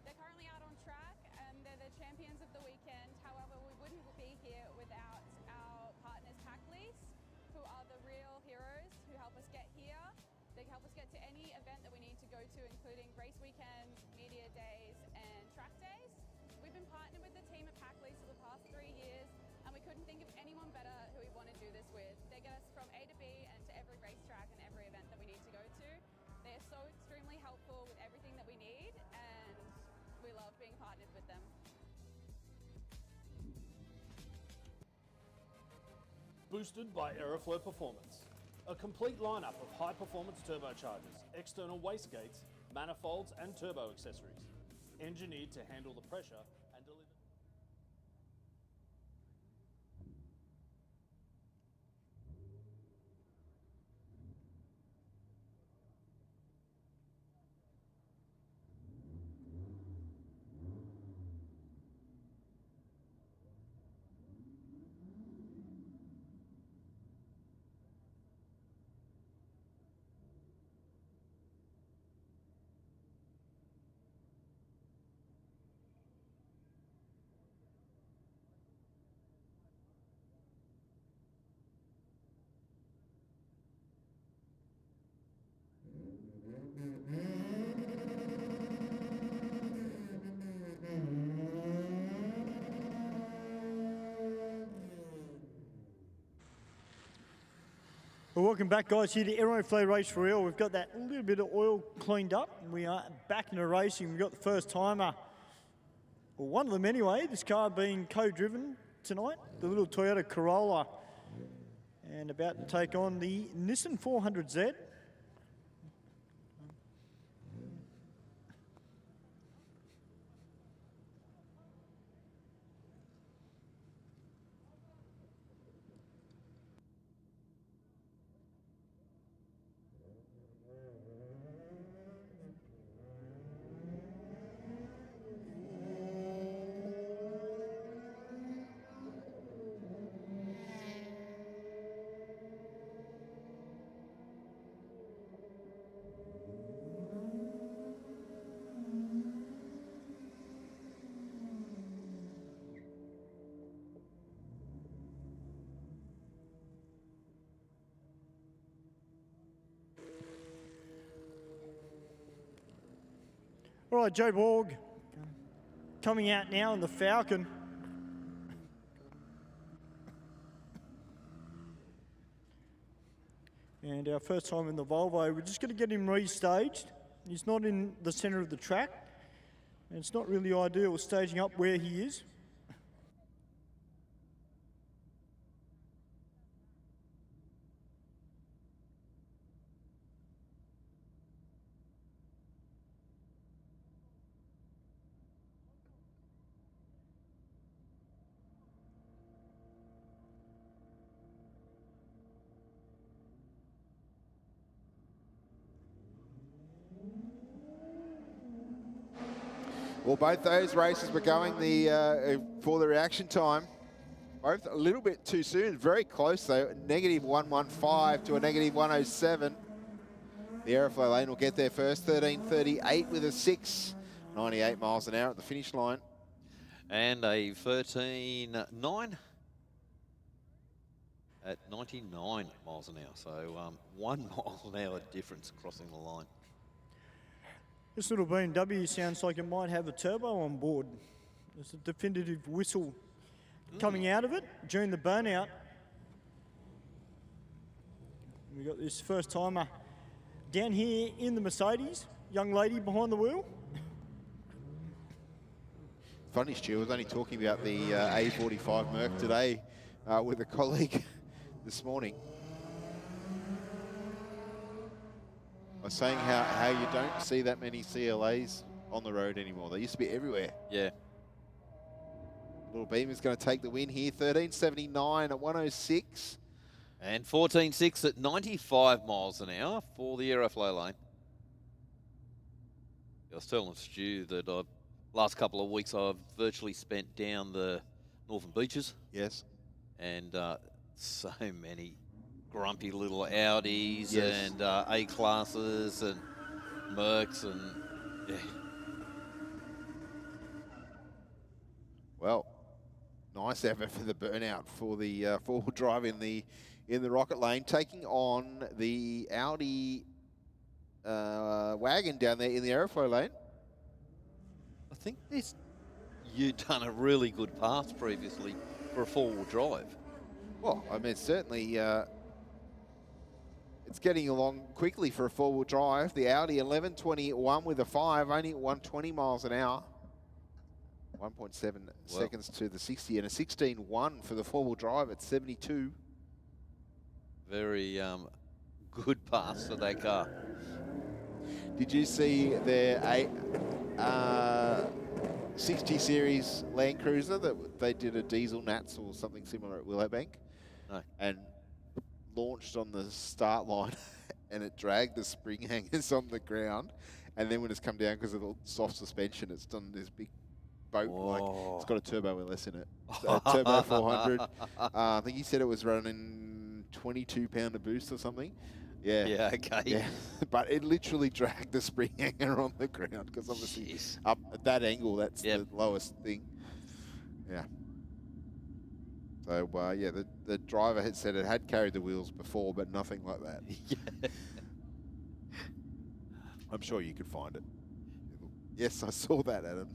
[SPEAKER 18] They're currently out on track and they're the champions of the weekend. However, we wouldn't be here without our partners Pack Lease, who are the real heroes who help us get here. They help us get to any event that we need to go to, including race weekends, media days, and track days. We've been partnered with the team at Pack Lease for the past 3 years, and we couldn't think of anyone better who we want to do this with. They get us from A to B and to every racetrack and every event that we need to go to. They are so extremely helpful with everything that we need, and we love being partnered with them.
[SPEAKER 12] Boosted by Aeroflow Performance. A complete lineup of high-performance turbochargers, external wastegates, manifolds and turbo accessories. Engineered to handle the pressure and deliver.
[SPEAKER 1] Well, welcome back, guys, here to Aeroflow Race for Real. We've got that little bit of oil cleaned up, and we are back into racing. We've got the first timer, well, one of them anyway, this car being co-driven tonight, the little Toyota Corolla, and about to take on the Nissan 400Z. All right, Joe Borg coming out now in the Falcon. And our first time in the Volvo, we're just going to get him restaged. He's not in the centre of the track, and it's not really ideal staging up where he is.
[SPEAKER 3] Well, both those races were going for the reaction time. Both a little bit too soon. Very close, though. Negative 115 to a negative 107. The Aeroflow lane will get there first. 13:38 with a 6. 98 miles an hour at the finish line.
[SPEAKER 8] And a 13.9. at 99 miles an hour. So 1 mile an hour difference crossing the line.
[SPEAKER 1] This little BMW sounds like it might have a turbo on board. There's a definitive whistle coming out of it during the burnout. We got this first timer down here in the Mercedes, young lady behind the wheel.
[SPEAKER 3] Funny, Stu, I was only talking about the A45 Merc today with a colleague this morning. I was saying how you don't see that many CLAs on the road anymore. They used to be everywhere.
[SPEAKER 8] Yeah.
[SPEAKER 3] Little Beam is going to take the win here. 13.79 at 106.
[SPEAKER 8] And 14.6 at 95 miles an hour for the Aeroflow lane. I was telling Stu that last couple of weeks I've virtually spent down the Northern Beaches.
[SPEAKER 3] Yes.
[SPEAKER 8] And so many grumpy little Audis
[SPEAKER 3] Yes.
[SPEAKER 8] and A-classes and Mercs and yeah.
[SPEAKER 3] Well, nice effort for the burnout for the four-wheel drive in the rocket lane, taking on the Audi wagon down there in the Aeroflow lane.
[SPEAKER 8] I think you'd done a really good pass previously for a four-wheel drive.
[SPEAKER 3] Well, I mean, certainly it's getting along quickly for a four-wheel drive. The Audi 11.21 with a 5, only at 120 miles an hour. 1.7 seconds to the 60, and a 16.1 for the four-wheel drive at 72.
[SPEAKER 8] Very good pass for that car.
[SPEAKER 3] Did you see their 60 series Land Cruiser that they did a diesel Nats or something similar at Willowbank?
[SPEAKER 8] No.
[SPEAKER 3] And launched on the start line and it dragged the spring hangers on the ground, and then when it's come down because of the soft suspension, it's done this big boat like it's got a turbo LS in it. Turbo 400. I think he said it was running 22 pound of boost or something. Yeah.
[SPEAKER 8] Yeah, okay.
[SPEAKER 3] Yeah. But it literally dragged the spring hanger on the ground because obviously up at that angle, that's the lowest thing. Yeah. So, yeah, the driver had said it had carried the wheels before, but nothing like that.
[SPEAKER 8] Yeah.
[SPEAKER 3] I'm sure you could find it. Yes, I saw that, Adam.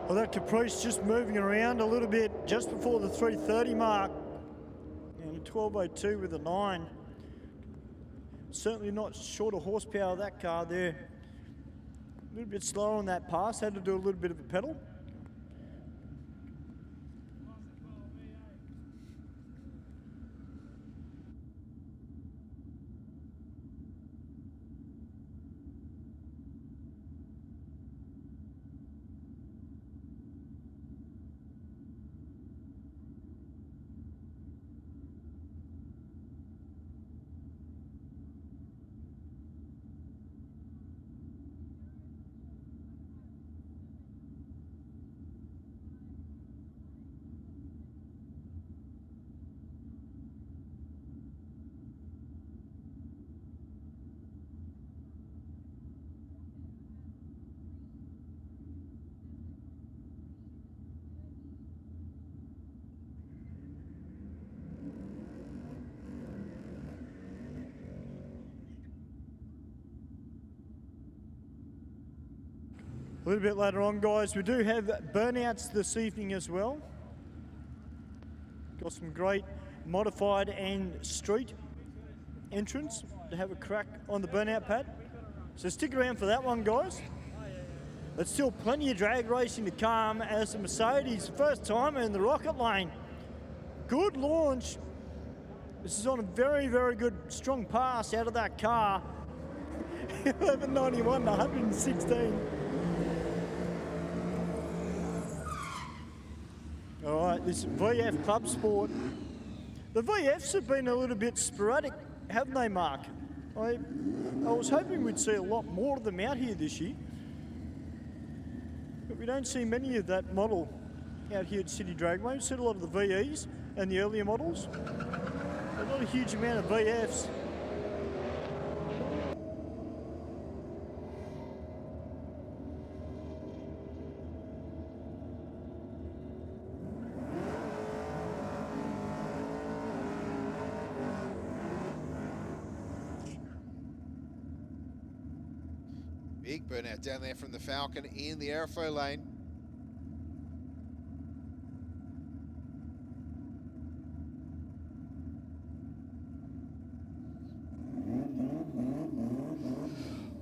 [SPEAKER 1] Well, that Caprice just moving around a little bit just before the 3:30 mark. And a 12.02 with a 9. Certainly not short of horsepower, that car there. A little bit slower on that pass, had to do a little bit of a pedal. A little bit later on, guys, we do have burnouts this evening as well. Got some great modified and street entrants to have a crack on the burnout pad. So stick around for that one, guys. There's still plenty of drag racing to come as the Mercedes first time in the rocket lane. Good launch. This is on a very, very good, strong pass out of that car. 11.91 to 116. All right, this VF Club Sport. The VFs have been a little bit sporadic, haven't they, Mark? I was hoping we'd see a lot more of them out here this year. But We don't see many of that model out here at Sydney Dragway. We see a lot of the VEs and the earlier models, but not a huge amount of VFs.
[SPEAKER 3] Big burnout down there from the Falcon in the Aeroflow lane.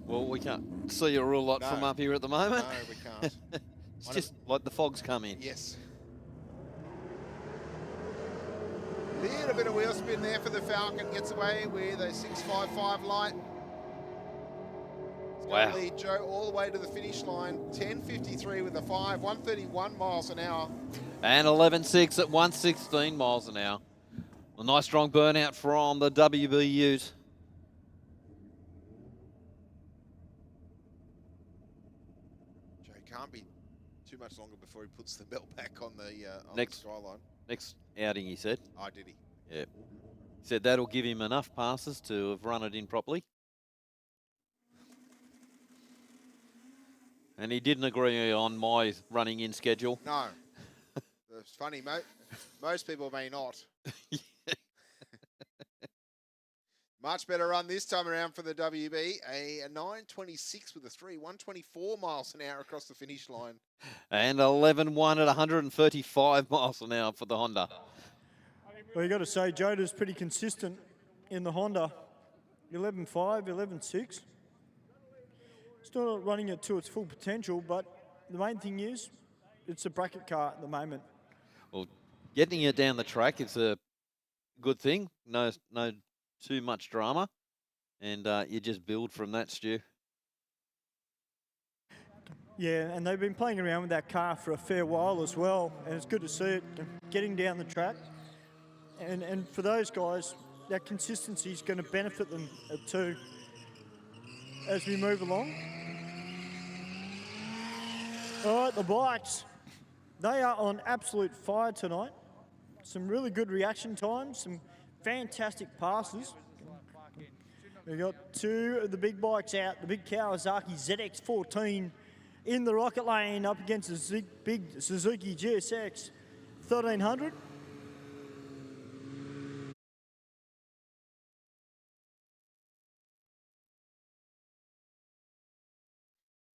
[SPEAKER 8] Well, we can't see a real lot from up here at the moment.
[SPEAKER 3] No, we can't.
[SPEAKER 8] It's just like the fog's come in.
[SPEAKER 3] Yes. Little bit of wheel spin there for the Falcon. Gets away with a 655 light.
[SPEAKER 8] Wow.
[SPEAKER 3] Lead Joe all the way to the finish line. 10:53 with a 5, 131 miles an hour.
[SPEAKER 8] And 11.6 at 116 miles an hour. A nice strong burnout from the WB Ute.
[SPEAKER 3] Joe can't be too much longer before he puts the belt back on the
[SPEAKER 8] Next
[SPEAKER 3] skyline.
[SPEAKER 8] Next outing, he said.
[SPEAKER 3] Oh, did he?
[SPEAKER 8] Yeah. He said that'll give him enough passes to have run it in properly. And he didn't agree on my running in schedule.
[SPEAKER 3] No. It's funny, most people may not. Much better run this time around for the WB. A 9:26 with a 3, 124 miles an hour across the finish line.
[SPEAKER 8] And 11.1 at 135 miles an hour for the Honda.
[SPEAKER 1] Well, you got to say, Joda's pretty consistent in the Honda. 11.5, 11.6. Still not running it to its full potential, but the main thing is it's a bracket car at the moment.
[SPEAKER 8] Well, getting it down the track is a good thing. No too much drama, and you just build from that, Stu.
[SPEAKER 1] Yeah, and they've been playing around with that car for a fair while as well, and it's good to see it getting down the track. And for those guys, that consistency is going to benefit them too as we move along. All right, the bikes, they are on absolute fire tonight. Some really good reaction times, some fantastic passes. We've got two of the big bikes out, the big Kawasaki ZX14 in the rocket lane up against the big Suzuki GSX 1300.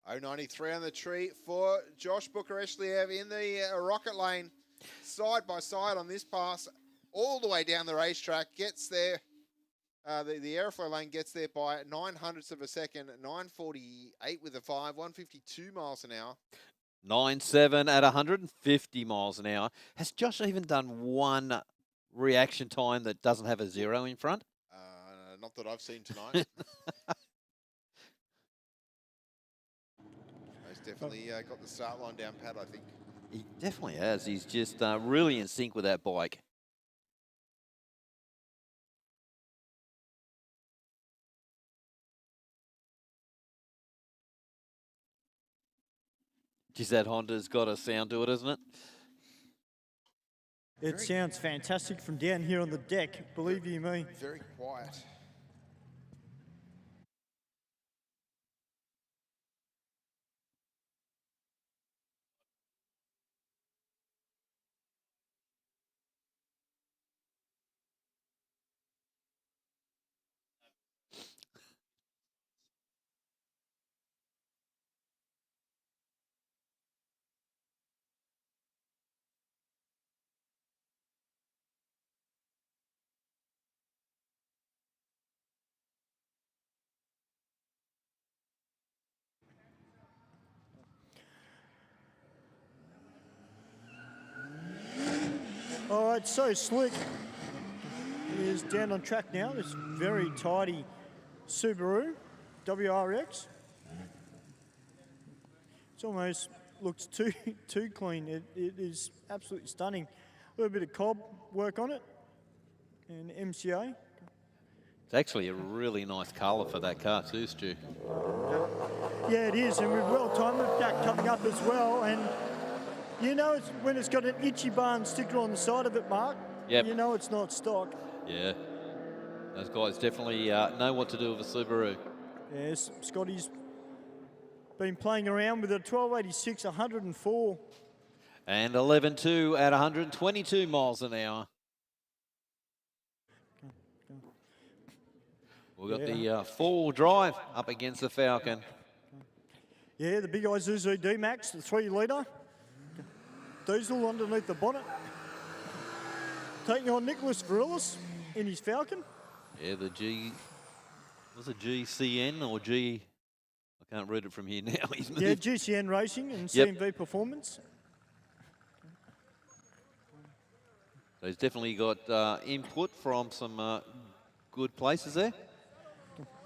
[SPEAKER 3] .093 on the tree for Josh Bukareshvili in the rocket lane, side by side on this pass, all the way down the racetrack, gets there. The Aeroflow lane gets there by 900ths of a second, 9:48 with a 5, 152 miles an hour.
[SPEAKER 8] 9.7 at 150 miles an hour. Has Josh even done one reaction time that doesn't have a 0 in front?
[SPEAKER 3] Not that I've seen tonight. He's definitely got the start line down pat, I think.
[SPEAKER 8] He definitely has. He's just really in sync with that bike. Geez, that Honda's got a sound to it, isn't it?
[SPEAKER 1] It sounds fantastic from down here on the deck, believe you me.
[SPEAKER 3] Very quiet.
[SPEAKER 1] All right, so Slick is down on track now. This very tidy Subaru WRX. It almost looks too clean. It is absolutely stunning. A little bit of cob work on it and MCA.
[SPEAKER 8] It's actually a really nice colour for that car too, Stu.
[SPEAKER 1] Yeah, it is, and we've well timed it, that coming up as well. And you know, it's when it's got an Itchy Barn sticker on the side of it, Mark.
[SPEAKER 8] Yep.
[SPEAKER 1] You know it's not stock.
[SPEAKER 8] Yeah. Those guys definitely know what to do with a Subaru.
[SPEAKER 1] Yes, Scotty's been playing around with a 1286, 104.
[SPEAKER 8] And 11.2 at 122 miles an hour. We've got the four-wheel drive up against the Falcon.
[SPEAKER 1] Yeah, the big Isuzu D-Max, the 3-litre. Diesel underneath the bonnet. Taking on Nicholas Varillas in his Falcon.
[SPEAKER 8] Yeah, the was it GCN or G? I can't read it from here now.
[SPEAKER 1] Yeah, GCN Racing and
[SPEAKER 8] Yep.
[SPEAKER 1] CMV Performance.
[SPEAKER 8] So he's definitely got input from some good places there.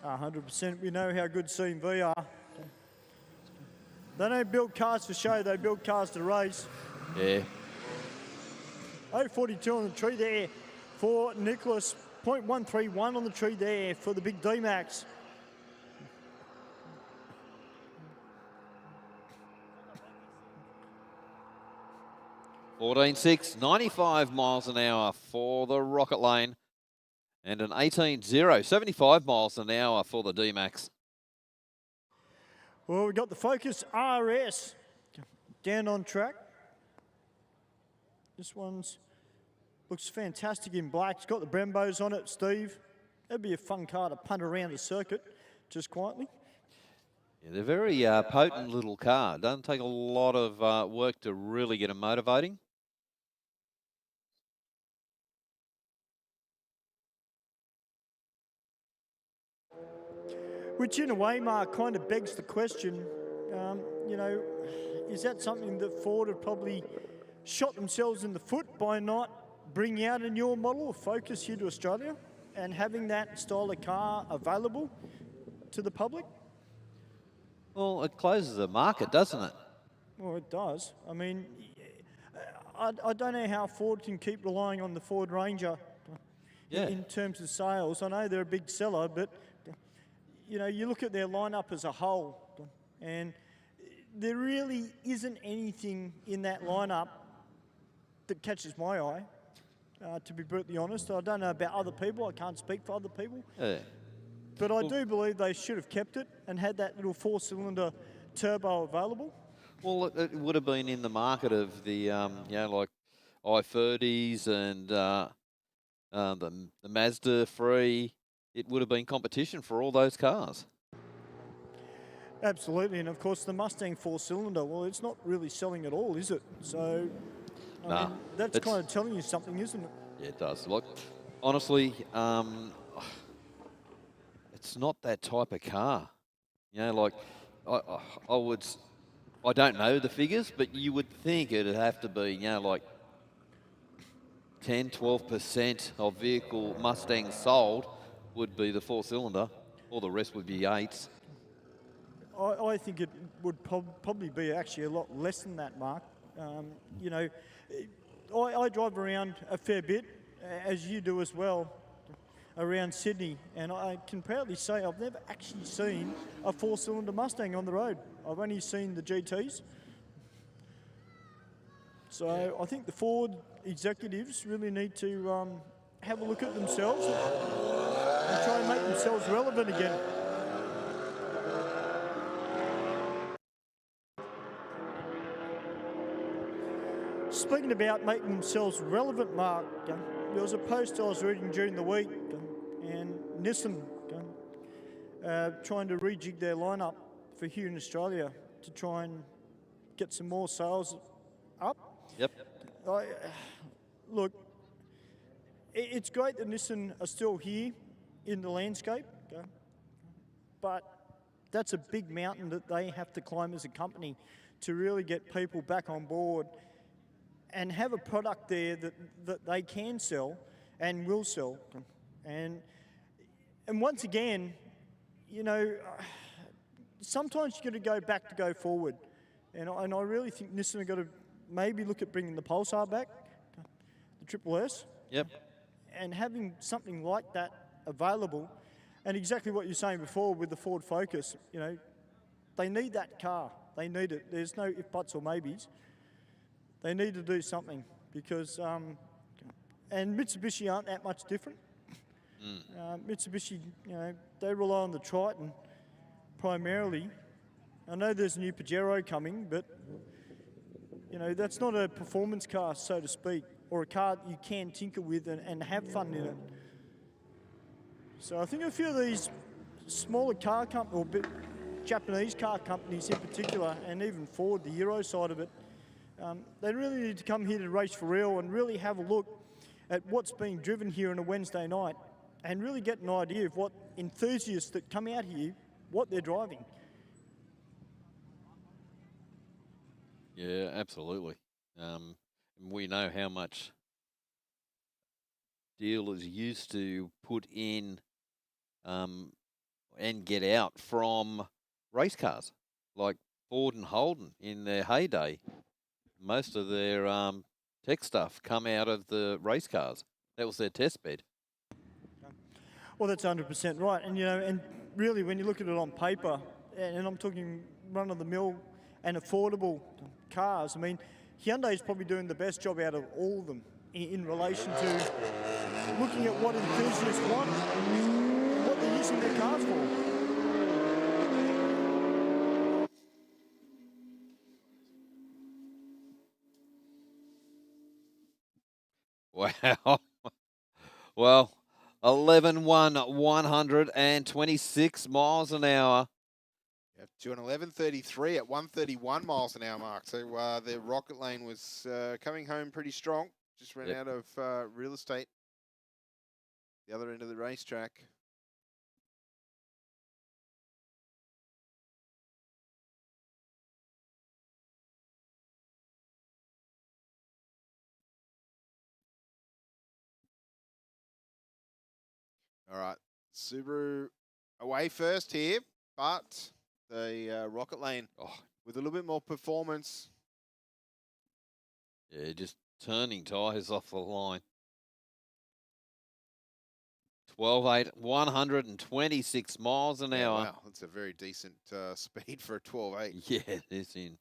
[SPEAKER 1] 100%. We know how good CMV are. They don't build cars for show, they build cars to race.
[SPEAKER 8] Yeah.
[SPEAKER 1] 0.42 on the tree there for Nicholas. 0.131 on the tree there for the big D-Max.
[SPEAKER 8] $14.6, 95 miles an hour for the Rocket Lane. And an 18.0, 75 miles an hour for the D-Max.
[SPEAKER 1] Well, we've got the Focus RS down on track. This one's looks fantastic in black. It's got the Brembos on it, Steve. That'd be a fun car to punt around the circuit just quietly.
[SPEAKER 8] Yeah, they're very potent little car. Doesn't take a lot of work to really get them motivating.
[SPEAKER 1] Which in a way, Mark, kind of begs the question, you know, is that something that Ford have probably shot themselves in the foot by not bringing out a newer model of Focus here to Australia and having that style of car available to the public?
[SPEAKER 8] Well, it closes the market, doesn't it?
[SPEAKER 1] Well, it does. I mean, I don't know how Ford can keep relying on the Ford Ranger in terms of sales. I know they're a big seller, but you know, you look at their lineup as a whole, and there really isn't anything in that lineup that catches my eye, to be brutally honest. I don't know about other people. I can't speak for other people.
[SPEAKER 8] Yeah.
[SPEAKER 1] But I do believe they should have kept it and had that little 4-cylinder turbo available.
[SPEAKER 8] Well, it would have been in the market of the, you know, like i30s and the Mazda 3. It would have been competition for all those cars.
[SPEAKER 1] Absolutely, and of course the Mustang 4-cylinder, well, it's not really selling at all, is it? So, I mean, that's kind of telling you something, isn't it?
[SPEAKER 8] Yeah, it does. Like, honestly, it's not that type of car. You know, like, I don't know the figures, but you would think it'd have to be, you know, like 10, 12% of vehicle Mustangs sold would be the 4-cylinder, or the rest would be 8s.
[SPEAKER 1] I think it would probably be actually a lot less than that, Mark. You know, I drive around a fair bit, as you do as well, around Sydney, and I can proudly say I've never actually seen a 4-cylinder Mustang on the road. I've only seen the GTs. So I think the Ford executives really need to have a look at themselves and try and make themselves relevant again. Speaking about making themselves relevant, Mark, there was a post I was reading during the week, and Nissan trying to rejig their lineup for here in Australia to try and get some more sales up.
[SPEAKER 8] Yep.
[SPEAKER 1] Look, it's great that Nissan are still here in the landscape, but that's a big mountain that they have to climb as a company to really get people back on board and have a product there that they can sell and will sell. And once again, you know, sometimes you've got to go back to go forward. And I really think Nissan have got to maybe look at bringing the Pulsar back, the Triple S.
[SPEAKER 8] Yep.
[SPEAKER 1] And having something like that available. And exactly what you're saying before with the Ford Focus, you know, they need that car. They need it. There's no if, buts or maybes. They need to do something because, and Mitsubishi aren't that much different. Mitsubishi, you know, they rely on the Triton primarily. I know there's a new Pajero coming, but, you know, that's not a performance car, so to speak, or a car that you can tinker with and have fun in it. So I think a few of these smaller car companies, or Japanese car companies in particular, and even Ford, the Euro side of it, they really need to come here to Race for Real and really have a look at what's being driven here on a Wednesday night and really get an idea of what enthusiasts that come out here, what they're driving.
[SPEAKER 8] Yeah, absolutely. We know how much dealers used to put in and get out from race cars, like Ford and Holden in their heyday. Most of their tech stuff come out of the race cars. That was their test bed.
[SPEAKER 1] Well, that's 100% right. And, you know, and really when you look at it on paper, and I'm talking run-of-the-mill and affordable cars, I mean, Hyundai's probably doing the best job out of all of them in relation to looking at what enthusiasts want, what they're using their cars for.
[SPEAKER 8] Wow. Well, 126 miles an hour.
[SPEAKER 3] To an 11.33 at 131 miles an hour mark. So their rocket lane was coming home pretty strong. Just ran out of real estate. The other end of the racetrack. All right, Subaru away first here, but the rocket lane with a little bit more performance.
[SPEAKER 8] Yeah, just turning tyres off the line. 12.8, 126 miles an hour.
[SPEAKER 3] Wow, that's a very decent speed for a 12.8.
[SPEAKER 8] Yeah, it is in.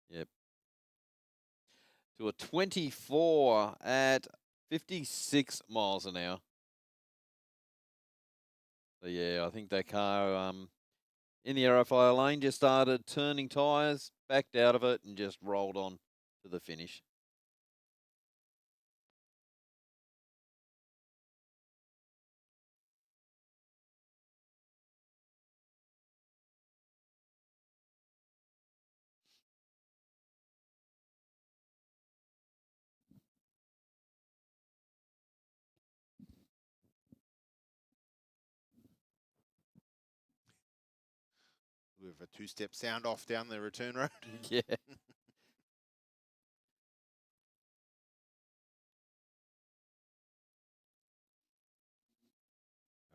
[SPEAKER 8] Yep. To a 24 at 56 miles an hour. So yeah, I think that car in the Aeroflow lane just started turning tyres, backed out of it, and just rolled on to the finish.
[SPEAKER 3] With a two-step sound off down the return road.
[SPEAKER 8] Yeah.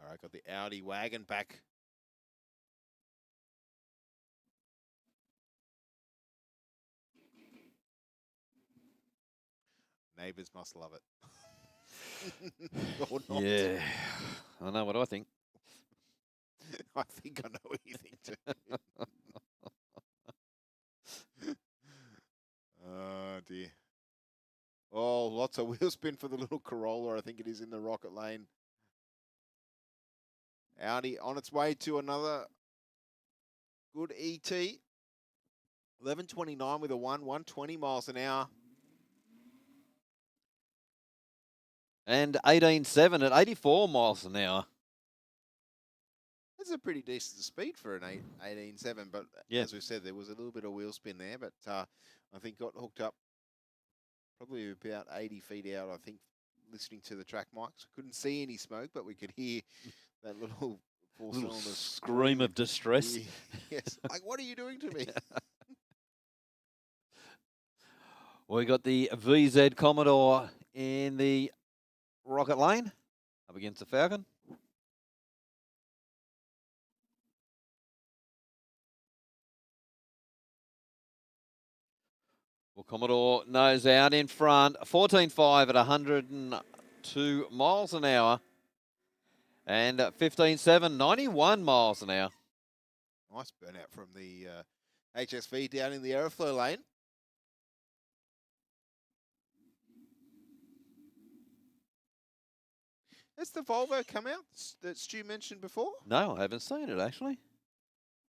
[SPEAKER 3] All right, got the Audi wagon back. Neighbours must love it. Or not.
[SPEAKER 8] Yeah, I know what I think.
[SPEAKER 3] I think I know what you think too. Oh dear. Oh, lots of wheel spin for the little Corolla. I think it is in the rocket lane. Audi on its way to another good ET. 11.29 with a 120 miles an hour.
[SPEAKER 8] And 18.7 at 84 miles an hour.
[SPEAKER 3] That's a pretty decent speed for an 18.7, but as we said, there was a little bit of wheel spin there, but I think got hooked up probably about 80 feet out, I think, listening to the track mics. Couldn't see any smoke, but we could hear that little
[SPEAKER 8] scream of distress.
[SPEAKER 3] Yes, like, what are you doing to me?
[SPEAKER 8] We got the VZ Commodore in the rocket lane up against the Falcon. Well, Commodore nose out in front, 14.5 at 102 miles an hour. And 15.7, 91 miles an hour.
[SPEAKER 3] Nice burnout from the HSV down in the Aeroflow lane. Has the Volvo come out that Stu mentioned before?
[SPEAKER 8] No, I haven't seen it actually.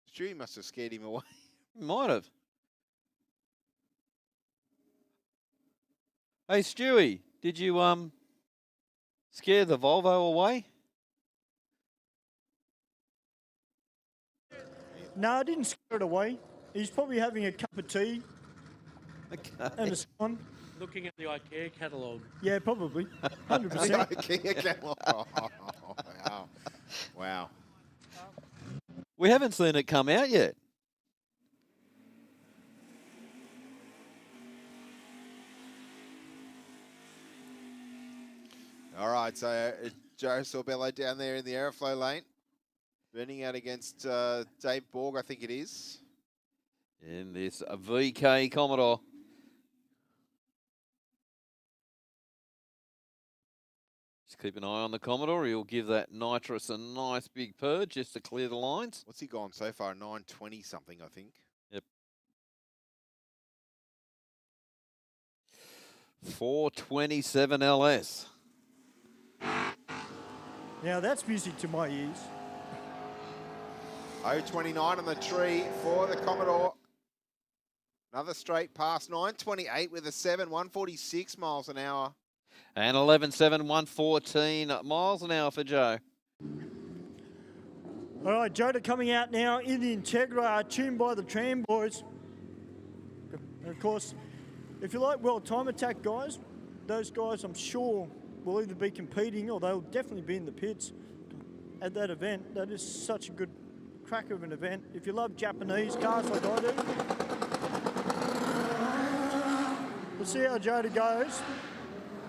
[SPEAKER 3] Stu must have scared him away.
[SPEAKER 8] Might have. Hey Stewie, did you scare the Volvo away?
[SPEAKER 1] No, I didn't scare it away. He's probably having a cup of tea and a scone.
[SPEAKER 19] Looking at the IKEA catalogue.
[SPEAKER 1] Yeah, probably. 100%.
[SPEAKER 3] IKEA catalogue. Oh, wow. Wow.
[SPEAKER 8] We haven't seen it come out yet.
[SPEAKER 3] All right, so Joe Sorbello down there in the Aeroflow lane. Burning out against Dave Borg, I think it is.
[SPEAKER 8] In this VK Commodore. Just keep an eye on the Commodore. He'll give that nitrous a nice big purge just to clear the lines.
[SPEAKER 3] What's he gone so far? 920 something, I think.
[SPEAKER 8] Yep. 427 LS.
[SPEAKER 1] Now that's music to my ears.
[SPEAKER 3] 029 on the tree for the Commodore. Another straight pass, 928 with a 7, 146 miles an hour.
[SPEAKER 8] And 11.7, 114 miles an hour for Joe.
[SPEAKER 1] All right, Joda coming out now in the Integra, tuned by the Tram Boys. And of course, if you like World Time Attack guys, those guys I'm sure will either be competing or they'll definitely be in the pits at that event. That is such a good cracker of an event. If you love Japanese cars like I do, we'll see how Joda goes.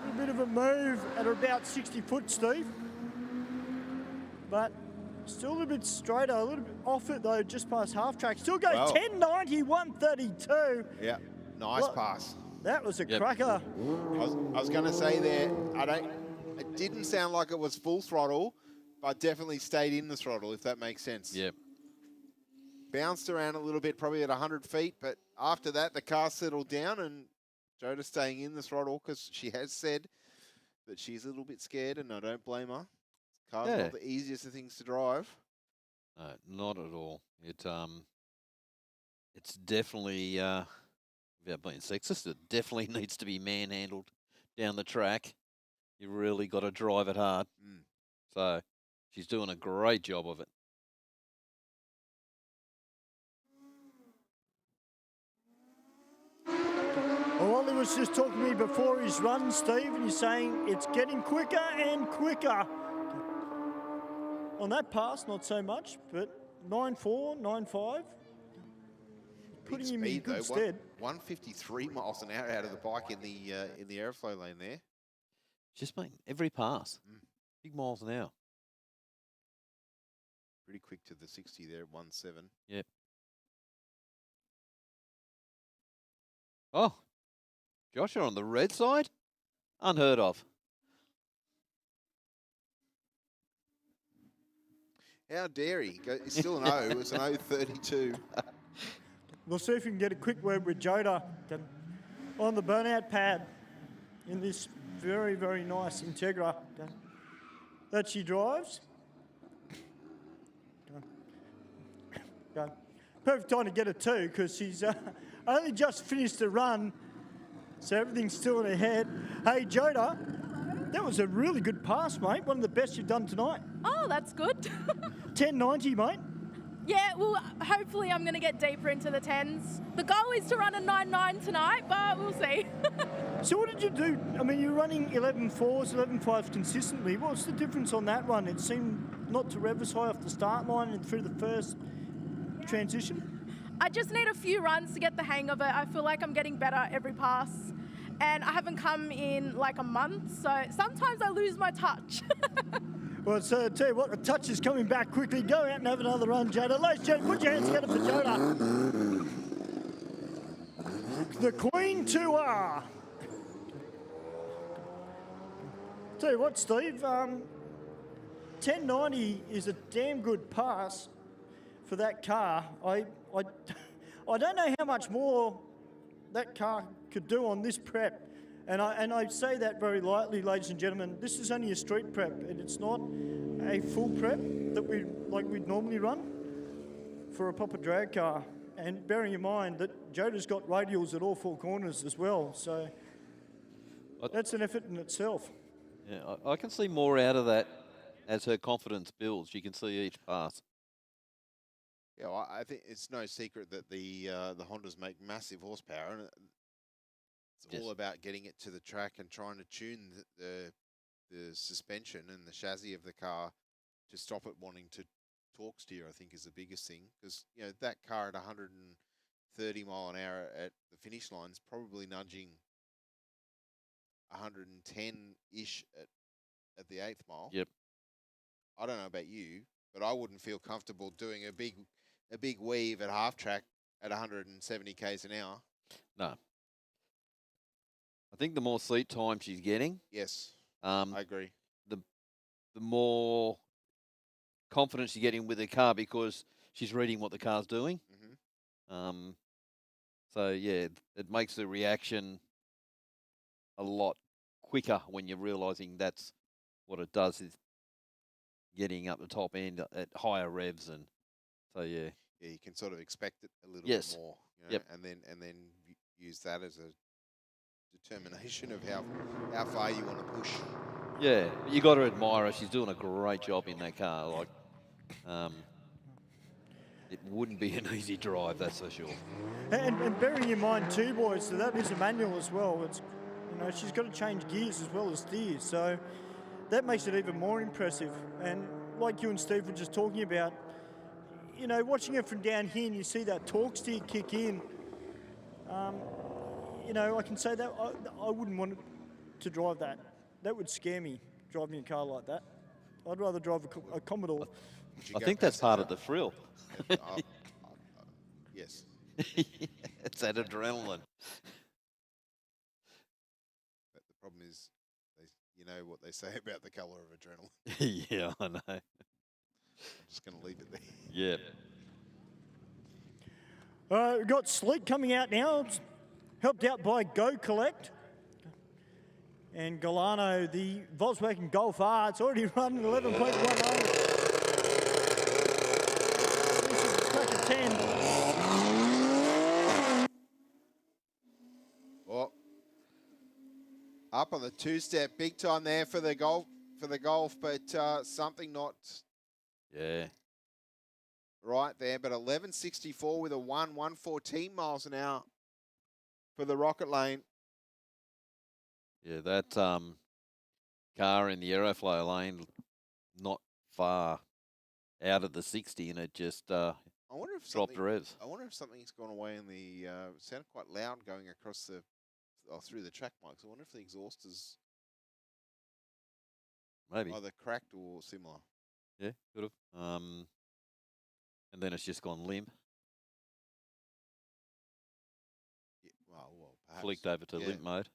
[SPEAKER 1] A bit of a move at about 60 foot, Steve. But still a little bit straighter, a little bit off it though, just past half track. Still goes 1090, 132.
[SPEAKER 3] Yeah, nice pass.
[SPEAKER 1] That was a cracker.
[SPEAKER 3] I was going to say there, it didn't sound like it was full throttle, but definitely stayed in the throttle, if that makes sense.
[SPEAKER 8] Yep.
[SPEAKER 3] Bounced around a little bit, probably at 100 feet, but after that, the car settled down and Joda staying in the throttle because she has said that she's a little bit scared, and I don't blame her. Car's not the easiest of things to drive.
[SPEAKER 8] No, not at all. It's definitely, without being sexist, it definitely needs to be manhandled down the track. You really got to drive it hard. So she's doing a great job of it.
[SPEAKER 1] Well, Ollie was just talking to me before his run, Steve, and he's saying it's getting quicker and quicker. On that pass, not so much, but 9.4, 9.5. Putting him in good stead.
[SPEAKER 3] 153 miles an hour out of the bike in the Aeroflow lane there.
[SPEAKER 8] Just making every pass. Big miles an hour.
[SPEAKER 3] Pretty quick to the 60 there at 1.7.
[SPEAKER 8] Yep. Oh, Joshua on the red side? Unheard of.
[SPEAKER 3] How dare he? It's still an O. It's an O32.
[SPEAKER 1] We'll see if we can get a quick word with Joda on the burnout pad in this very, very nice Integra that she drives. Perfect time to get it too, because she's only just finished the run, so everything's still in her head. Hey, Joda, that was a really good pass, mate. One of the best you've done tonight.
[SPEAKER 20] Oh, that's good.
[SPEAKER 1] 1090, mate.
[SPEAKER 20] Yeah, well, hopefully I'm going to get deeper into the 10s. The goal is to run a 9.9 tonight, but we'll see.
[SPEAKER 1] So what did you do? I mean, you're running 11.4s, 11.5s consistently. What's the difference on that run? It seemed not to rev as high off the start line and through the first transition?
[SPEAKER 20] I just need a few runs to get the hang of it. I feel like I'm getting better every pass. And I haven't come in like a month, so sometimes I lose my touch.
[SPEAKER 1] Well, so I tell you what, the touch is coming back quickly. Go out and have another run, Joda. Ladies and gentlemen, put your hands together for Joda. The Queen Tour. Tell you what, Steve, 1090 is a damn good pass for that car. I don't know how much more that car could do on this prep. And I say that very lightly, ladies and gentlemen. This is only a street prep, and it's not a full prep that we'd normally run for a proper drag car. And bearing in mind that Joda's got radials at all four corners as well, so that's an effort in itself.
[SPEAKER 8] Yeah, I can see more out of that as her confidence builds. You can see each pass.
[SPEAKER 3] Yeah, well, I think it's no secret that the Hondas make massive horsepower, and it's all about getting it to the track and trying to tune the suspension and the chassis of the car to stop it wanting to torque steer. I think is the biggest thing, because that car at 130 mile an hour at the finish line is probably nudging 110-ish at the 8th mile.
[SPEAKER 8] Yep.
[SPEAKER 3] I don't know about you, but I wouldn't feel comfortable doing a big weave at half track at 170 k's an hour.
[SPEAKER 8] No. I think the more seat time she's getting,
[SPEAKER 3] yes, I agree.
[SPEAKER 8] The more confidence she's getting with the car, because she's reading what the car's doing. So yeah, it makes the reaction a lot quicker when you're realising that's what it does, is getting up the top end at higher revs, and so yeah.
[SPEAKER 3] Yeah, you can sort of expect it a little bit more,
[SPEAKER 8] Yep.
[SPEAKER 3] and then use that as a determination of how far you want to push.
[SPEAKER 8] Yeah, you got to admire her. She's doing a great job in that car. Like, it wouldn't be an easy drive, that's for sure.
[SPEAKER 1] And bearing in mind too, boys, so that is a manual as well. It's, she's got to change gears as well as steer, so that makes it even more impressive. And like you and Steve were just talking about, watching it from down here and you see that torque steer kick in, I can say that I wouldn't want to drive that. That would scare me, driving a car like that. I'd rather drive a Commodore.
[SPEAKER 8] I think that's part of the thrill.
[SPEAKER 3] Yes.
[SPEAKER 8] It's that adrenaline.
[SPEAKER 3] But the problem is, you know what they say about the colour of adrenaline.
[SPEAKER 8] Yeah, I know.
[SPEAKER 3] I'm just going to leave it there.
[SPEAKER 8] Yeah.
[SPEAKER 1] We've got Sleek coming out now. It's helped out by Go Collect. And Galano, the Volkswagen Golf R, it's already run 11.10. This is a track of 10.
[SPEAKER 3] Well, up on the two-step, big time there for the Golf, but something not right there. But 11.64 with a 114 miles an hour for the Rocket Lane.
[SPEAKER 8] Yeah, that car in the Aeroflow lane, not far out of the 60, and it just dropped revs.
[SPEAKER 3] I wonder if something's gone away in the. It sounded quite loud going across through the track mics. I wonder if the exhaust is
[SPEAKER 8] maybe
[SPEAKER 3] either cracked or similar.
[SPEAKER 8] Yeah, could have. And then it's just gone limp.
[SPEAKER 3] Yeah, well, perhaps.
[SPEAKER 8] Flicked over to limp mode.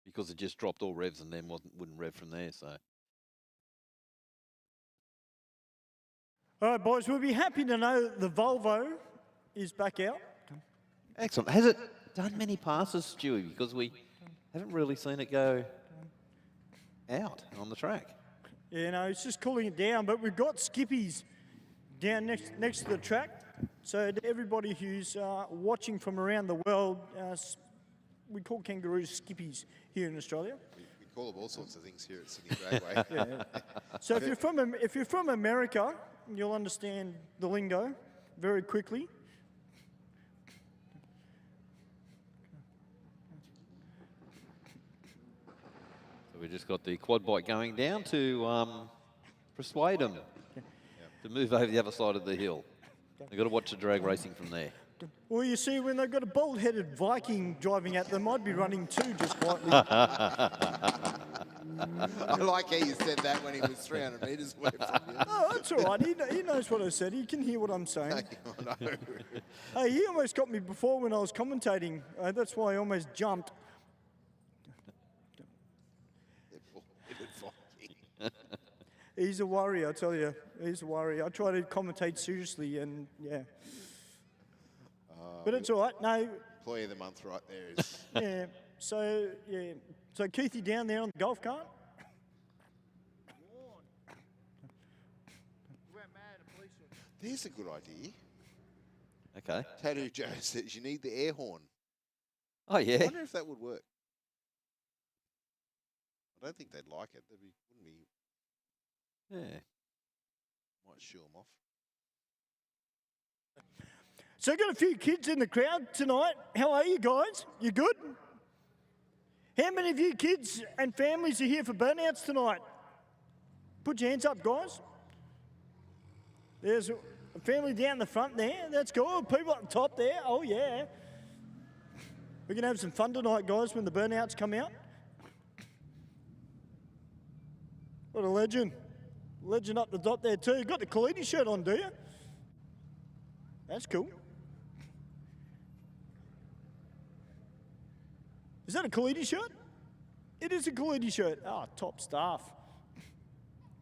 [SPEAKER 8] Because it just dropped all revs and then wouldn't rev from there, so.
[SPEAKER 1] All right, boys, we'll be happy to know that the Volvo is back out.
[SPEAKER 8] Excellent. Has it done many passes, Stewie? Because we haven't really seen it go out on the track.
[SPEAKER 1] Yeah, no, it's just cooling it down, but we've got skippies down next to the track. So to everybody who's watching from around the world, we call kangaroos skippies here in Australia.
[SPEAKER 3] We call them all sorts of things here at Sydney Dragway.
[SPEAKER 1] Yeah. So if you're from America, you'll understand the lingo very quickly.
[SPEAKER 8] So we just got the quad bike going down to persuade them to move over the other side of the hill. They've got to watch the drag racing from there.
[SPEAKER 1] Well, you see, when they've got a bald-headed Viking driving at them, I'd be running too, just quietly.
[SPEAKER 3] I like how you said that when he was 300 metres away from you.
[SPEAKER 1] Oh, that's all right. He knows what I said. He can hear what I'm saying.
[SPEAKER 3] I know.
[SPEAKER 1] Hey, he almost got me before when I was commentating. That's why I almost jumped. He's a worry, I tell you. He's a worry. I try to commentate seriously, and yeah. But it's all right. No.
[SPEAKER 3] Employee of the month right there is.
[SPEAKER 1] Yeah. So Keithy down there on the golf cart.
[SPEAKER 3] There's a good idea.
[SPEAKER 8] Okay.
[SPEAKER 3] Tattoo Joe says you need the air horn.
[SPEAKER 8] Oh, yeah.
[SPEAKER 3] I wonder if that would work. I don't think they'd like it. Wouldn't be.
[SPEAKER 8] Yeah.
[SPEAKER 3] Might shoo them off.
[SPEAKER 1] So I've got a few kids in the crowd tonight. How are you guys? You good? How many of you kids and families are here for Burnouts tonight? Put your hands up, guys. There's a family down the front there. That's cool. People up the top there. Oh, yeah. We're going to have some fun tonight, guys, when the Burnouts come out. What a legend. Legend up the top there, too. Got the Kalidi shirt on, do you? That's cool. Is that a Kalidi shirt? It is a Kalidi shirt. Ah, top staff.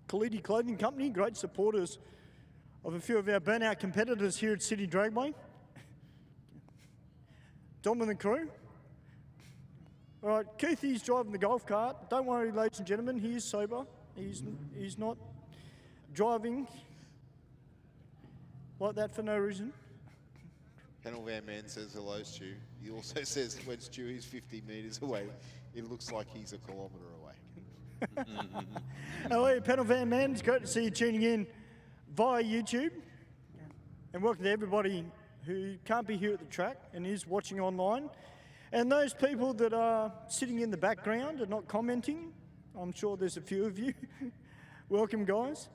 [SPEAKER 1] Kalidi Clothing Company, great supporters of a few of our burnout competitors here at City Dragway. Dom and the crew. All right, Keithy's driving the golf cart. Don't worry, ladies and gentlemen, he is sober. He's not driving like that for no reason.
[SPEAKER 3] Panel Van Man says hello, Stu. He also says when Stu is 50 metres away, it looks like he's a kilometre away.
[SPEAKER 1] Hello, Panel Van Man. It's great to see you tuning in via YouTube. And welcome to everybody who can't be here at the track and is watching online. And those people that are sitting in the background and not commenting, I'm sure there's a few of you. Welcome, guys.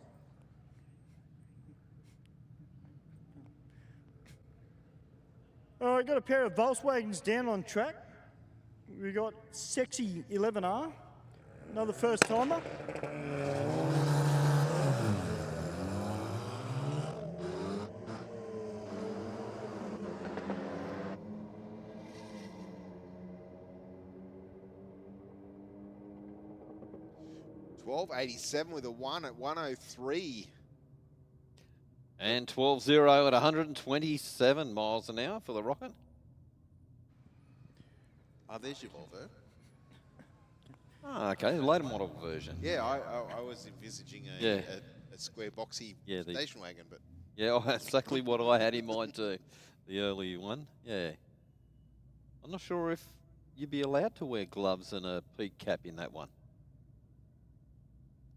[SPEAKER 1] All right, got a pair of Volkswagens down on track. We got Sexy 11R, another first timer.
[SPEAKER 3] $12.87 with a 1 at 103.
[SPEAKER 8] And 12.0 at 127 miles an hour for the Rocket.
[SPEAKER 3] Oh, there's your Volvo.
[SPEAKER 8] Ah, okay, the later model version.
[SPEAKER 3] Yeah, I was envisaging a square boxy station wagon, but
[SPEAKER 8] yeah, that's exactly what I had in mind too. The early one, yeah. I'm not sure if you'd be allowed to wear gloves and a peak cap in that one.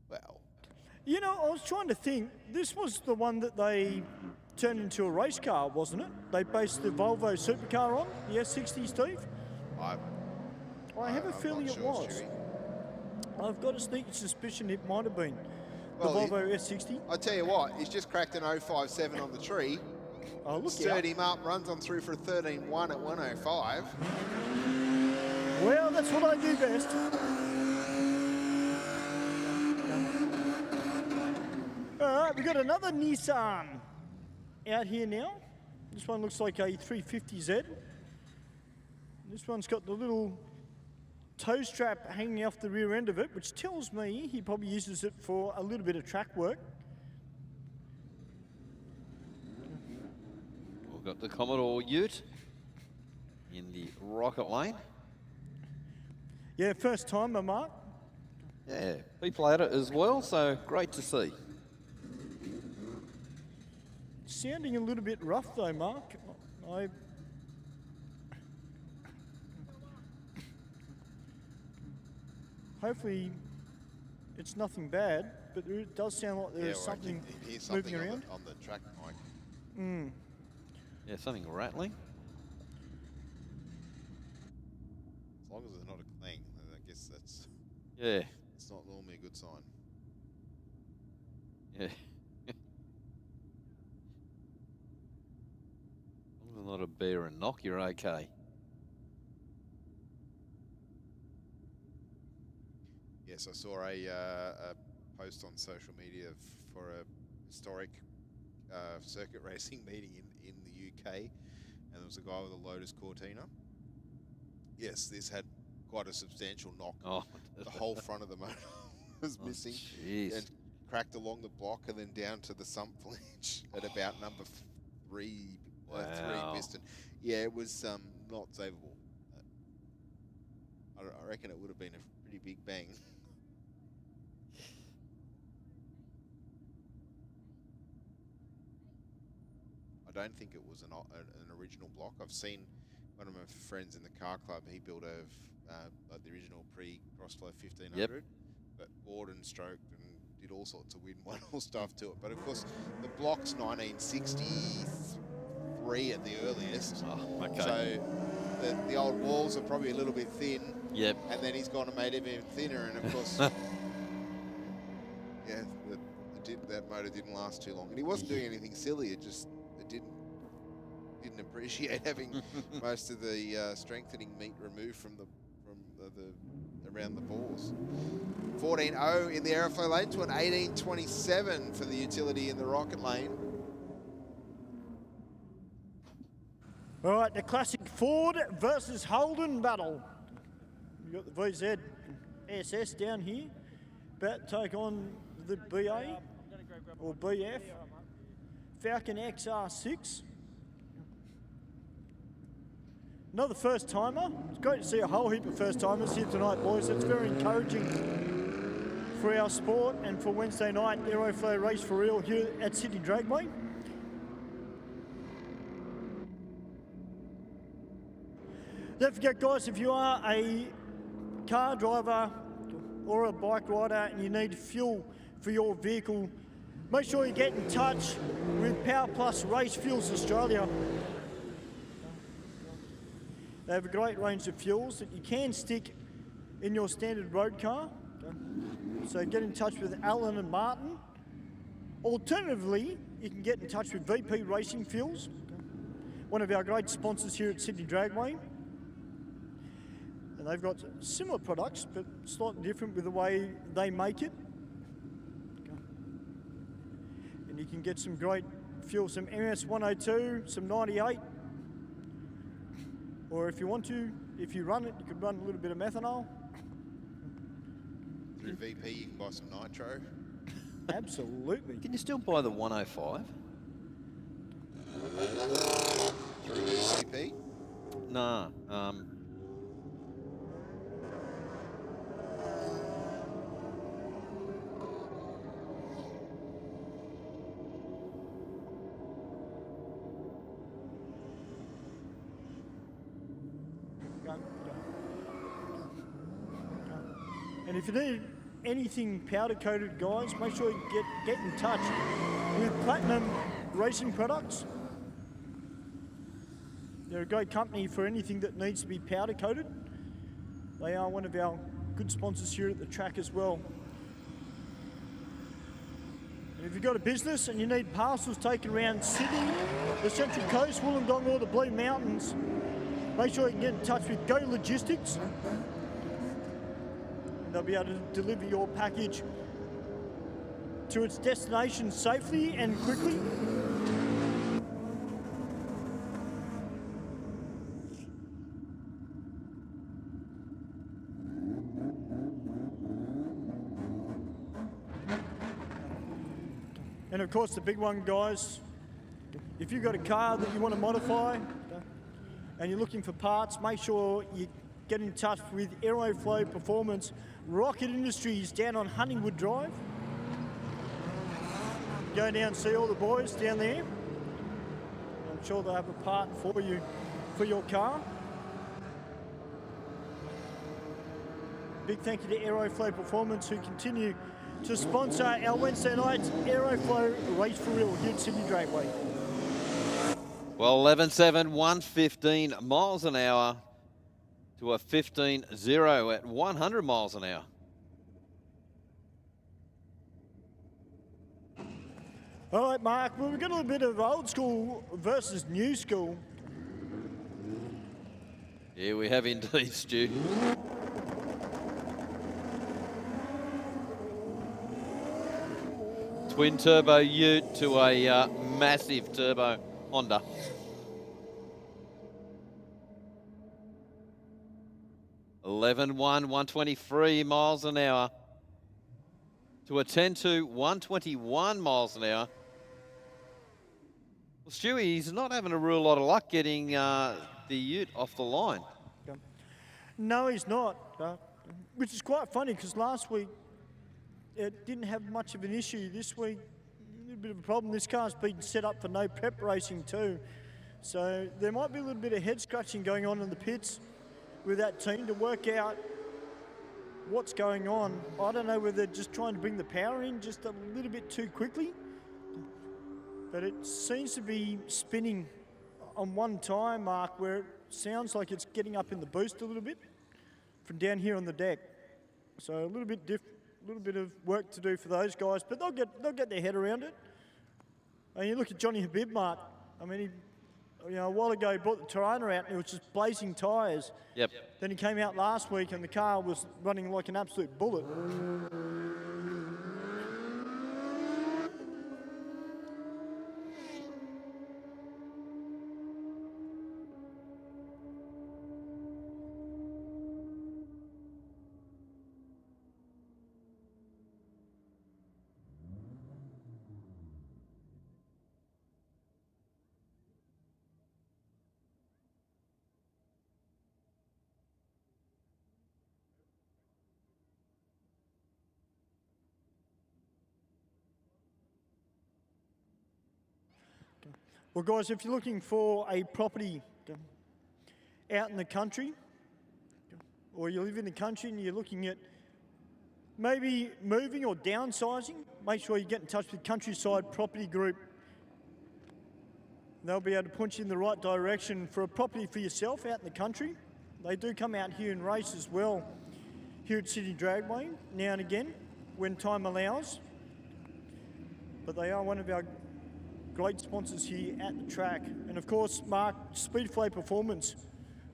[SPEAKER 3] Well,
[SPEAKER 1] you know, I was trying to think. This was the one that they turned into a race car, wasn't it? They based the Volvo supercar on the S60, Steve. I have a feeling it was. Stewie. I've got a sneaky suspicion it might have been the Volvo S60.
[SPEAKER 3] I tell you what, he's just cracked an 057 on the tree.
[SPEAKER 1] Oh, look,
[SPEAKER 3] stirred him up, runs on through for a 13.1 at 105.
[SPEAKER 1] Well, that's what I do best. All right, we've got another Nissan out here now. This one looks like a 350Z. This one's got the little tow strap hanging off the rear end of it, which tells me he probably uses it for a little bit of track work.
[SPEAKER 8] We've got the Commodore Ute in the Rocket lane.
[SPEAKER 1] Yeah, first timer, Mark.
[SPEAKER 8] Yeah, we played it as well, so great to see.
[SPEAKER 1] Sounding a little bit rough though, Mark. Hopefully it's nothing bad, but it does sound like there's something moving around.
[SPEAKER 3] On the track mic.
[SPEAKER 8] Yeah, something rattling.
[SPEAKER 3] As long as it's not a clang, I guess that's...
[SPEAKER 8] Yeah.
[SPEAKER 3] It's not normally a good sign.
[SPEAKER 8] Yeah. As long as it's not a bear and knock, you're okay.
[SPEAKER 3] Yes, I saw a post on social media for a historic circuit racing meeting in the UK, and there was a guy with a Lotus Cortina. Yes, this had quite a substantial knock.
[SPEAKER 8] Oh.
[SPEAKER 3] The whole front of the motor was missing.
[SPEAKER 8] Jeez.
[SPEAKER 3] And cracked along the block and then down to the sump flinch at about number 3 piston. Yeah, it was not savable. I reckon it would have been a pretty big bang. I don't think it was an original block. I've seen one of my friends in the car club. He built like the original pre-Crossflow 1500, but bored and stroked and did all sorts of weird and wonderful stuff to it. But of course, the block's 1963 at the earliest.
[SPEAKER 8] Oh, okay.
[SPEAKER 3] So the old walls are probably a little bit thin.
[SPEAKER 8] Yep.
[SPEAKER 3] And then he's gone and made it even thinner, and of course, yeah, that motor didn't last too long. And he wasn't doing anything silly. It didn't appreciate having most of the strengthening meat removed from the around the bores. 14.0 in the Aeroflow lane to an 18.27 for the utility in the rocket lane.
[SPEAKER 1] All right, the classic Ford versus Holden battle. You've got the VZ SS down here. About to take on the BA or BF Falcon XR6. Another first timer. It's great to see a whole heap of first timers here tonight, boys. It's very encouraging for our sport and for Wednesday night Aeroflow Race for Real here at Sydney Dragway. Don't forget, guys, if you are a car driver or a bike rider and you need fuel for your vehicle, make sure you get in touch with Power Plus Race Fuels Australia. They have a great range of fuels that you can stick in your standard road car. So get in touch with Alan and Martin. Alternatively, you can get in touch with VP Racing Fuels, one of our great sponsors here at Sydney Dragway. And they've got similar products, but slightly different with the way they make it. And you can get some great fuel, some MS102, some 98. Or if you want to, if you run it, you could run a little bit of methanol.
[SPEAKER 3] Through VP, you can buy some nitro.
[SPEAKER 1] Absolutely.
[SPEAKER 8] Can you still buy the 105?
[SPEAKER 3] Through VP?
[SPEAKER 8] Nah.
[SPEAKER 1] And if you need anything powder coated, guys, make sure you get in touch with Platinum Racing Products. They're a great company for anything that needs to be powder coated. They are one of our good sponsors here at the track as well. And if you've got a business and you need parcels taken around Sydney, the Central Coast, Wollongong or the Blue Mountains, make sure you can get in touch with Go Logistics. They'll be able to deliver your package to its destination safely and quickly. And of course the big one, guys, if you've got a car that you want to modify and you're looking for parts, make sure you get in touch with Aeroflow Performance Rocket Industries down on Huntingwood Drive. Go down and see all the boys down there. I'm sure they'll have a part for you for your car. Big thank you to Aeroflow Performance who continue to sponsor our Wednesday night's Aeroflow Race for Real here at Sydney Dragway.
[SPEAKER 8] Well, 11.7, 115 miles an hour to a 15.0 at 100 miles an hour.
[SPEAKER 1] All right, Mark, well, we've got a little bit of old school versus new school.
[SPEAKER 8] Yeah, we have indeed, Stu. Twin turbo ute to a massive turbo Honda. (11.1), 123 miles an hour. to attend to 121 miles an hour. Well, Stewie, he's not having a real lot of luck getting the ute off the line.
[SPEAKER 1] No, he's not, which is quite funny because last week it didn't have much of an issue. This week, a little bit of a problem. This car's been set up for no prep racing too. So there might be a little bit of head scratching going on in the pits with that team to work out what's going on. I don't know whether they're just trying to bring the power in just a little bit too quickly, but it seems to be spinning on one time mark where it sounds like it's getting up in the boost a little bit from down here on the deck. So a little bit of work to do for those guys, but they'll get their head around it. And you look at Johnny Habib, Mark. I mean, a while ago he brought the Tirana out and it was just blazing tyres.
[SPEAKER 8] Yep.
[SPEAKER 1] Then he came out last week and the car was running like an absolute bullet. Well, guys, if you're looking for a property out in the country, or you live in the country and you're looking at maybe moving or downsizing, make sure you get in touch with Countryside Property Group. They'll be able to point you in the right direction for a property for yourself out in the country. They do come out here and race as well here at Sydney Dragway now and again when time allows. But they are one of our great sponsors here at the track. And of course, Mark, Speedflow Performance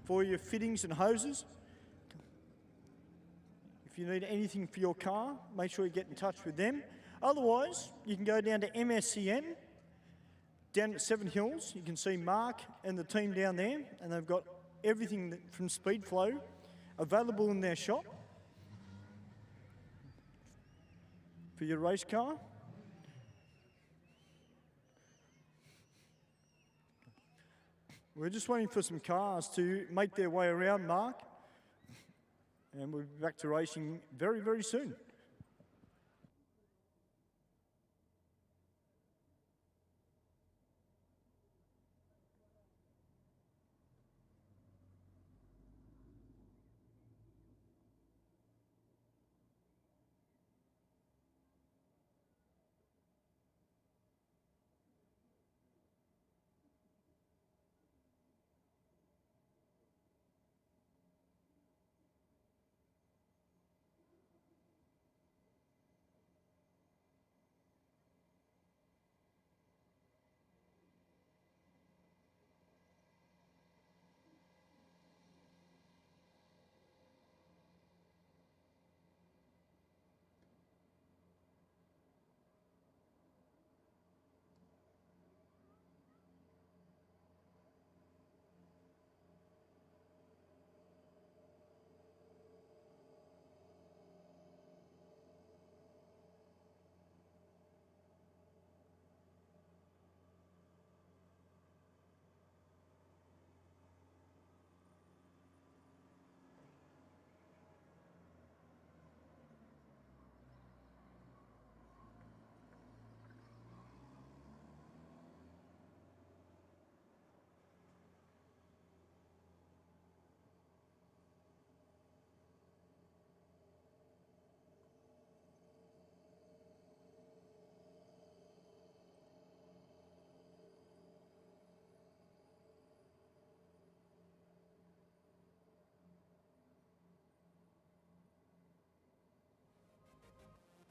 [SPEAKER 1] for your fittings and hoses. If you need anything for your car, make sure you get in touch with them. Otherwise, you can go down to MSCN, down at Seven Hills. You can see Mark and the team down there, and they've got everything from Speedflow available in their shop for your race car. We're just waiting for some cars to make their way around, Mark, and we'll be back to racing very, very soon.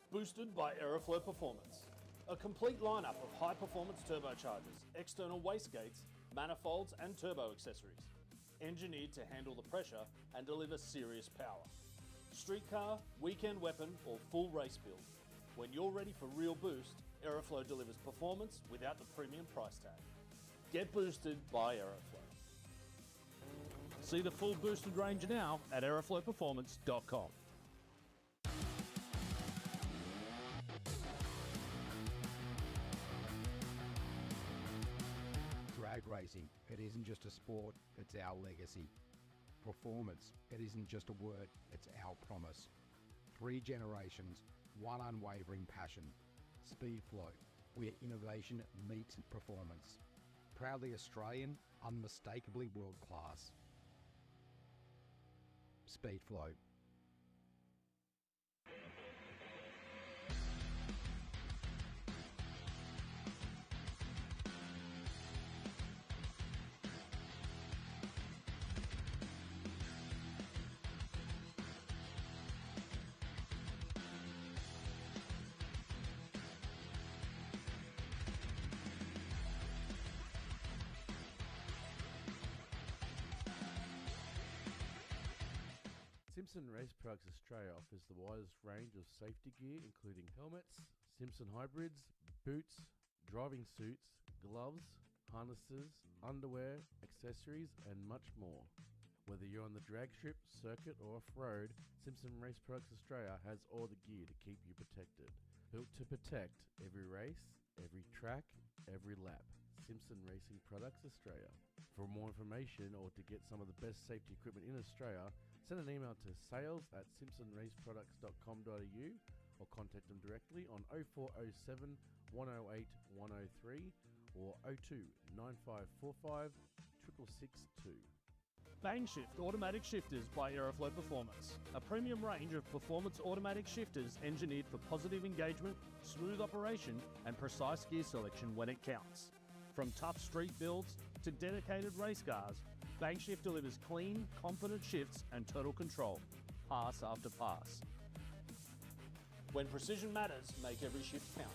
[SPEAKER 12] Boosted by Aeroflow Performance. A complete lineup of high-performance turbochargers, external wastegates, manifolds and turbo accessories. Engineered to handle the pressure and deliver serious power. Street car, weekend weapon or full race build. When you're ready for real boost, Aeroflow delivers performance without the premium price tag. Get boosted by Aeroflow. See the full boosted range now at aeroflowperformance.com.
[SPEAKER 10] racing, it isn't just a sport, it's our legacy. Performance, it isn't just a word, it's our promise. 3 generations, one unwavering passion. Speedflow, where innovation meets performance. Proudly Australian, unmistakably world class. Speedflow.
[SPEAKER 11] Simpson Race Products Australia offers the widest range of safety gear, including helmets, Simpson hybrids, boots, driving suits, gloves, harnesses, underwear, accessories, and much more. Whether you're on the drag strip, circuit, or off-road, Simpson Race Products Australia has all the gear to keep you protected. Built to protect every race, every track, every lap. Simpson Racing Products Australia. For more information or to get some of the best safety equipment in Australia, send an email to sales@simpsonraceproducts.com.au or contact them directly on 0407 108 103 or 02 9545 6662.
[SPEAKER 12] Bangshift Automatic Shifters by Aeroflow Performance. A premium range of performance automatic shifters engineered for positive engagement, smooth operation, and precise gear selection when it counts. From tough street builds to dedicated race cars, Bangshift delivers clean, confident shifts and total control, pass after pass. When precision matters, make every shift count.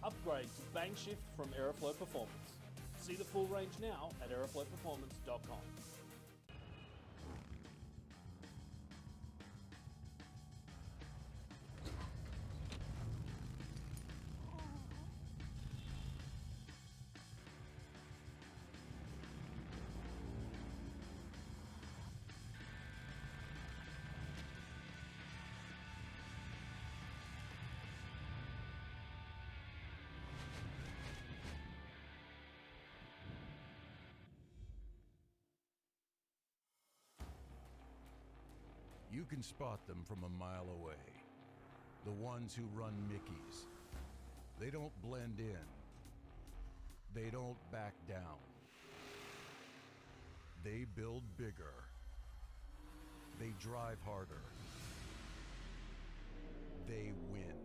[SPEAKER 12] Upgrade to Bangshift from Aeroflow Performance. See the full range now at aeroflowperformance.com.
[SPEAKER 21] You can spot them from a mile away. The ones who run Mickeys. They don't blend in. They don't back down. They build bigger. They drive harder. They win.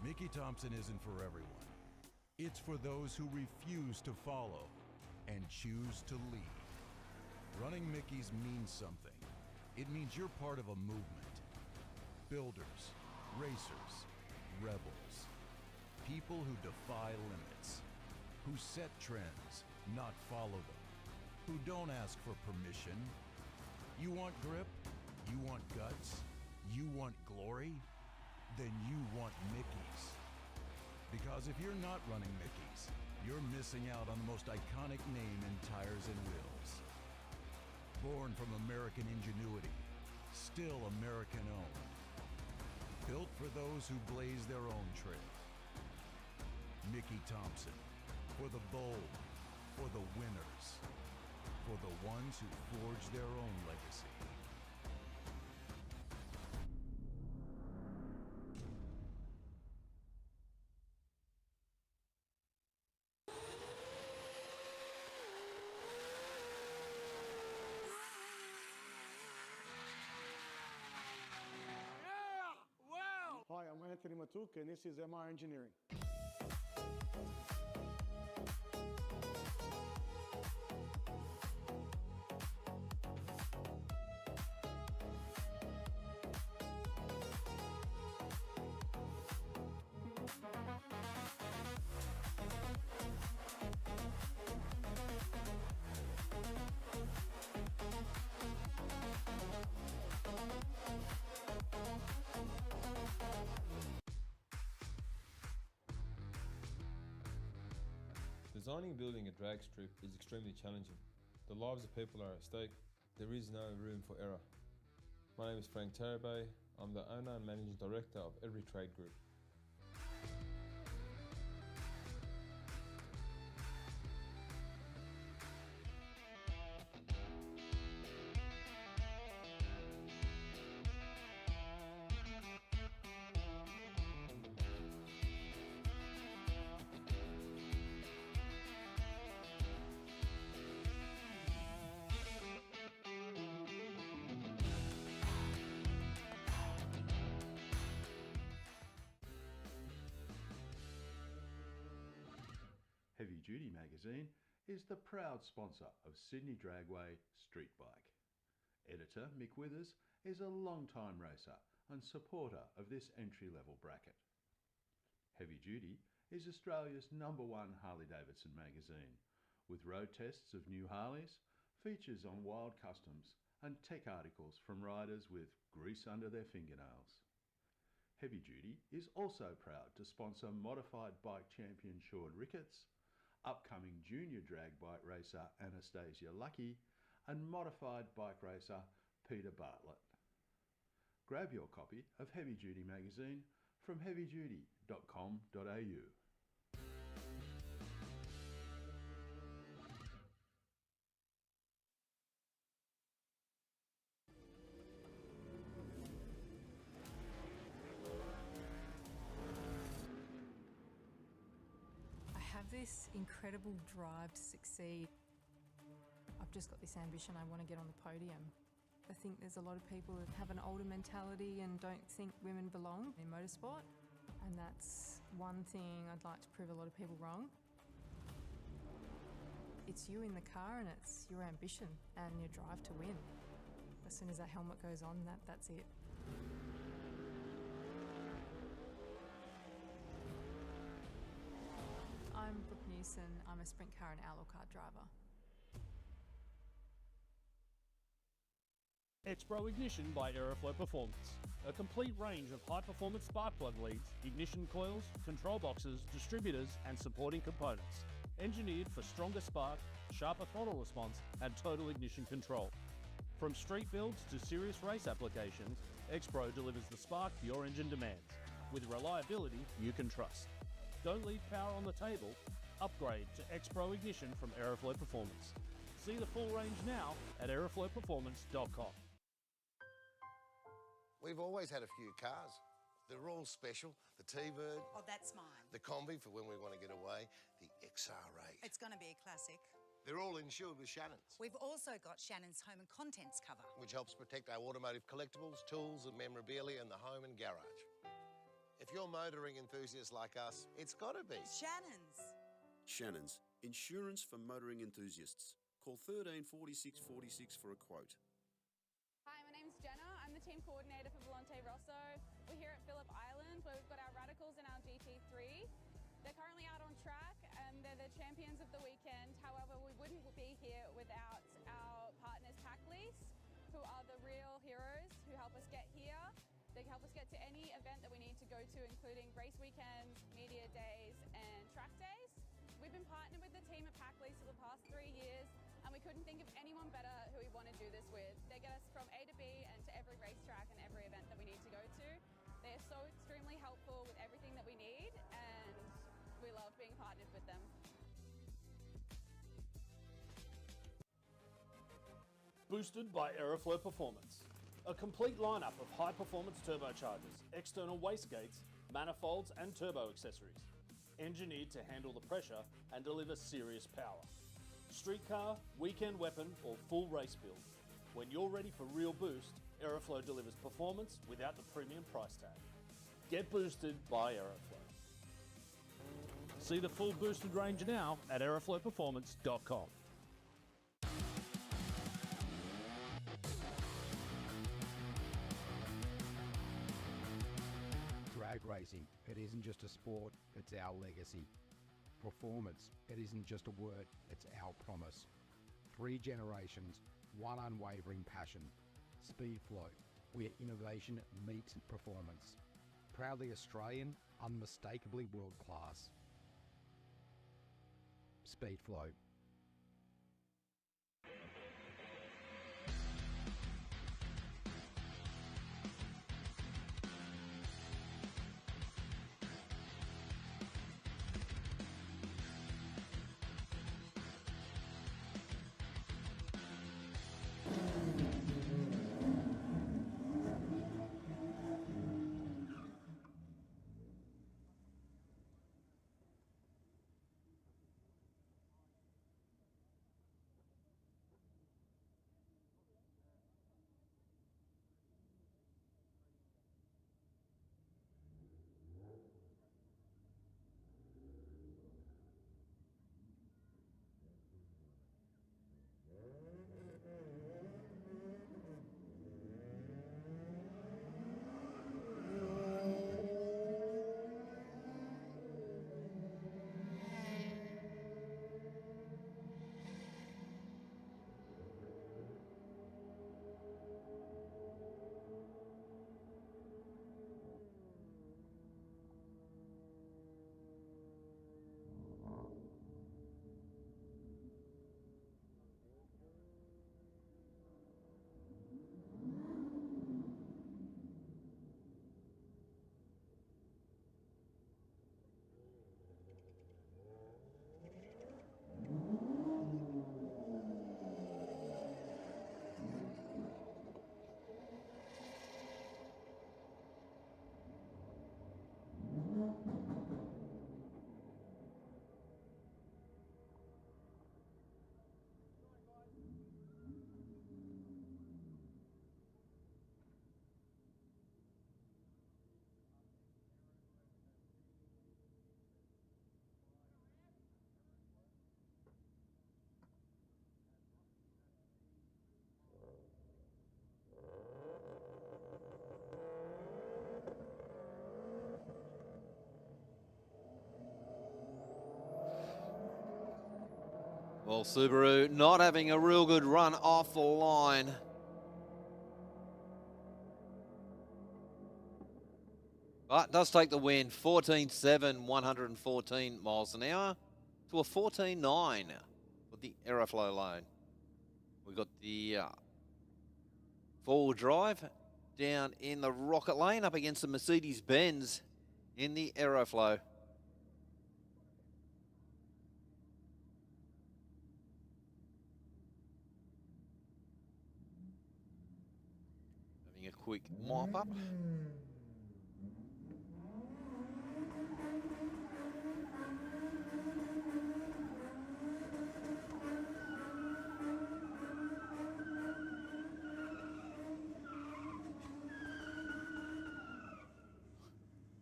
[SPEAKER 21] Mickey Thompson isn't for everyone. It's for those who refuse to follow and choose to lead. Running Mickeys means something. It means you're part of a movement. Builders, racers, rebels. People who defy limits. Who set trends, not follow them. Who don't ask for permission. You want grip? You want guts? You want glory? Then you want Mickeys. Because if you're not running Mickeys, you're missing out on the most iconic name in tires and wheels. Born from American ingenuity, still American owned. Built for those who blaze their own trail. Mickey Thompson, for the bold, for the winners, for the ones who forge their own legacy.
[SPEAKER 22] Hi, I'm Anthony Matuk, and this is MR Engineering.
[SPEAKER 23] Designing and building a drag strip is extremely challenging. The lives of people are at stake. There is no room for error. My name is Frank Tarabay. I'm the owner and managing director of Every Trade Group.
[SPEAKER 13] Duty magazine is the proud sponsor of Sydney Dragway Street Bike. Editor Mick Withers is a long-time racer and supporter of this entry-level bracket. Heavy Duty is Australia's #1 Harley-Davidson magazine, with road tests of new Harleys, features on wild customs and tech articles from riders with grease under their fingernails. Heavy Duty is also proud to sponsor modified bike champion Sean Ricketts, upcoming junior drag bike racer Anastasia Lucky, and modified bike racer Peter Bartlett. Grab your copy of Heavy Duty magazine from heavyduty.com.au.
[SPEAKER 14] I have this incredible drive to succeed. I've just got this ambition, I want to get on the podium. I think there's a lot of people that have an older mentality and don't think women belong in motorsport, and that's one thing I'd like to prove a lot of people wrong. It's you in the car and it's your ambition and your drive to win. As soon as that helmet goes on, that's it. I'm Brooke Newson. I'm a sprint car and outlaw car driver.
[SPEAKER 12] Expro Ignition by Aeroflow Performance. A complete range of high-performance spark plug leads, ignition coils, control boxes, distributors and supporting components. Engineered for stronger spark, sharper throttle response and total ignition control. From street builds to serious race applications, Expro delivers the spark your engine demands, with reliability you can trust. Don't leave power on the table. Upgrade to Expro Ignition from Aeroflow Performance. See the full range now at aeroflowperformance.com.
[SPEAKER 15] We've always had a few cars. They're all special. The T-Bird.
[SPEAKER 16] Oh, that's mine.
[SPEAKER 15] The Combi for when we want to get away. The XR8.
[SPEAKER 16] It's going to be a classic.
[SPEAKER 15] They're all insured with Shannon's,
[SPEAKER 16] We've also got Shannon's home and contents cover.
[SPEAKER 15] which helps protect our automotive collectibles, tools and memorabilia in the home and garage. If you're motoring enthusiasts like us, it's got to be
[SPEAKER 16] Shannon's.
[SPEAKER 17] Shannon's, insurance for motoring enthusiasts. Call 13 46 46 for a quote.
[SPEAKER 18] Hi, my name's Jenna. I'm the team coordinator for Volante Rosso. We're here at Phillip Island where we've got our Radicals and our GT3. They're currently out on track and they're the champions of the weekend. However, we wouldn't be here without our partners Pack Lease, who are the real heroes who help us get here. They help us get to any event that we need to go to, including race weekends, media days and track days. We've been partnered with the team at Pack Lease for the past 3 years and we couldn't think of anyone better who we want to do this with. They get us from A to B and to every racetrack and every event that we need to go to. They are so extremely helpful with everything that we need and we love being partnered with them.
[SPEAKER 12] Boosted by Aeroflow Performance. A complete lineup of high-performance turbochargers, external wastegates, manifolds and turbo accessories. Engineered to handle the pressure and deliver serious power. Street car, weekend weapon or full race build. When you're ready for real boost, Aeroflow delivers performance without the premium price tag. Get boosted by Aeroflow. See the full boosted range now at aeroflowperformance.com.
[SPEAKER 10] Drag racing, it isn't just a sport, it's our legacy. Performance, it isn't just a word, it's our promise. 3 generations, one unwavering passion. Speedflow, where innovation meets performance. Proudly Australian, unmistakably world class. Speedflow.
[SPEAKER 8] Well, Subaru not having a real good run off the line. But does take the win, 14.7, 114 miles an hour to a 14.9 for the Aeroflow lane. We've got the four-wheel drive down in the Rocket lane up against the Mercedes-Benz in the Aeroflow. Having a quick mop up.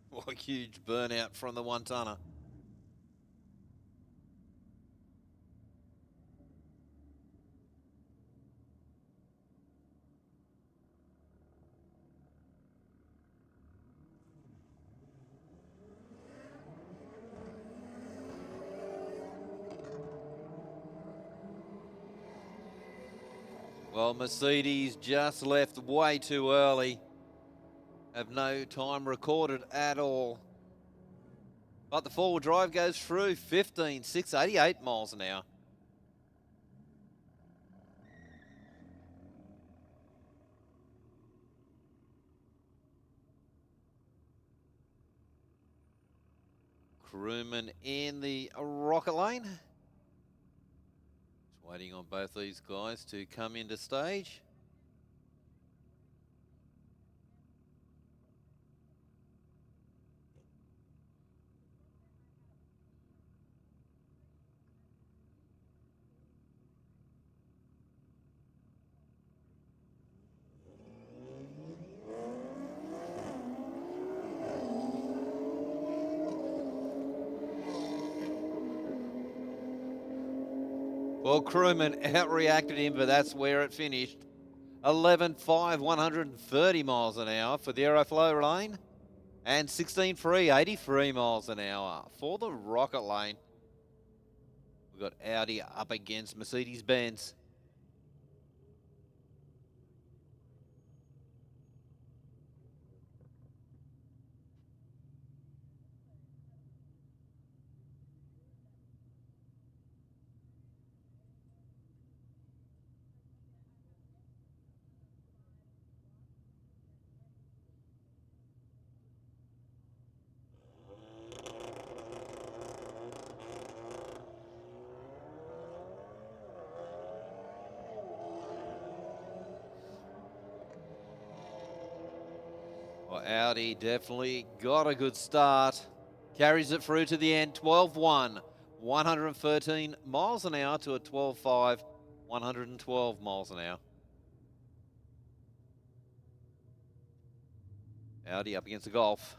[SPEAKER 8] What a huge burnout from the one-tonner. Well, Mercedes just left way too early. Have no time recorded at all. But the four-wheel drive goes through 15,688 miles an hour. Crewman in the Rocket lane. Just waiting on both these guys to come into stage. Well, Crewman outreacted him, but that's where it finished. 11.5, 130 miles an hour for the Aeroflow lane. And 16.3, 83 miles an hour for the Rocket lane. We've got Audi up against Mercedes-Benz. Well, Audi definitely got a good start. Carries it through to the end, 12.1, 113 miles an hour to a 12.5, 112 miles an hour. Audi up against the Golf.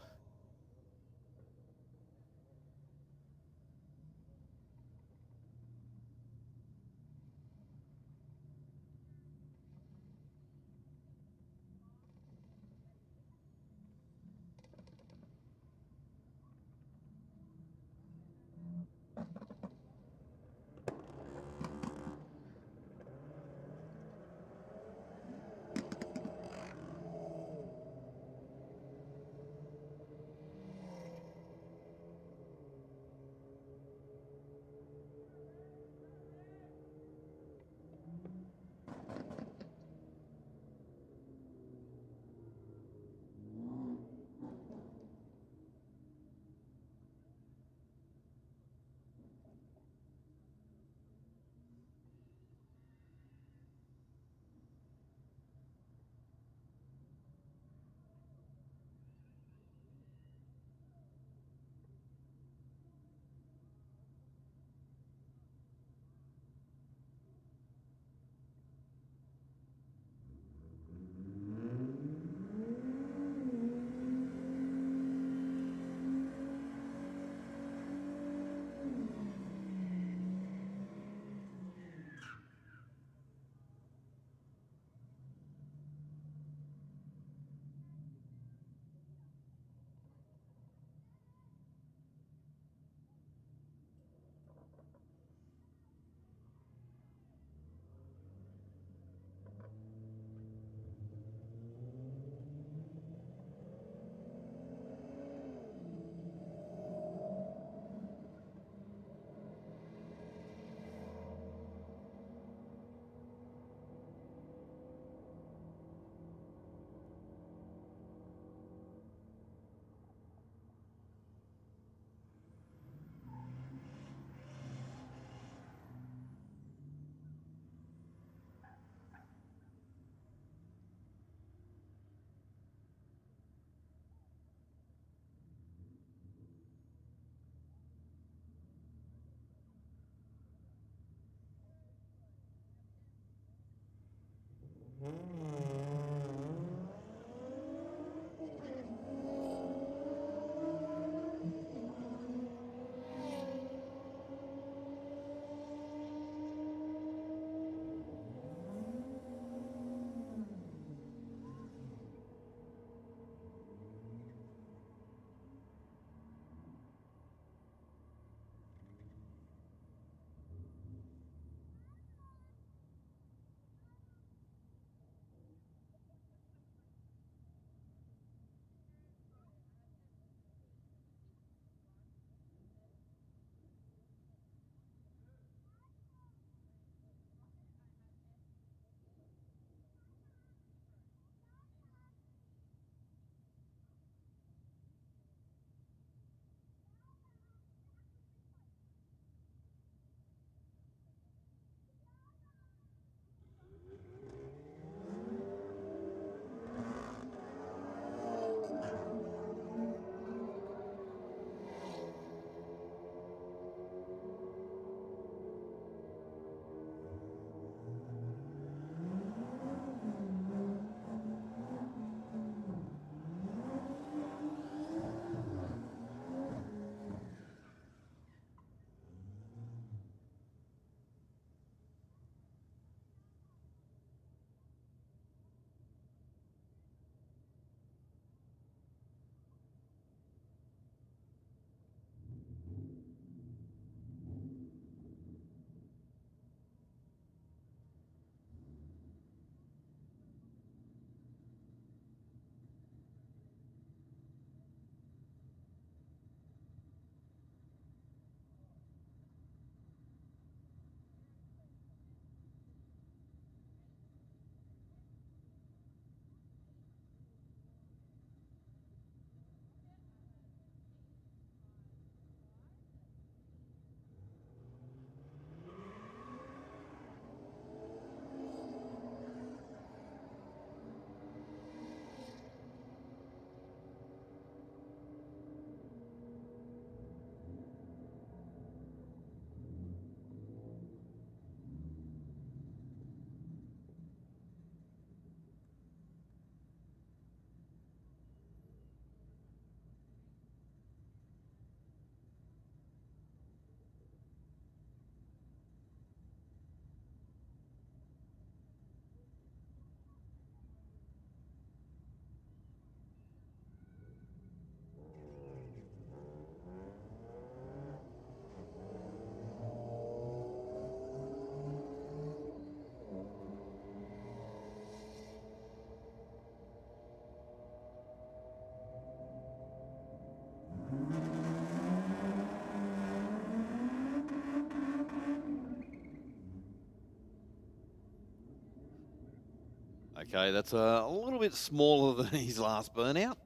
[SPEAKER 8] Okay, that's a little bit smaller than his last burnout.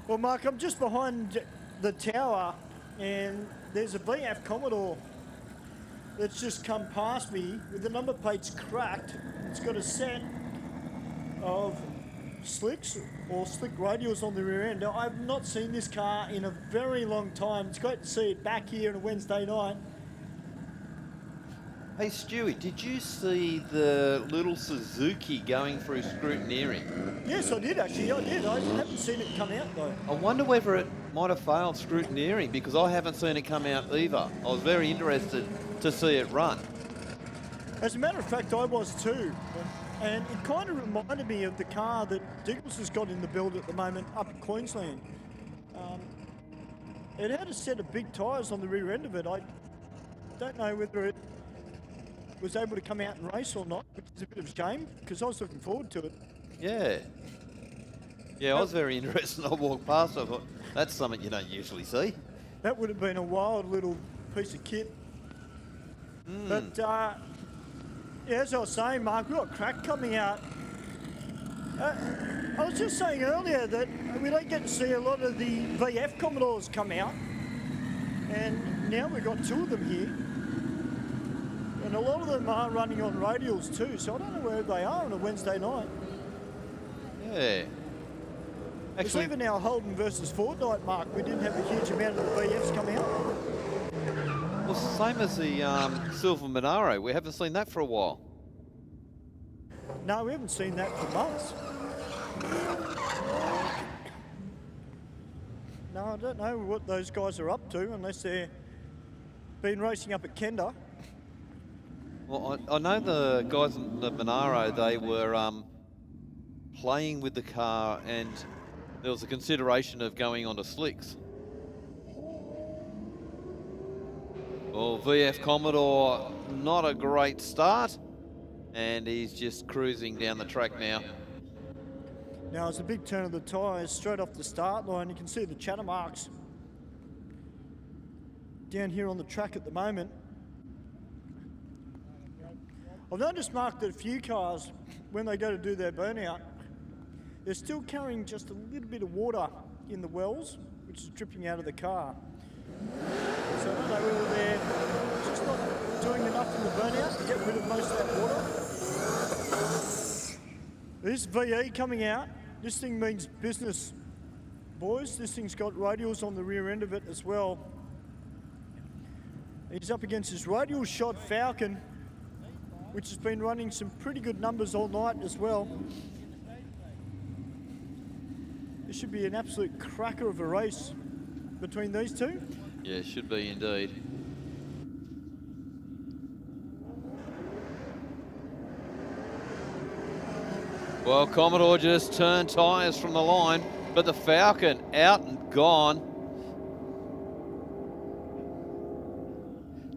[SPEAKER 1] Well, Mark, I'm just behind the tower, and there's a VF Commodore that's just come past me with the number plates cracked. It's got a set of slicks or slick radials on the rear end. Now, I've not seen this car in a very long time. It's great to see it back here on a Wednesday night.
[SPEAKER 8] Hey Stewie, did you see the little Suzuki going through scrutineering?
[SPEAKER 1] Yes, I did actually. I did. I haven't seen it come out though.
[SPEAKER 8] I wonder whether it might have failed scrutineering because I haven't seen it come out either. I was very interested to see it run.
[SPEAKER 1] As a matter of fact, I was too. And it kind of reminded me of the car that Diggles has got in the build at the moment up in Queensland. It had a set of big tyres on the rear end of it. I don't know whether it was able to come out and race or not, which is a bit of a shame because I was looking forward to it.
[SPEAKER 8] Yeah. Yeah, I was very interested. I walked past, I thought, that's something you don't usually see.
[SPEAKER 1] That would have been a wild little piece of kit. But yeah, as I was saying, Mark, we've got crack coming out. I was just saying earlier that we don't get to see a lot of the VF Commodores come out. And now we've got two of them here. And a lot of them are running on radials too, so I don't know where they are on a Wednesday night.
[SPEAKER 8] Yeah.
[SPEAKER 1] It's even our Holden versus Ford night, Mark. We didn't have a huge amount of the VFs come out.
[SPEAKER 8] Well, same as the Silver Monaro. We haven't seen that for a while.
[SPEAKER 1] No, we haven't seen that for months. No, I don't know what those guys are up to unless they've been racing up at Kenda.
[SPEAKER 8] Well, I know the guys in the Monaro, they were playing with the car and there was a consideration of going onto slicks. Well, VF Commodore, not a great start, and he's just cruising down the track now.
[SPEAKER 1] Now it's a big turn of the tyres straight off the start line. You can see the chatter marks down here on the track at the moment. I've noticed, Mark, that a few cars, when they go to do their burnout, they're still carrying just a little bit of water in the wells, which is dripping out of the car. So I don't know whether they're just not doing enough in the burnout to get rid of most of that water. This VE coming out, this thing means business, boys. This thing's got radials on the rear end of it as well. He's up against his radial shot Falcon, which has been running some pretty good numbers all night as well. This should be an absolute cracker of a race between these two.
[SPEAKER 8] Yeah, should be indeed. Well, Commodore just turned tyres from the line, but the Falcon out and gone.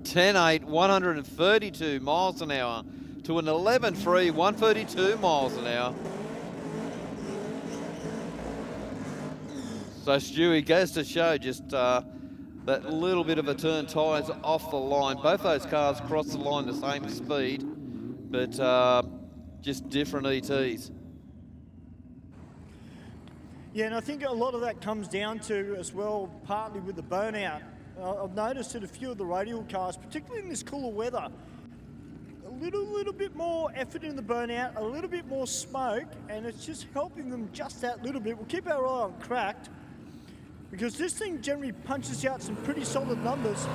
[SPEAKER 8] 10.8, 132 miles an hour to an 11.3, 132 miles an hour. So Stewie goes to show just that little bit of a turn, tyres off the line. Both those cars cross the line the same speed, but just different ETs.
[SPEAKER 1] Yeah, and I think a lot of that comes down to as well, partly with the burnout. I've noticed that a few of the radial cars, particularly in this cooler weather, a little bit more effort in the burnout, a little bit more smoke, and it's just helping them just that little bit. We'll keep our eye on Cracked, because this thing generally punches out some pretty solid numbers.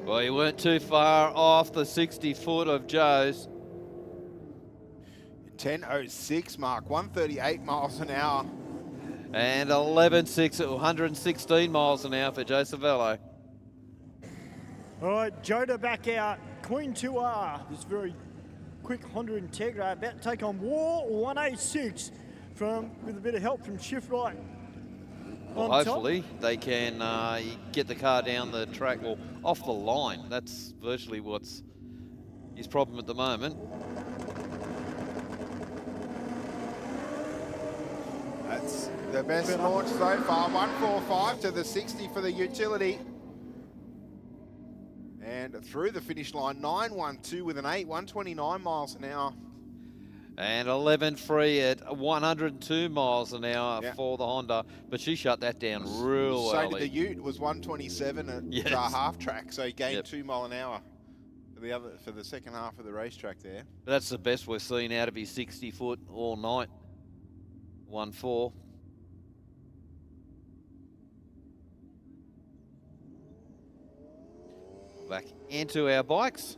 [SPEAKER 8] Well, you weren't too far off the 60 foot of Joe's.
[SPEAKER 3] 10.06, Mark, 138 miles an hour.
[SPEAKER 8] And 11.6 at 116 miles an hour for Joe Savello.
[SPEAKER 1] All right, Joda back out. Queen 2R, this very quick Honda Integra, about to take on War 186 with a bit of help from Shift Right.
[SPEAKER 8] Well, hopefully they can get the car down the track or off the line. That's virtually what's his problem at the moment.
[SPEAKER 3] That's the best launch so far. 145 to the 60 for the utility. And through the finish line, 912 with an 8, 129 miles an hour.
[SPEAKER 8] And 11.3 at 102 miles an hour for the Honda, but she shut that down real
[SPEAKER 3] So
[SPEAKER 8] early.
[SPEAKER 3] did the Ute, was 127 at half track, so he gained 2 mile an hour for the second half of the racetrack there.
[SPEAKER 8] But that's the best we've seen out of his 60 foot all night. 1.4. Back into our bikes.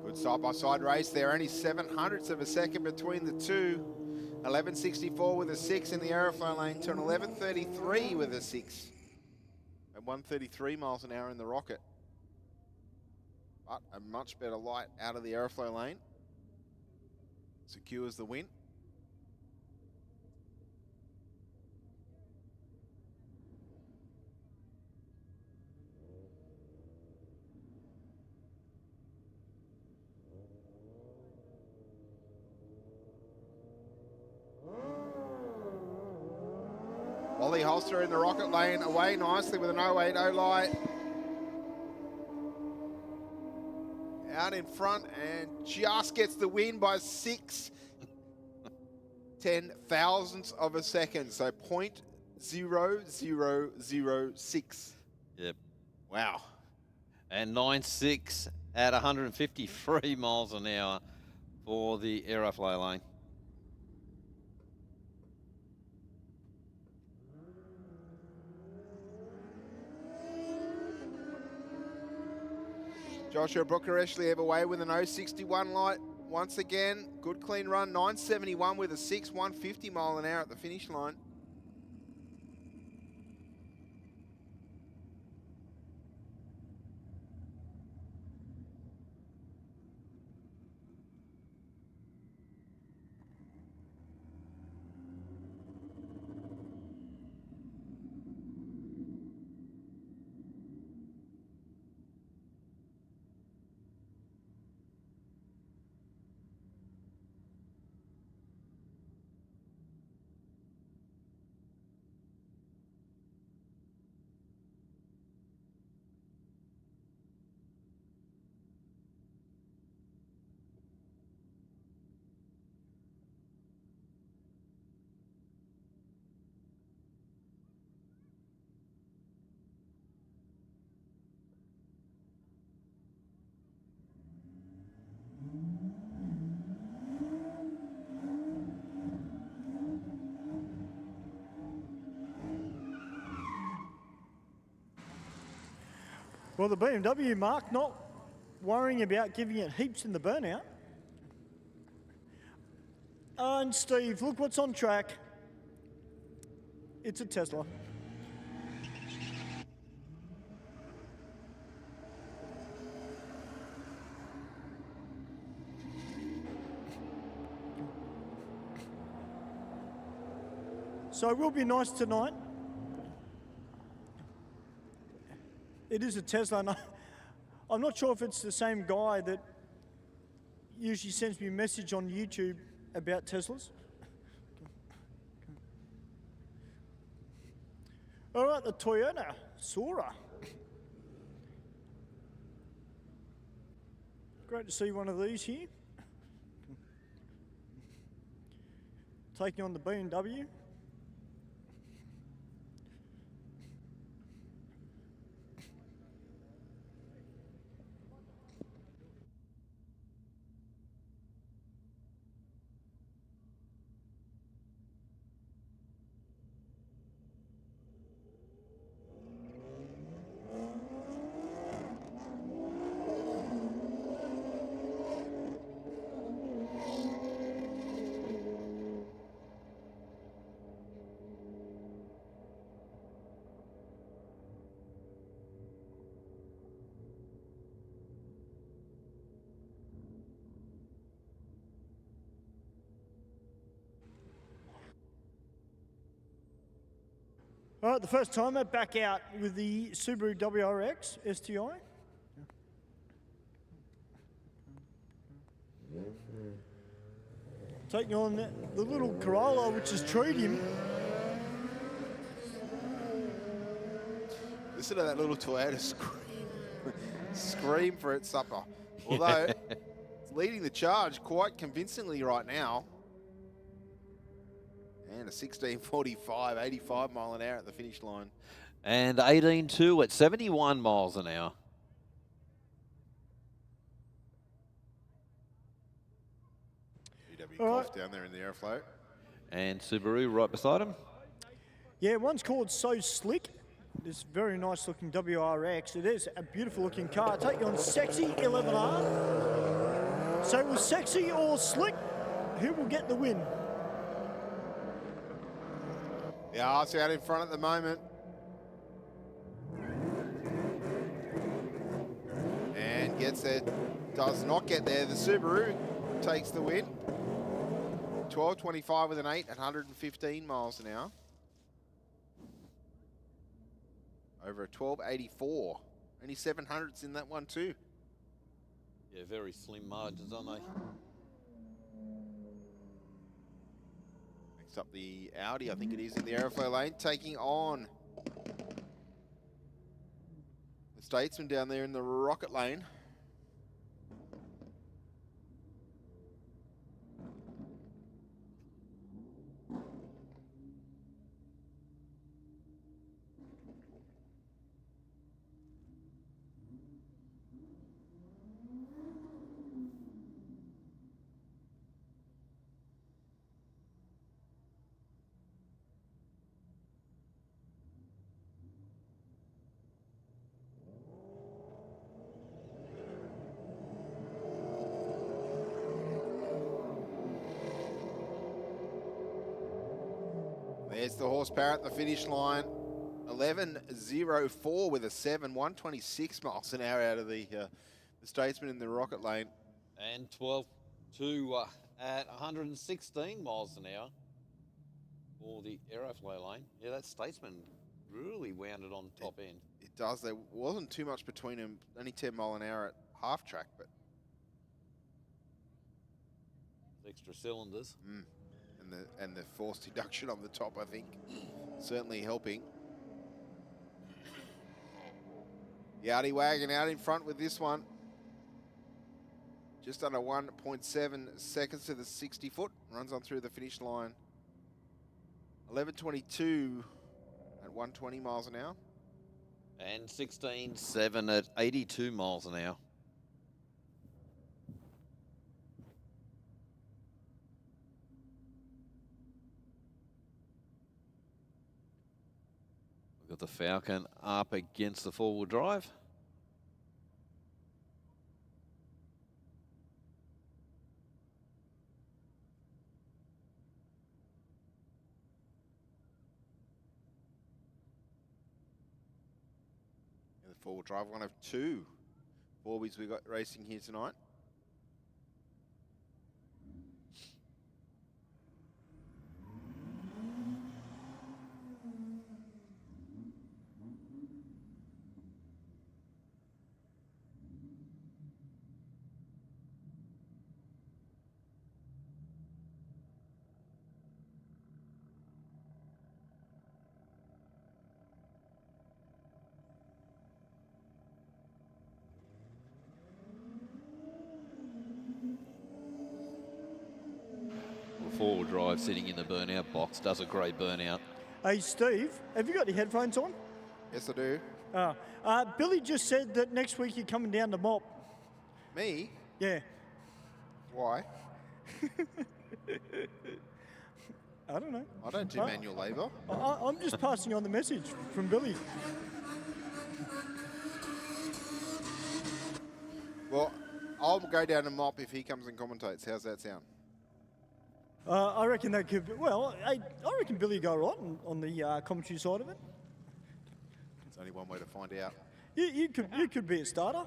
[SPEAKER 3] Good side-by-side race there, only 0.07 of a second between the two. 11.64 with a 6 in the Aeroflow lane to an 11.33 with a 6. And 133 miles an hour in the Rocket. But a much better light out of the Aeroflow lane. Secures the win. Wally Holster in the Rocket lane, away nicely with an 080 light. Out in front and just gets the win by 6 10,000ths of a second. So 0.0006.
[SPEAKER 8] Yep.
[SPEAKER 3] Wow.
[SPEAKER 8] And 9.6 at 153 miles an hour for the Aeroflow lane.
[SPEAKER 3] Joshua Brooker actually have away with an 061 light once again. Good clean run, 971 with a 6, 150 mile an hour at the finish line.
[SPEAKER 1] Well, the BMW, Mark, not worrying about giving it heaps in the burnout. And Steve, look what's on track. It's a Tesla. So it will be nice tonight. It is a Tesla, and I'm not sure if it's the same guy that usually sends me a message on YouTube about Teslas. All right, the Toyota Sora. Great to see one of these here. Taking on the BMW. All right, the first timer back out with the Subaru WRX STI. Taking on the little Corolla, which has treated him.
[SPEAKER 3] Listen to that little Toyota scream. Scream for its supper. Although, it's leading the charge quite convincingly right now. And a 16:45, 85 mile an hour at the finish line.
[SPEAKER 8] And 18.2 at 71 miles an hour.
[SPEAKER 3] VW Golf down there in the Aeroflow.
[SPEAKER 8] And Subaru right beside him.
[SPEAKER 1] Yeah, one's called So Slick. This very nice looking WRX. It is a beautiful looking car. Take you on Sexy 11R. So will Sexy or Slick, who will get the win?
[SPEAKER 3] Yeah, it's out in front at the moment. And gets there, does not get there. The Subaru takes the win. 12.25 with an 8 at 115 miles an hour. Over a 12.84. Only 700s in that one too.
[SPEAKER 8] Yeah, very slim margins, aren't they?
[SPEAKER 3] Next up the Audi, I think it is, in the Aeroflow lane, taking on the Statesman down there in the Rocket lane. There's the horsepower at the finish line. 11.04 with a 7, 126 miles an hour out of the Statesman in the rocket lane.
[SPEAKER 8] And 12.2 at 116 miles an hour for the Aeroflow lane. Yeah, that Statesman really wound it on top end.
[SPEAKER 3] It does. There wasn't too much between them. Only 10 mile an hour at half track, but
[SPEAKER 8] Extra cylinders.
[SPEAKER 3] And the forced induction on the top, I think, certainly helping. The Audi wagon out in front with this one. Just under 1.7 seconds to the 60 foot. Runs on through the finish line. 11.22 at 120 miles an hour.
[SPEAKER 8] And 16.7 at 82 miles an hour. We've got the Falcon up against the four-wheel drive.
[SPEAKER 3] And the four-wheel drive, one of two Forbies we got racing here tonight.
[SPEAKER 8] Four-wheel drive sitting in the burnout box does a great burnout.
[SPEAKER 1] Hey, Steve, have you got your headphones on?
[SPEAKER 3] Yes, I do.
[SPEAKER 1] Billy just said that next week you're coming down to mop.
[SPEAKER 3] Me?
[SPEAKER 1] Yeah.
[SPEAKER 3] Why?
[SPEAKER 1] I don't know.
[SPEAKER 3] I don't do manual labour.
[SPEAKER 1] I'm just passing on the message from Billy.
[SPEAKER 3] Well, I'll go down and mop if he comes and commentates. How's that sound?
[SPEAKER 1] I reckon that could be, well, I reckon Billy will go right on the commentary side of it.
[SPEAKER 3] There's only one way to find out.
[SPEAKER 1] You could be a starter.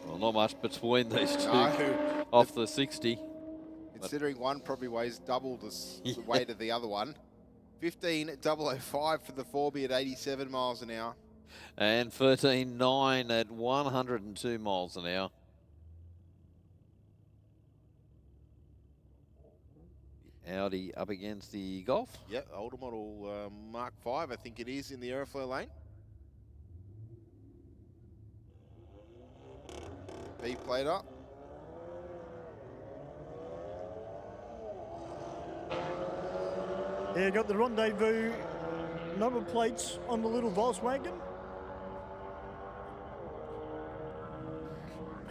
[SPEAKER 8] Well, not much between these two
[SPEAKER 3] No.
[SPEAKER 8] off the 60.
[SPEAKER 3] Considering one probably weighs double the weight of the other one. 15.005 for the Forby at 87 miles an hour.
[SPEAKER 8] And 13.9 at 102 miles an hour. The Audi up against the Golf.
[SPEAKER 3] Yep, older model Mark 5, I think it is, in the Aeroflow lane. B plate up.
[SPEAKER 1] Yeah, got the rendezvous number plates on the little Volkswagen.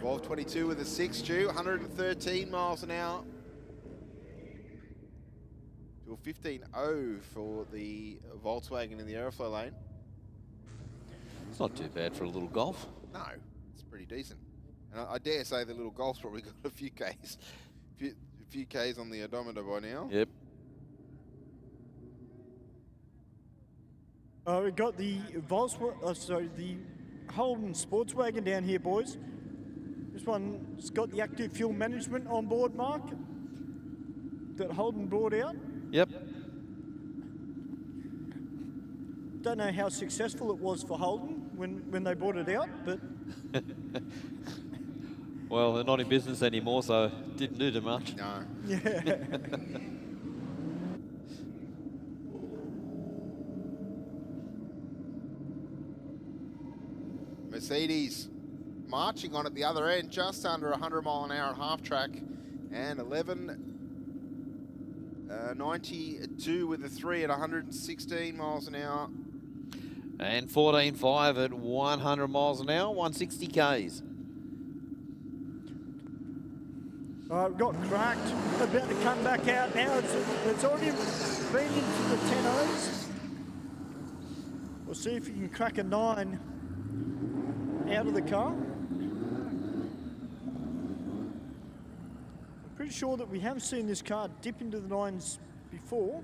[SPEAKER 3] 12.22 with a 6 due, 113 miles an hour. To a 15.0 for the Volkswagen in the Aeroflow lane.
[SPEAKER 8] It's not too bad for a little Golf.
[SPEAKER 3] No, it's pretty decent. And I dare say the little Golf's probably got a few Ks. A few Ks on the odometer by now.
[SPEAKER 8] Yep.
[SPEAKER 1] We got the the Holden Sportswagen down here, boys. This one's got the active fuel management on board, Mark, that Holden brought out.
[SPEAKER 8] Yep.
[SPEAKER 1] Don't know how successful it was for Holden when they brought it out, but
[SPEAKER 8] well, they're not in business anymore, so it didn't do too much.
[SPEAKER 3] No.
[SPEAKER 1] Yeah.
[SPEAKER 3] Mercedes marching on at the other end, just under 100 mile an hour at half track, and 11.92 with a 3 at 116 miles an hour.
[SPEAKER 8] And 14.5 at 100 miles an hour, 160 Ks.
[SPEAKER 1] Got cracked, about to come back out now. It's already been into the 10-0s. We'll see if he can crack a 9. out of the car. I'm pretty sure that we have seen this car dip into the 9s before.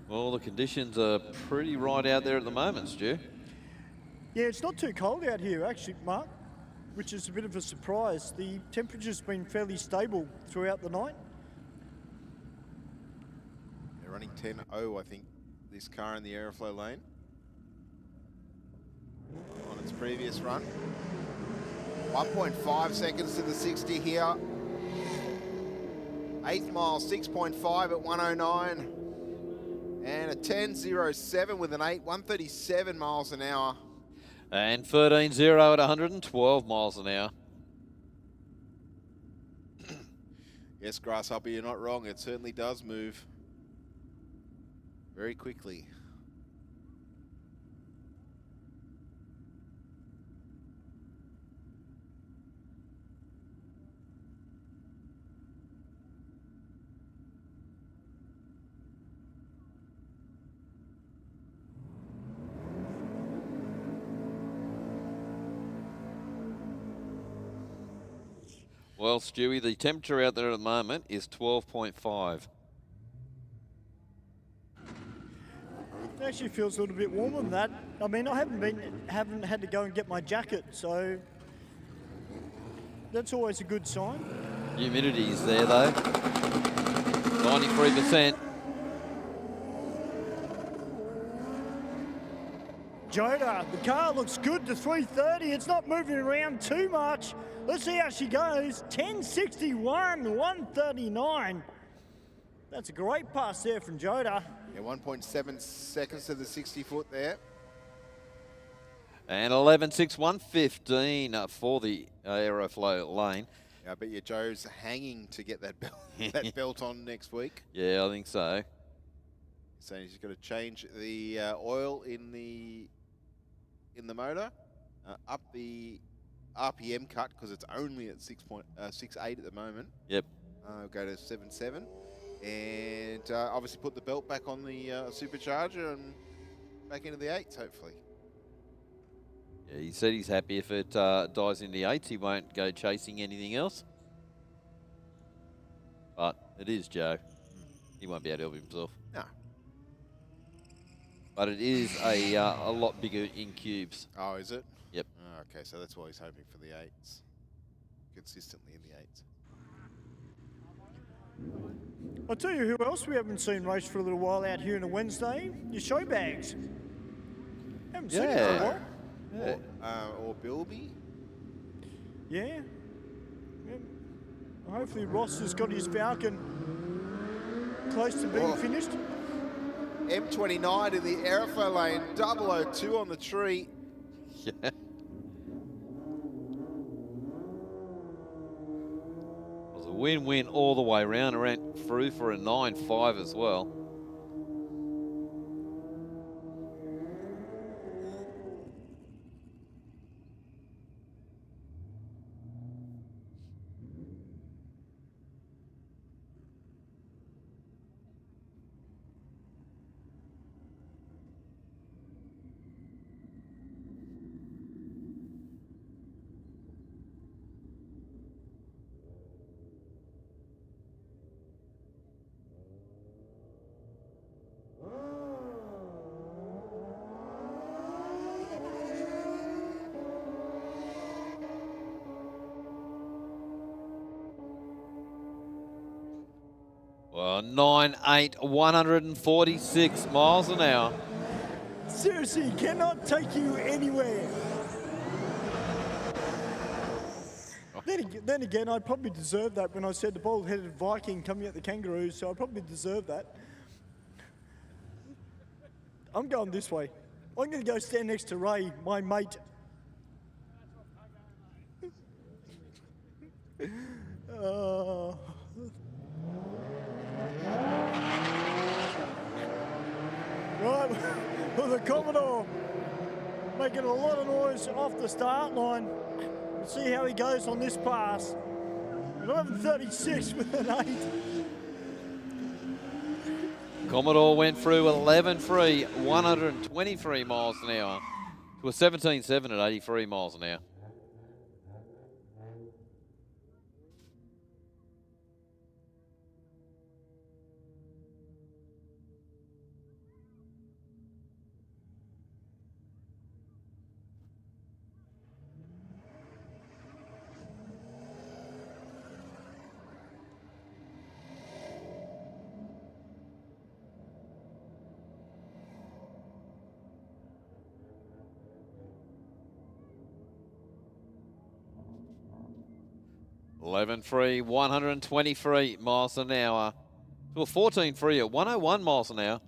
[SPEAKER 8] Well, the conditions are pretty right out there at the moment, Stu.
[SPEAKER 1] Yeah, it's not too cold out here, actually, Mark, which is a bit of a surprise. The temperature's been fairly stable throughout the night.
[SPEAKER 3] They're running 10.0, I think, this car in the Aeroflow lane on its previous run. 1.5 seconds to the 60 here. 8th mile, 6.5 at 109. And a 10.07 with an 8, 137 miles an hour.
[SPEAKER 8] And 13.0 at 112 miles an hour.
[SPEAKER 3] Yes, Grasshopper, you're not wrong. It certainly does move very quickly.
[SPEAKER 8] Well, Stewie, the temperature out there at the moment is 12.5.
[SPEAKER 1] It actually feels a little bit warmer than that. I mean, I haven't had to go and get my jacket, so that's always a good sign.
[SPEAKER 8] Humidity is there though, 93%.
[SPEAKER 1] Joda, the car looks good to 330. It's not moving around too much. Let's see how she goes. 1061, 139. That's a great pass there from Joda.
[SPEAKER 3] Yeah, 1.7 seconds to the 60 foot there.
[SPEAKER 8] And 11.6, 115 for the Aeroflow lane.
[SPEAKER 3] Yeah, I bet you Joe's hanging to get that belt, that belt on next week.
[SPEAKER 8] Yeah, I think so.
[SPEAKER 3] So he's got to change the oil in the motor, up the RPM cut because it's only at 6.68 at the moment.
[SPEAKER 8] Yep.
[SPEAKER 3] Go to 7.7, and obviously put the belt back on the supercharger and back into the 8s hopefully.
[SPEAKER 8] Yeah, he said he's happy if it dies in the 8s. He won't go chasing anything else. But it is Joe. He won't be able to help himself.
[SPEAKER 3] No.
[SPEAKER 8] But it is a lot bigger in cubes.
[SPEAKER 3] Oh, is it?
[SPEAKER 8] Yep.
[SPEAKER 3] Oh, okay, so that's why he's hoping for the 8s. Consistently in the 8s.
[SPEAKER 1] I'll tell you who else we haven't seen race for a little while out here on a Wednesday. Your show bags. Haven't seen it for a while.
[SPEAKER 3] Yeah. Or Bilby.
[SPEAKER 1] Yeah. Hopefully Ross has got his Falcon close to being finished.
[SPEAKER 3] M29 in the Aeroflow lane, 002 on the tree.
[SPEAKER 8] Yeah. It was a win-win all the way around. I ran through for a 9.5 as well. Well, 9.8, 146 miles an hour.
[SPEAKER 1] Seriously, cannot take you anywhere. Then again, I probably deserve that when I said the bald-headed Viking coming at the Kangaroos, so I probably deserve that. I'm going this way. I'm going to go stand next to Ray, my mate. Right, well, the Commodore making a lot of noise off the start line. We'll see how he goes on this pass. 11.36 with an 8.
[SPEAKER 8] Commodore went through 11.3, 123 miles an hour. To a 17.7 at 83 miles an hour. .11.3, 123 miles an hour. To a 14.3 at 101 miles an hour.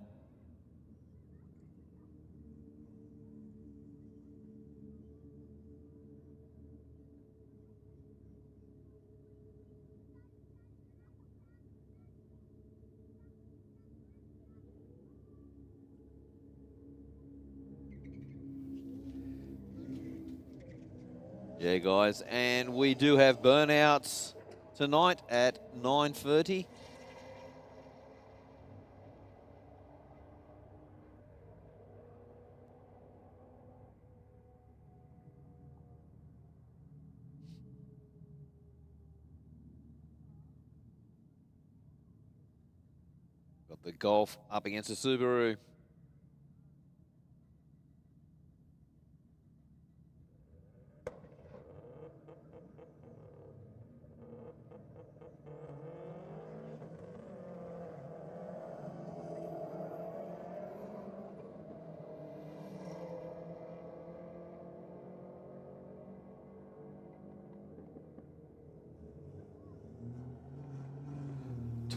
[SPEAKER 8] Yeah, guys, and we do have burnouts tonight at 9:30. Got the Golf up against the Subaru.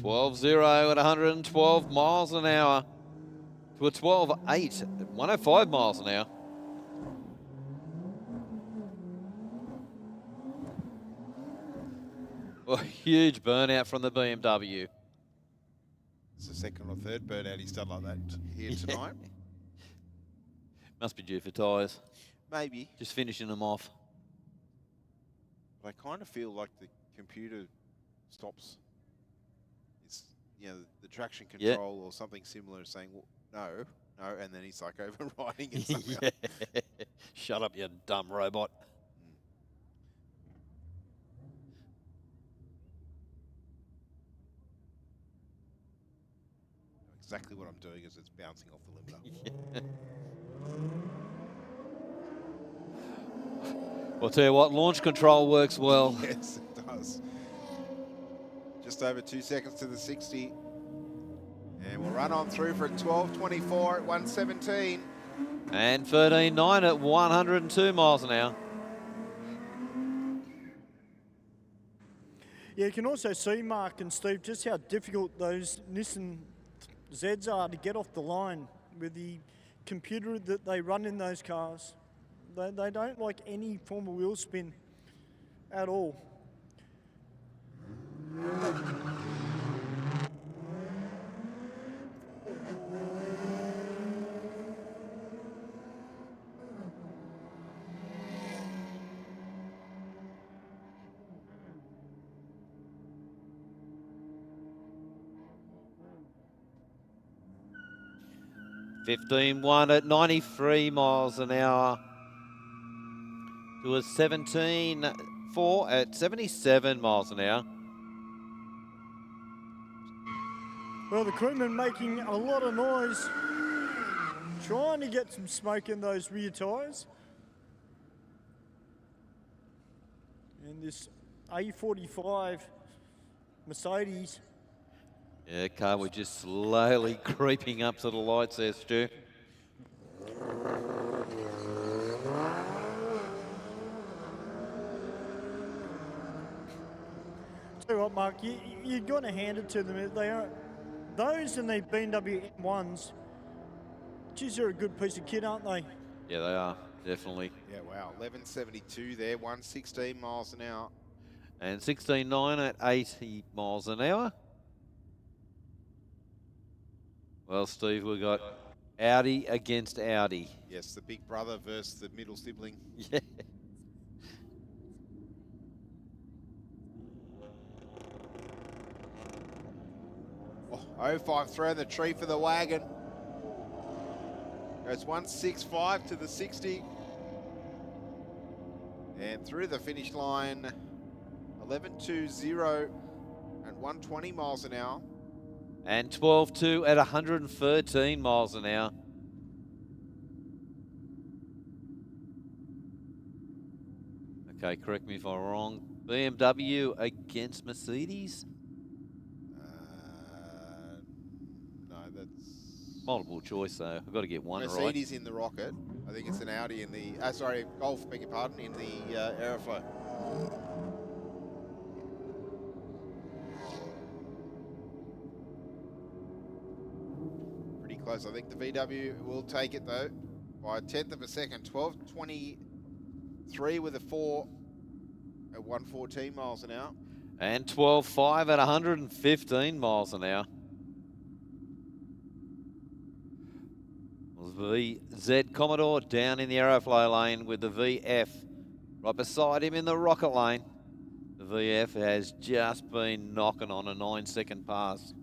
[SPEAKER 8] .12.0 at 112 miles an hour. To a 12.8 at 105 miles an hour. A huge burnout from the BMW.
[SPEAKER 3] It's the second or third burnout he's done like that here tonight.
[SPEAKER 8] Must be due for tyres.
[SPEAKER 3] Maybe.
[SPEAKER 8] Just finishing them off.
[SPEAKER 3] But I kind of feel like the computer stops. It's, the traction control or something similar saying, well, no, and then he's like overriding it somehow.
[SPEAKER 8] Shut up, you dumb robot.
[SPEAKER 3] Exactly what I'm doing is it's bouncing off the limiter.
[SPEAKER 8] I'll tell you what, launch control works well.
[SPEAKER 3] Yes, it does. Just over 2 seconds to the 60. And we'll run on through for a 12.24 at 117.
[SPEAKER 8] And 13.9 at 102 miles an hour.
[SPEAKER 1] Yeah, you can also see, Mark and Steve, just how difficult those Nissan Zs are to get off the line with the computer that they run in those cars. They don't like any form of wheel spin at all.
[SPEAKER 8] .15.1 at 93 miles an hour. To a 17.4 at 77 miles an hour.
[SPEAKER 1] Well, the crewmen making a lot of noise, trying to get some smoke in those rear tyres. And this A45 Mercedes.
[SPEAKER 8] Yeah, car, we're just slowly creeping up to the lights there, Stu.
[SPEAKER 1] Tell you what, Mark, you're going to hand it to them. They are those and the BMW M1s. Geez, they're a good piece of kit, aren't they?
[SPEAKER 8] Yeah, they are, definitely.
[SPEAKER 3] Yeah, wow, 11.72 there, 116 miles an hour.
[SPEAKER 8] And 16.9 at 80 miles an hour. Well, Steve, we've got Audi against Audi.
[SPEAKER 3] Yes, the big brother versus the middle sibling.
[SPEAKER 8] Yeah.
[SPEAKER 3] Oh, 05 throwing the tree for the wagon. Goes 165 to the 60. And through the finish line, 11.20 at 120 miles an hour.
[SPEAKER 8] And 12.2 at 113 miles an hour. Okay, correct me if I'm wrong. BMW against Mercedes?
[SPEAKER 3] No, that's...
[SPEAKER 8] Multiple choice, though. I've got to get one right.
[SPEAKER 3] Mercedes in the Rocket. I think it's an Audi in the... sorry, Golf, beg your pardon, in the Aeroflow. Pretty close. I think the VW will take it, though, by a tenth of a second. 12.23 with a 4 at 114 miles an hour.
[SPEAKER 8] And 12.5 at 115 miles an hour. VZ Commodore down in the Aeroflow lane with the VF right beside him in the Rocket lane. The VF has just been knocking on a 9-second pass.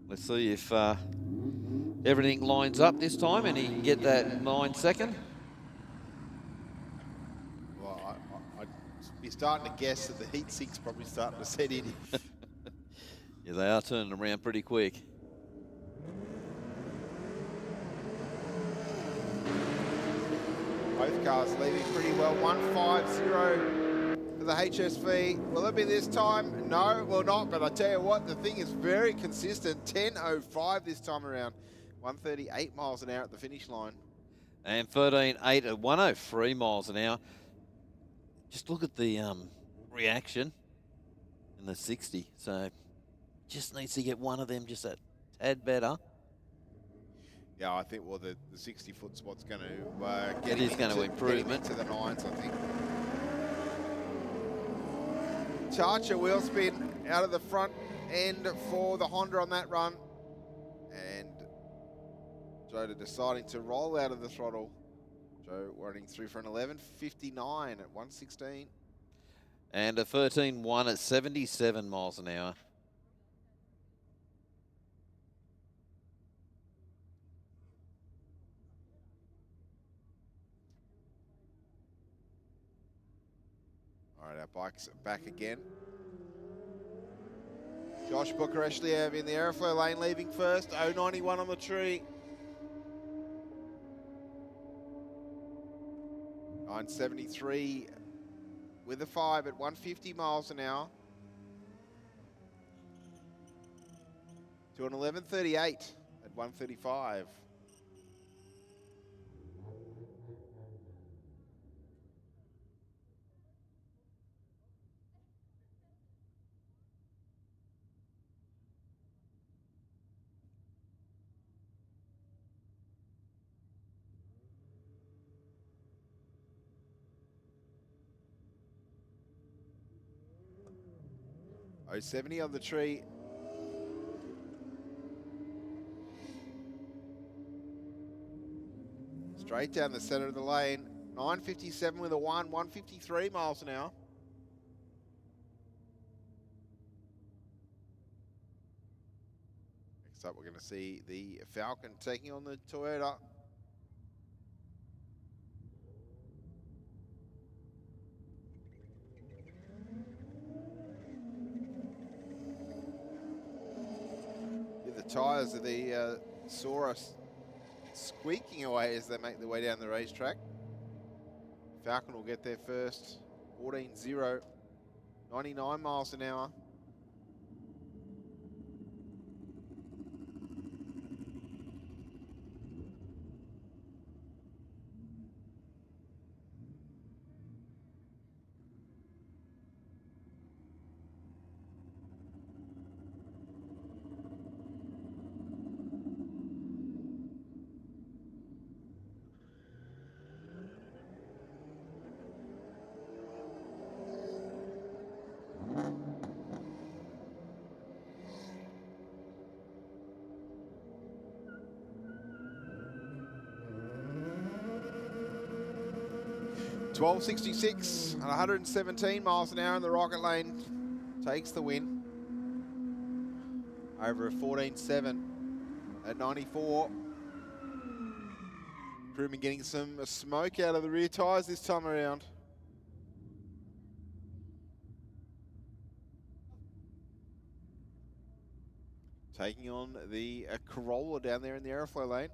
[SPEAKER 8] Let's see if everything lines up this time and he can get that 9-second.
[SPEAKER 3] You're starting to guess that the heat sink's probably starting to set in.
[SPEAKER 8] Yeah, they are turning around pretty quick.
[SPEAKER 3] Both cars leaving pretty well. 150 for the HSV. Will it be this time? No, it will not. But I tell you what, the thing is very consistent. 10.05 this time around. 138 miles an hour at the finish line.
[SPEAKER 8] And 13.8 at 103 miles an hour. Just look at the reaction in the 60. So just needs to get one of them just a tad better.
[SPEAKER 3] Yeah, I think, well, the 60-foot spot's going to get
[SPEAKER 8] it is going to improve
[SPEAKER 3] into the nines, I think. Charger wheel spin out of the front end for the Honda on that run. And Joe deciding to roll out of the throttle. Joe running through for an 11.59 at 116.
[SPEAKER 8] And a 13.1 at 77 miles an hour.
[SPEAKER 3] All right, our bike's back again. Josh Bukareshvili in the Aeroflow lane leaving first. 091 on the tree. 973 with a 5 at 150 miles an hour. To an 11.38 at 135. Oh, 70 on the tree. Straight down the center of the lane. 957 with a 153 miles an hour. Next up, we're going to see the Falcon taking on the Toyota. The tires of the Saurus squeaking away as they make their way down the racetrack. Falcon will get there first. 14.0, 99 miles an hour. .1266 and 117 miles an hour in the Rocket lane takes the win. over a 14.7 at 94. Crewman getting some smoke out of the rear tyres this time around. Taking on the Corolla down there in the Aeroflow lane.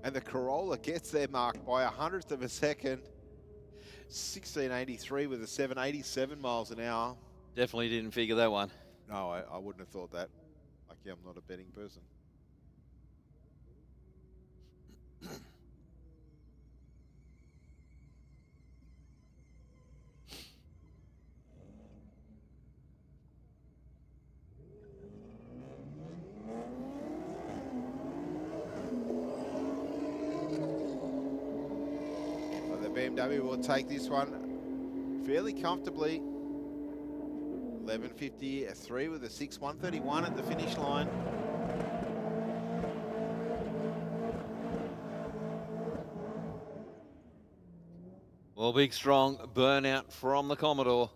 [SPEAKER 3] And the Corolla gets their mark by 100th of a second. 1683 with a 787 miles an hour.
[SPEAKER 8] Definitely didn't figure that one.
[SPEAKER 3] No, I wouldn't have thought that. Lucky I'm not a betting person. The BMW will take this one fairly comfortably. 11.53 with a 6.131 at the finish line.
[SPEAKER 8] Well, big, strong burnout from the Commodore.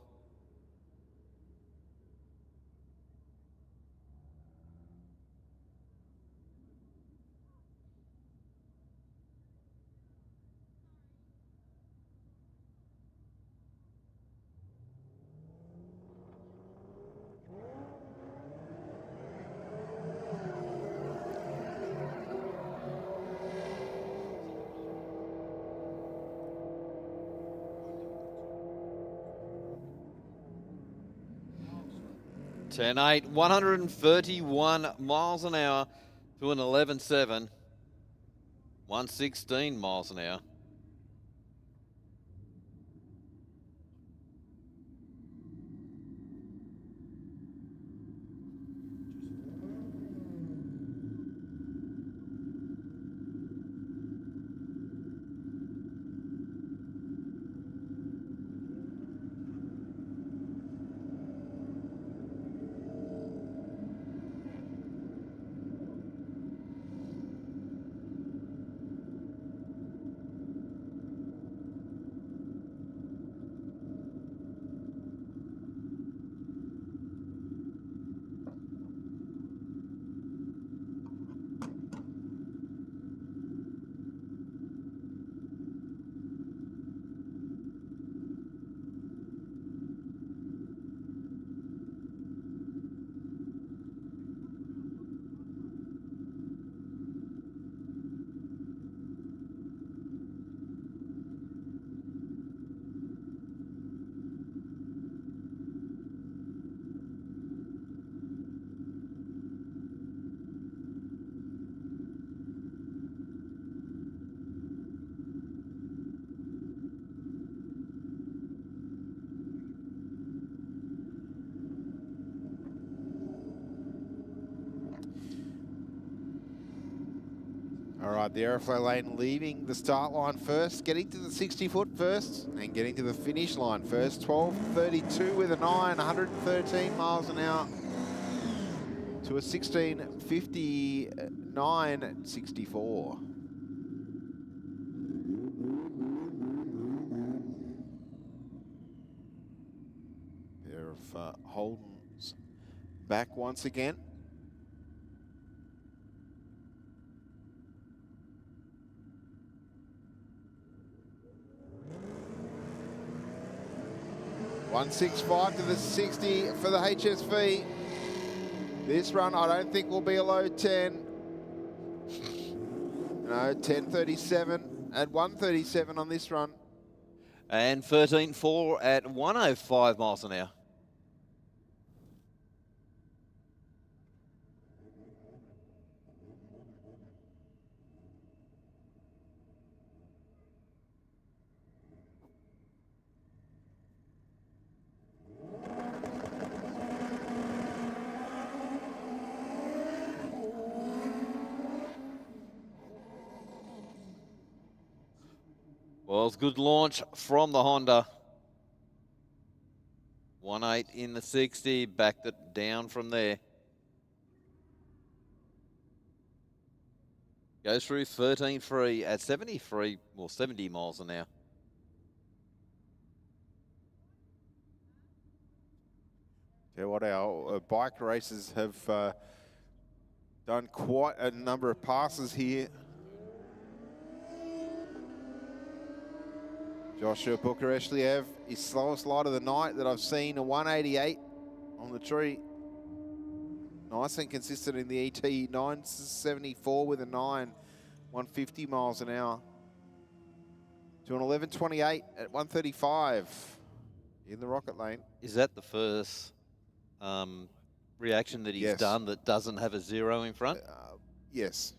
[SPEAKER 8] Ten eight, 131 miles an hour to an 11.7, 116 miles an hour.
[SPEAKER 3] All right, the Aeroflow lane leaving the start line first, getting to the 60-foot first, and getting to the finish line first. 12.32 with a 9, 113 miles an hour to a 16.59.64. Pair of Holdens back once again. .165 to the 60 for the HSV. This run I don't think will be a low 10. No, 10.37 at 137 on this run.
[SPEAKER 8] And 13.4 at 105 miles an hour. Well, it's good launch from the Honda. 1.8 in the 60, backed it down from there. Goes through 13.3 at 73, well, 70 miles an hour.
[SPEAKER 3] Yeah, what our bike racers have done quite a number of passes here. Joshua Bukareshvili, his slowest light of the night that I've seen, a 188 on the tree. Nice and consistent in the ET, 974 with a 9, 150 miles an hour. To an 11.28 at 135 in the rocket lane.
[SPEAKER 8] Is that the first reaction that he's done that doesn't have a 0 in front?
[SPEAKER 3] Yes,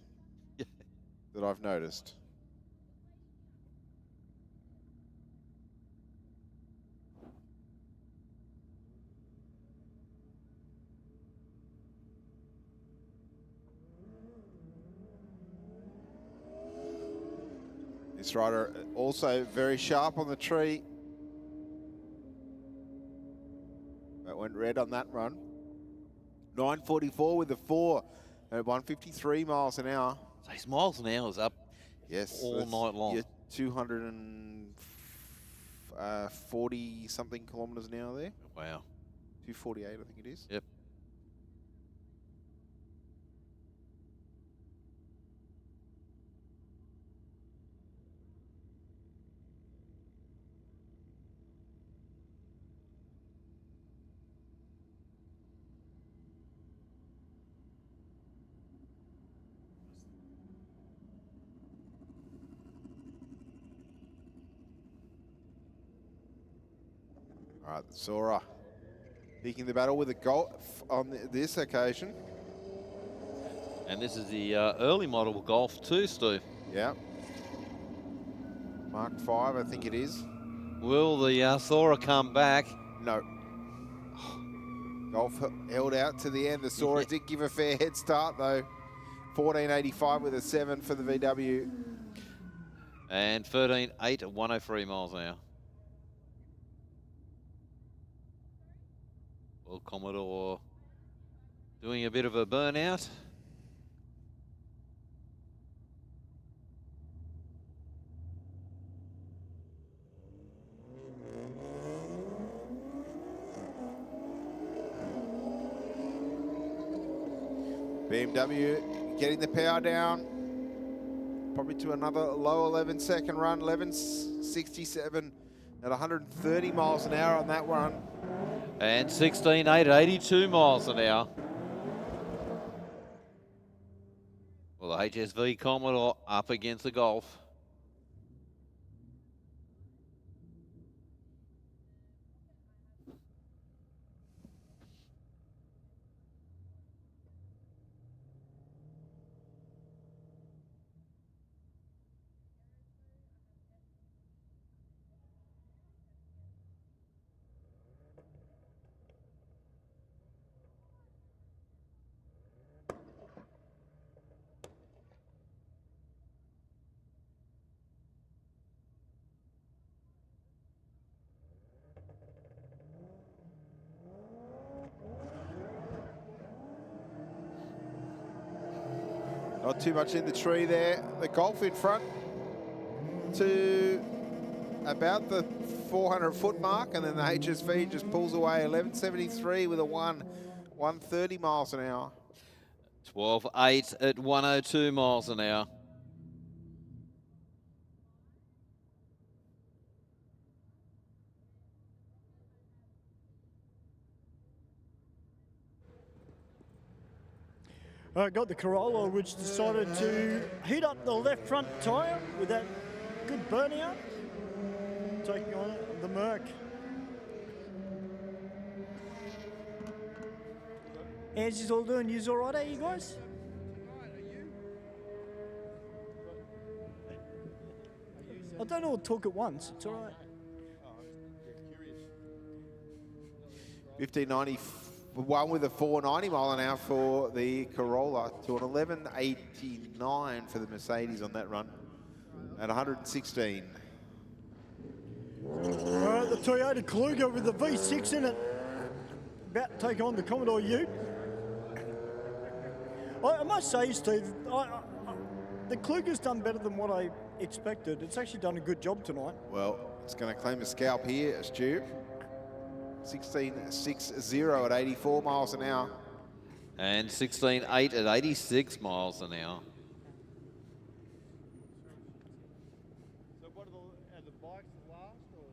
[SPEAKER 3] that I've noticed. This rider also very sharp on the tree. That went red on that run. 944 with the 4 at 153 miles an hour.
[SPEAKER 8] So his miles an hour is up all night long.
[SPEAKER 3] Yeah, 240 something kilometers an hour there.
[SPEAKER 8] Wow.
[SPEAKER 3] 248, I think it is.
[SPEAKER 8] Yep.
[SPEAKER 3] All right, Sora picking the battle with a Golf on this occasion.
[SPEAKER 8] And this is the early model Golf 2, Stu.
[SPEAKER 3] Yeah. Mark 5, I think it is.
[SPEAKER 8] Will the Sora come back?
[SPEAKER 3] No. Golf held out to the end. The Sora did give a fair head start, though. 14.85 with a 7 for the VW.
[SPEAKER 8] And 13.8 at 103 miles an hour. Well, Commodore doing a bit of a burnout.
[SPEAKER 3] BMW getting the power down. Probably to another low 11-second run. 11.67 at 130 miles an hour on that run.
[SPEAKER 8] And 16.8 at 82 miles an hour. Well, the HSV Commodore up against the Golf.
[SPEAKER 3] Not too much in the tree there. The Golf in front to about the 400-foot mark, and then the HSV just pulls away. 11.73 with a 130 miles an hour.
[SPEAKER 8] 12.8 at 102 miles an hour.
[SPEAKER 1] Got the Corolla, which decided to heat up the left front tyre with that good burnout, taking on the Merc. How's you all doing? You all right, are you guys? I don't all talk at once. It's all right.
[SPEAKER 3] 1591 with a 490 mile an hour for the Corolla to an 11.89 for the Mercedes on that run at 116.
[SPEAKER 1] All right, the Toyota Kluger with the V6 in it. About to take on the Commodore Ute. I must say, Steve, the Kluger's done better than what I expected. It's actually done a good job tonight.
[SPEAKER 3] Well, it's going to claim a scalp here, Stu. 16.60 at 84 miles an hour.
[SPEAKER 8] And 16.8 at 86 miles an hour.
[SPEAKER 1] So what are the bikes last? Or?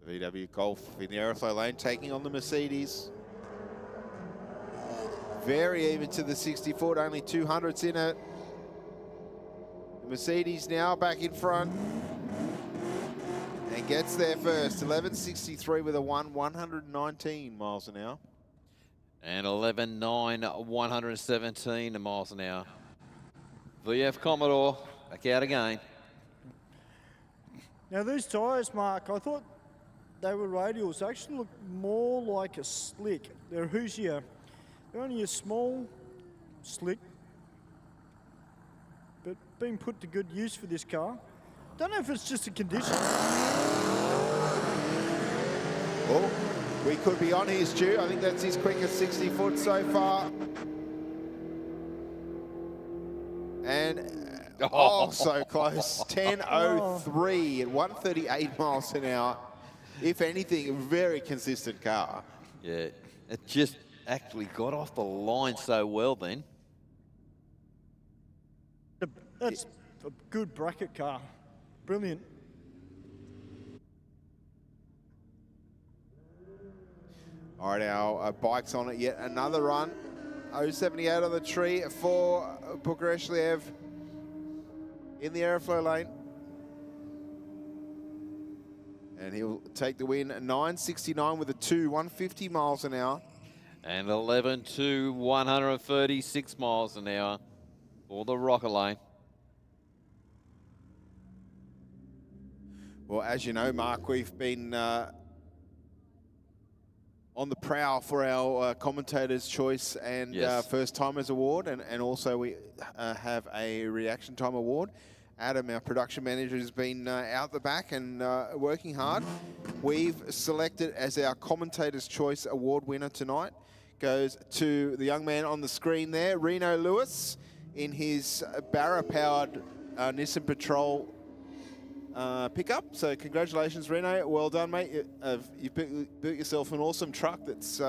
[SPEAKER 3] The VW Golf in the Aeroflow lane taking on the Mercedes. Very even to the 64, only 200s in it. The Mercedes now back in front. And gets there first, 11.63 with a 119 miles an hour.
[SPEAKER 8] And 11.9, 117 miles an hour. VF Commodore back out again.
[SPEAKER 1] Now these tyres, Mark, I thought they were radials. They actually look more like a slick. They're Hoosier. They're only a small slick, but being put to good use for this car. Don't know if it's just a condition.
[SPEAKER 3] Oh, we could be on here, Stu. I think that's his quickest 60 foot so far. And oh, so close. 10.03 at 138 miles an hour. If anything, a very consistent car.
[SPEAKER 8] Yeah, it just actually got off the line so well then.
[SPEAKER 1] That's a good bracket car. Brilliant.
[SPEAKER 3] All right, our bike's on it yet another run. 078 on the tree for Bukareshvili in the Aeroflow lane. And he'll take the win. 9.69 with a 2, 150 miles an hour.
[SPEAKER 8] And 11.2, 136 miles an hour for the Rocket Lane.
[SPEAKER 3] Well, as you know, Mark, we've been on the prowl for our Commentator's Choice and First Timers Award, and also we have a Reaction Time Award. Adam, our production manager, has been out the back and working hard. We've selected as our Commentator's Choice Award winner tonight goes to the young man on the screen there, Reno Lewis, in his Barra-powered Nissan Patrol pickup. So congratulations, Reno. Well done, mate. You've built yourself an awesome truck that's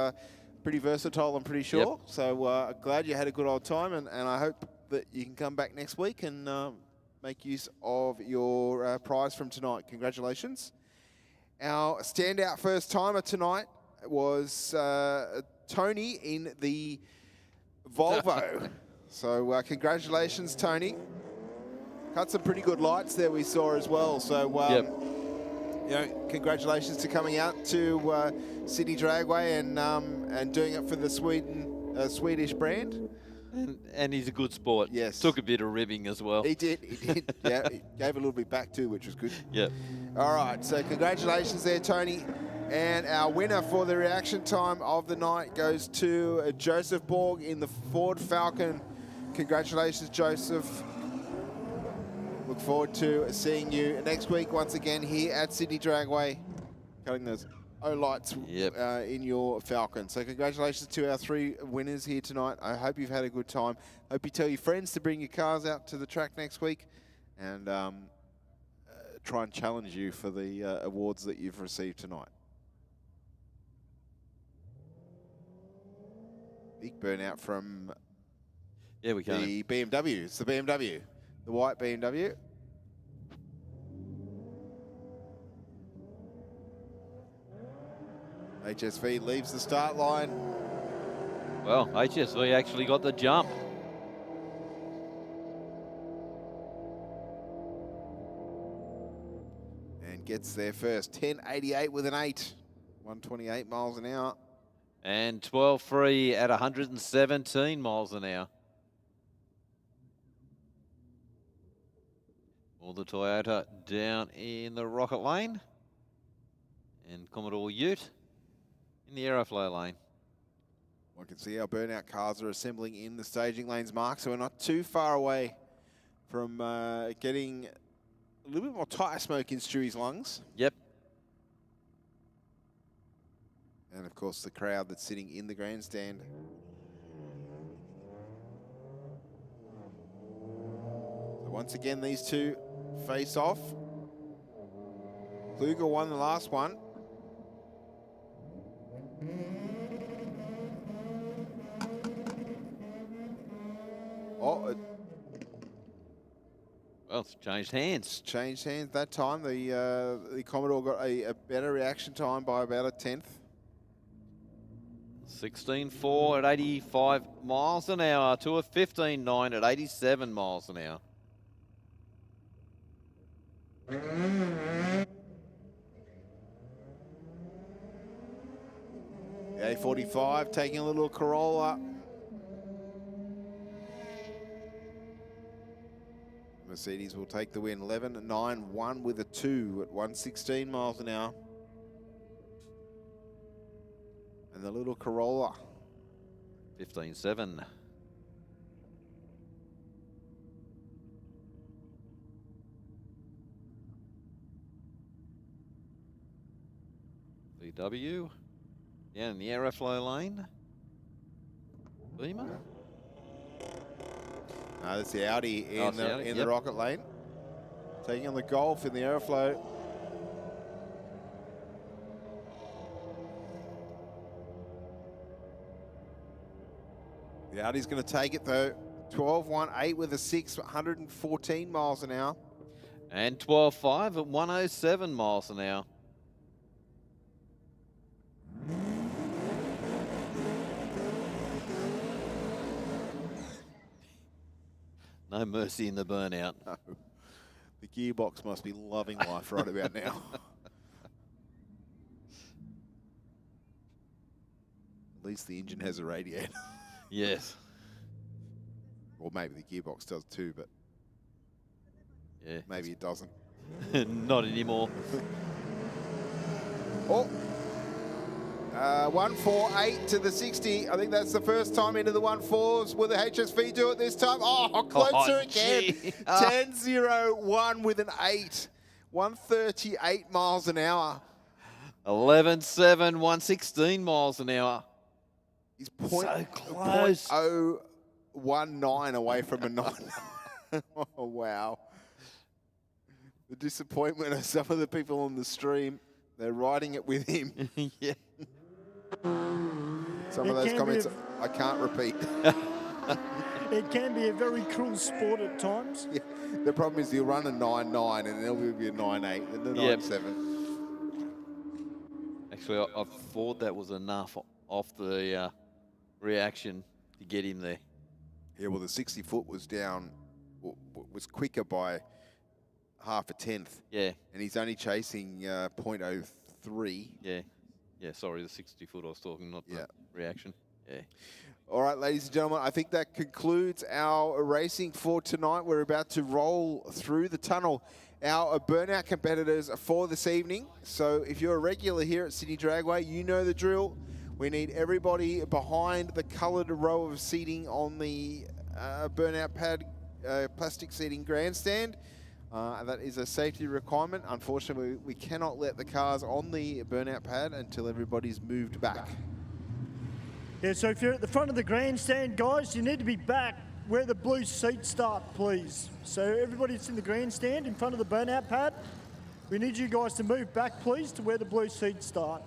[SPEAKER 3] pretty versatile, I'm pretty sure.
[SPEAKER 8] Yep.
[SPEAKER 3] So glad you had a good old time, and I hope that you can come back next week and make use of your prize from tonight. Congratulations. Our standout first timer tonight was Tony in the Volvo. So congratulations, Tony. Cut some pretty good lights there we saw as well. So you know, congratulations to coming out to Sydney Dragway and doing it for the Swedish brand.
[SPEAKER 8] And he's a good sport.
[SPEAKER 3] Yes.
[SPEAKER 8] Took a bit of ribbing as well.
[SPEAKER 3] He did. Yeah, he gave a little bit back too, which was good.
[SPEAKER 8] Yeah.
[SPEAKER 3] All right, so congratulations there, Tony. And our winner for the reaction time of the night goes to Joseph Borg in the Ford Falcon. Congratulations, Joseph. Look forward to seeing you next week once again here at Sydney Dragway, cutting those O-lights in your Falcon. So congratulations to our 3 winners here tonight. I hope you've had a good time. Hope you tell your friends to bring your cars out to the track next week and try and challenge you for the awards that you've received tonight. Big burnout from
[SPEAKER 8] the
[SPEAKER 3] BMW. It's the BMW, the white BMW. HSV leaves the start line.
[SPEAKER 8] Well, HSV actually got the jump.
[SPEAKER 3] And gets there first. 10.88 with an 8. 128 miles an hour.
[SPEAKER 8] And 12.3 at 117 miles an hour. All the Toyota down in the Rocket Lane. And Commodore Ute in the Aeroflow lane.
[SPEAKER 3] I can see our burnout cars are assembling in the staging lanes, Mark, so we're not too far away from getting a little bit more tyre smoke in Stewie's lungs.
[SPEAKER 8] Yep.
[SPEAKER 3] And of course, the crowd that's sitting in the grandstand. So once again, these two face off. Kluger won the last one. Oh,
[SPEAKER 8] well, it's changed hands.
[SPEAKER 3] Changed hands that time. The Commodore got a better reaction time by about a tenth.
[SPEAKER 8] 16.4 at 85 miles an hour to a 15.9 at 87 miles an hour.
[SPEAKER 3] The A45 taking a little Corolla. Mercedes will take the win. 11.91 with a 2 at 116 miles an hour. And the little Corolla.
[SPEAKER 8] 15.7. VW. Down in the Aeroflow lane. Beamer.
[SPEAKER 3] No, that's the Audi in,
[SPEAKER 8] Audi,
[SPEAKER 3] the rocket lane. Taking on the Golf in the Aeroflow. The Audi's going to take it though. 12.18 with a 6, 114 miles an hour.
[SPEAKER 8] And 12.5 at 107 miles an hour. No mercy in the burnout.
[SPEAKER 3] No. The gearbox must be loving life right about now. At least the engine has a radiator.
[SPEAKER 8] Yes.
[SPEAKER 3] Or maybe the gearbox does too, but
[SPEAKER 8] yeah,
[SPEAKER 3] maybe it doesn't.
[SPEAKER 8] Not anymore.
[SPEAKER 3] Oh. 148 to the 60. I think that's the first time into the 1.4s. Will the HSV do it this time? Oh, closer again. 10.01 with an 8. 138 miles an hour.
[SPEAKER 8] 11.7, 116 miles an hour.
[SPEAKER 3] He's
[SPEAKER 8] so close.
[SPEAKER 3] 0.019 away from a 9. Oh, wow. The disappointment of some of the people on the stream. They're riding it with him.
[SPEAKER 8] Yeah.
[SPEAKER 3] Some of those comments I can't repeat.
[SPEAKER 1] It can be a very cruel sport at times.
[SPEAKER 3] Yeah. The problem is you'll run a 9.9 and then it'll be a 9.8 and a 9.7.
[SPEAKER 8] Actually, I thought that was enough off the reaction to get him there.
[SPEAKER 3] Yeah, well, the 60 foot was down, was quicker by half a tenth.
[SPEAKER 8] Yeah.
[SPEAKER 3] And he's only chasing 0.03.
[SPEAKER 8] Yeah. Yeah, sorry, the 60 foot I was talking, not the reaction. Yeah.
[SPEAKER 3] All right, ladies and gentlemen, I think that concludes our racing for tonight. We're about to roll through the tunnel. Our burnout competitors for this evening. So if you're a regular here at Sydney Dragway, you know the drill. We need everybody behind the coloured row of seating on the burnout pad plastic seating grandstand. That is a safety requirement. Unfortunately, we cannot let the cars on the burnout pad until everybody's moved back.
[SPEAKER 1] Yeah, so if you're at the front of the grandstand, guys, you need to be back where the blue seats start, please. So everybody that's in the grandstand in front of the burnout pad, we need you guys to move back, please, to where the blue seats start.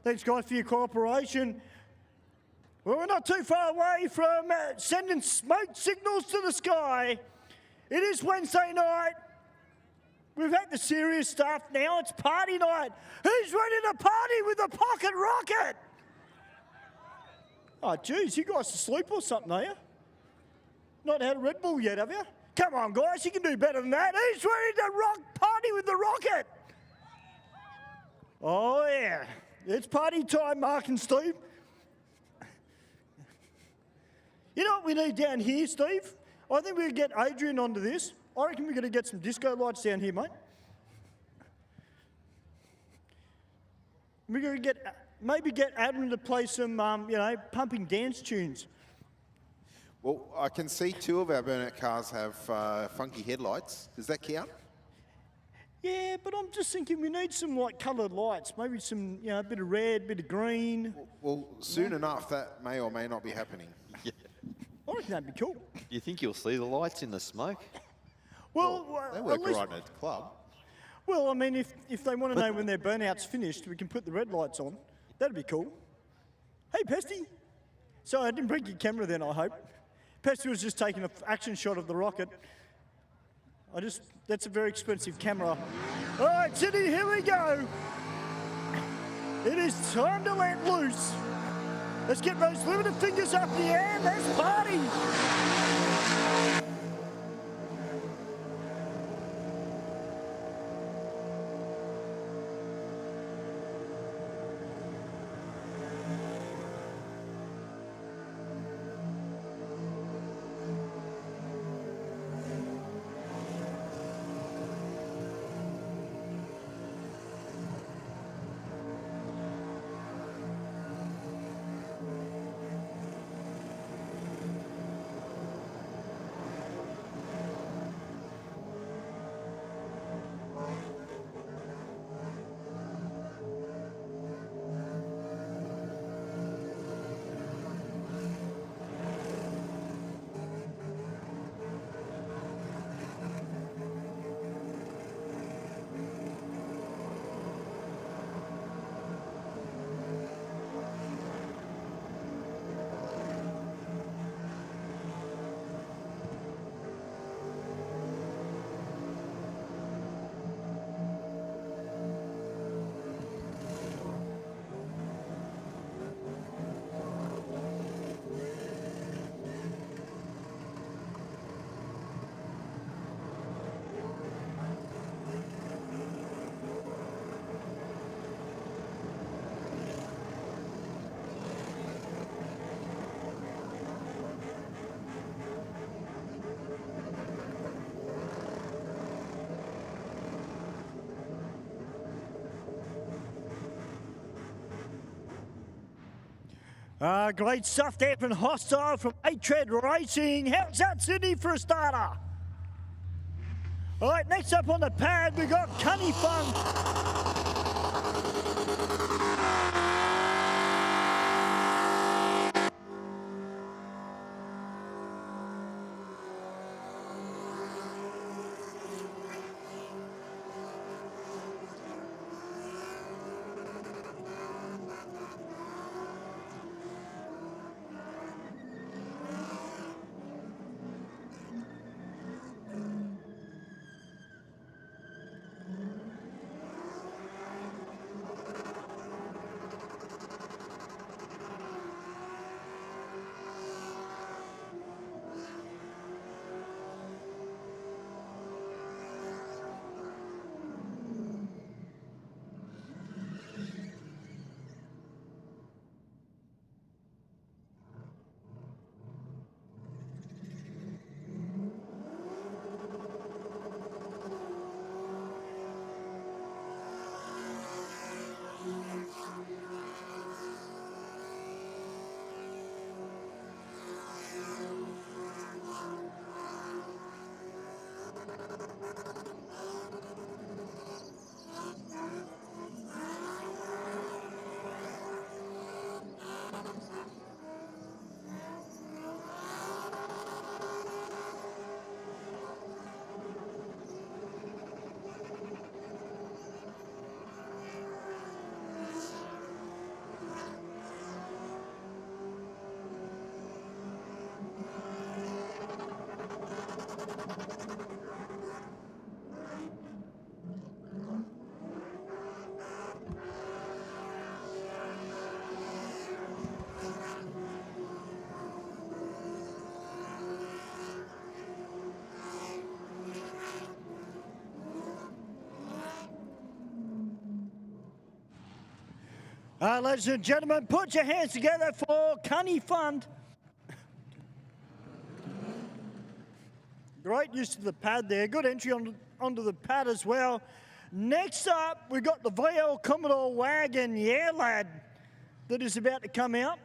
[SPEAKER 1] Thanks, guys, for your cooperation. Well, we're not too far away from sending smoke signals to the sky. It is Wednesday night. We've had the serious stuff. Now it's party night. Who's ready to party with a pocket rocket? Oh, geez, you guys asleep or something, are you? Not had a Red Bull yet, have you? Come on, guys, you can do better than that. Who's ready to party with the rocket? Oh, yeah. It's party time, Mark and Steve. You know what we need down here, Steve? I think we could get Adrian onto this. I reckon we're going to get some disco lights down here, mate. We're going to maybe get Adam to play some, pumping dance tunes.
[SPEAKER 3] Well, I can see 2 of our burnout cars have funky headlights. Does that count?
[SPEAKER 1] Yeah, but I'm just thinking we need some coloured lights. Maybe some, a bit of red, bit of green.
[SPEAKER 3] Well, soon enough, that may or may not be happening.
[SPEAKER 8] Yeah.
[SPEAKER 1] I reckon that'd be cool.
[SPEAKER 8] Do you think you'll see the lights in the smoke?
[SPEAKER 1] Well,
[SPEAKER 3] they work right at the club.
[SPEAKER 1] Well, I mean, if they want to know when their burnout's finished, we can put the red lights on. That'd be cool. Hey, Pesty. Sorry, I didn't bring your camera then, I hope. Pesty was just taking an action shot of the rocket. That's a very expensive camera. All right, Sydney, here we go. It is time to let loose. Let's get those limited fingers up in the air. Let's party. Great stuff there from Hostile from 8-Tread Racing. How's that, Sydney, for a starter? All right, next up on the pad, we've got Cunny Fun. Ladies and gentlemen, put your hands together for Cunny Fund. Great use of the pad there. Good entry onto the pad as well. Next up, we've got the VL Commodore Wagon, yeah, lad, that is about to come out.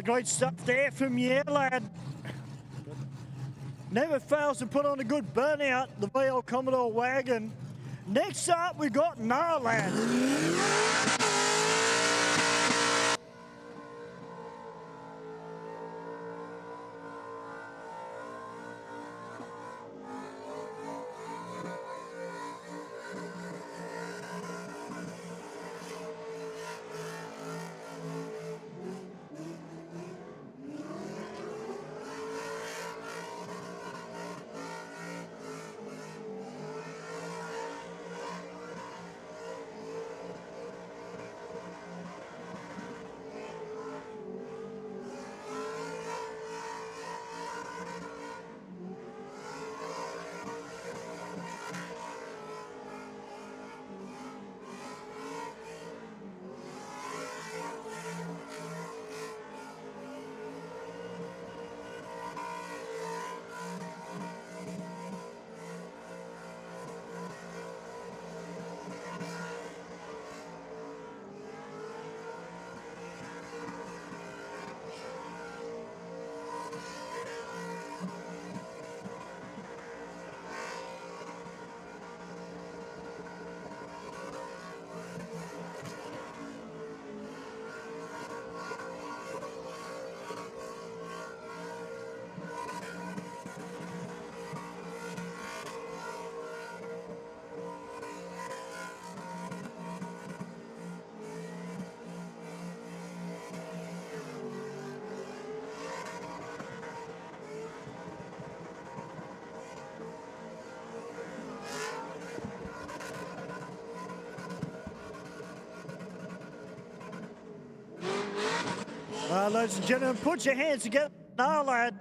[SPEAKER 1] Great stuff there from Yeah Lad. Never fails to put on a good burnout, the VL Commodore Wagon. Next up, we've got Nah Lad. Ladies and gentlemen, put your hands together. Nah, lad.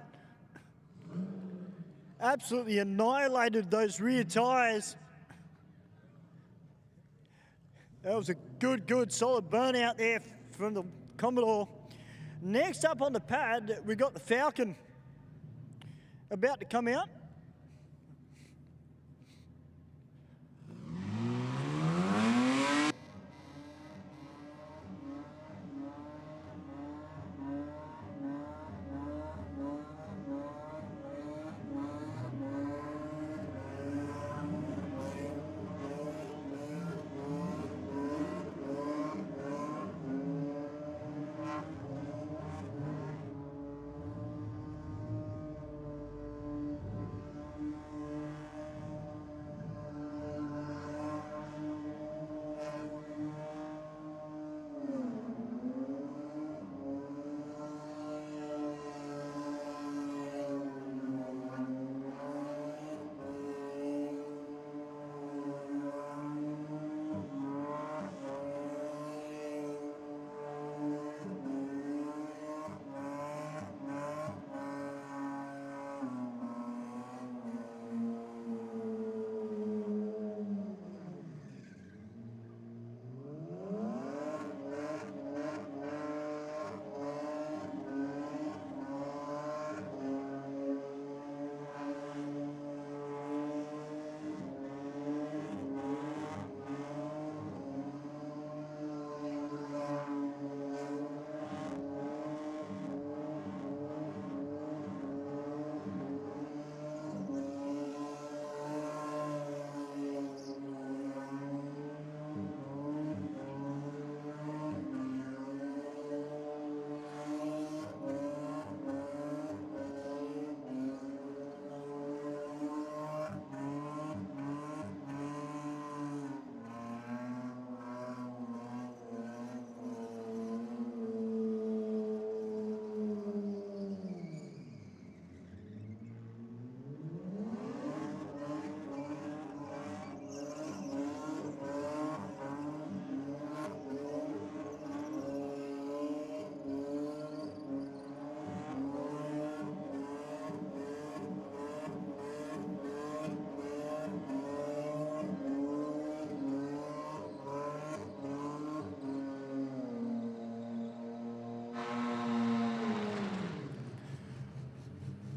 [SPEAKER 1] Absolutely annihilated those rear tyres. That was a good, solid burnout there from the Commodore. Next up on the pad, we got the Falcon about to come out.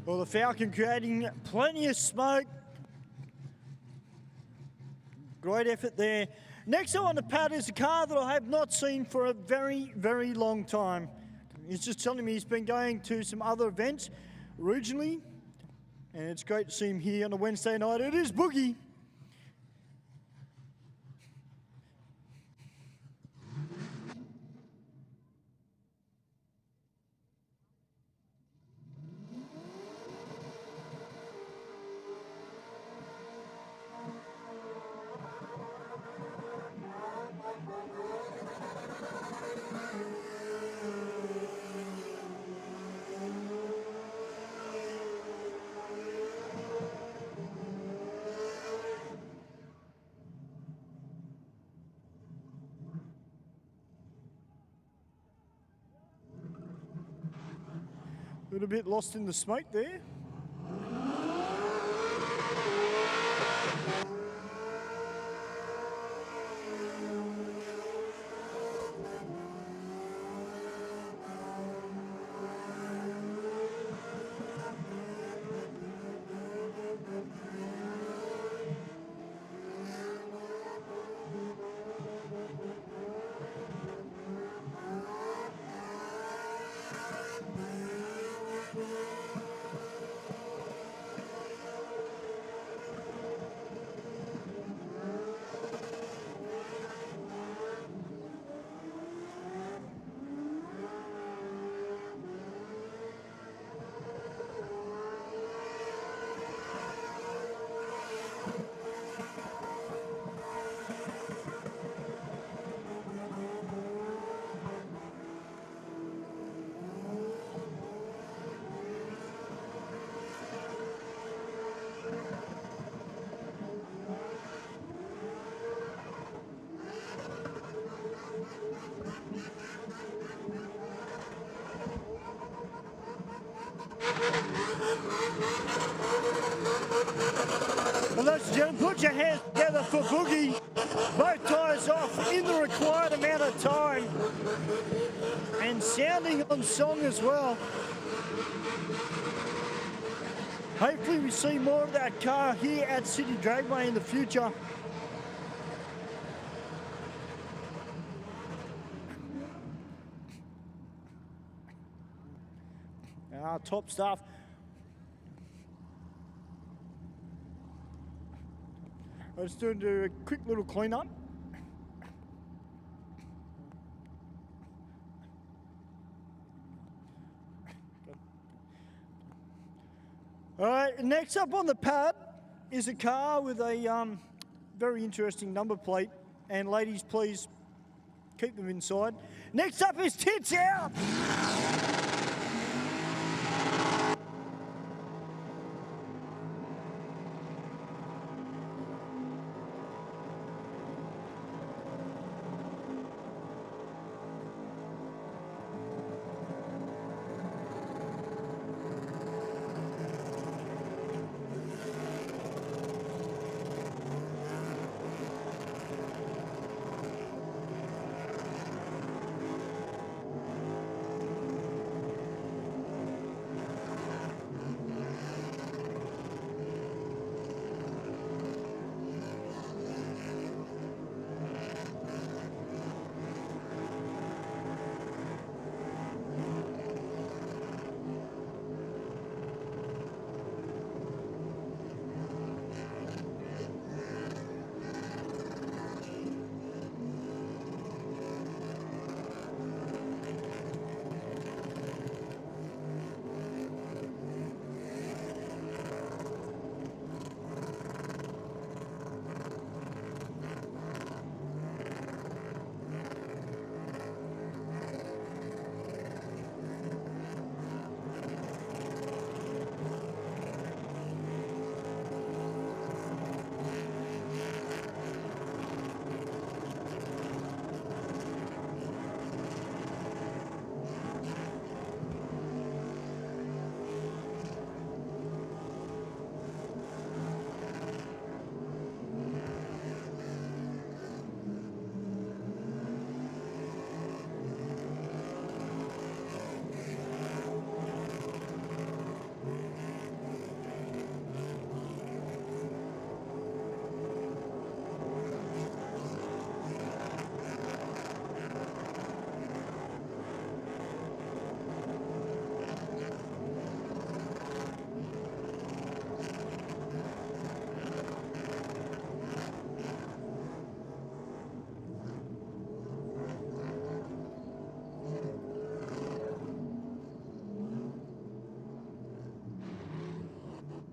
[SPEAKER 1] Well, the Falcon creating plenty of smoke. Great effort there. Next up on the pad is a car that I have not seen for a very, very long time. He's just telling me he's been going to some other events originally, and it's great to see him here on a Wednesday night. It is Boogie. A little bit lost in the smoke there. Well, ladies and gentlemen, put your hands together for Boogie. Both tyres off in the required amount of time. And sounding On song as well. Hopefully we see more of that car here at Sydney Dragway in the future. Top stuff. I'm just doing a quick little clean-up. All right, next up on the pad is a car with a very interesting number plate. And ladies, please keep them inside. Next up is Tits Out.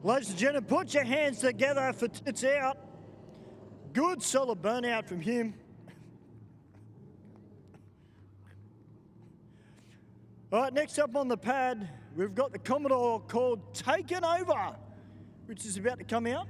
[SPEAKER 1] Ladies and gentlemen, put your hands together for Tits Out. Good solid burnout from him. All right, next up on the pad, we've got the Commodore called Taken Over, which is about to come out.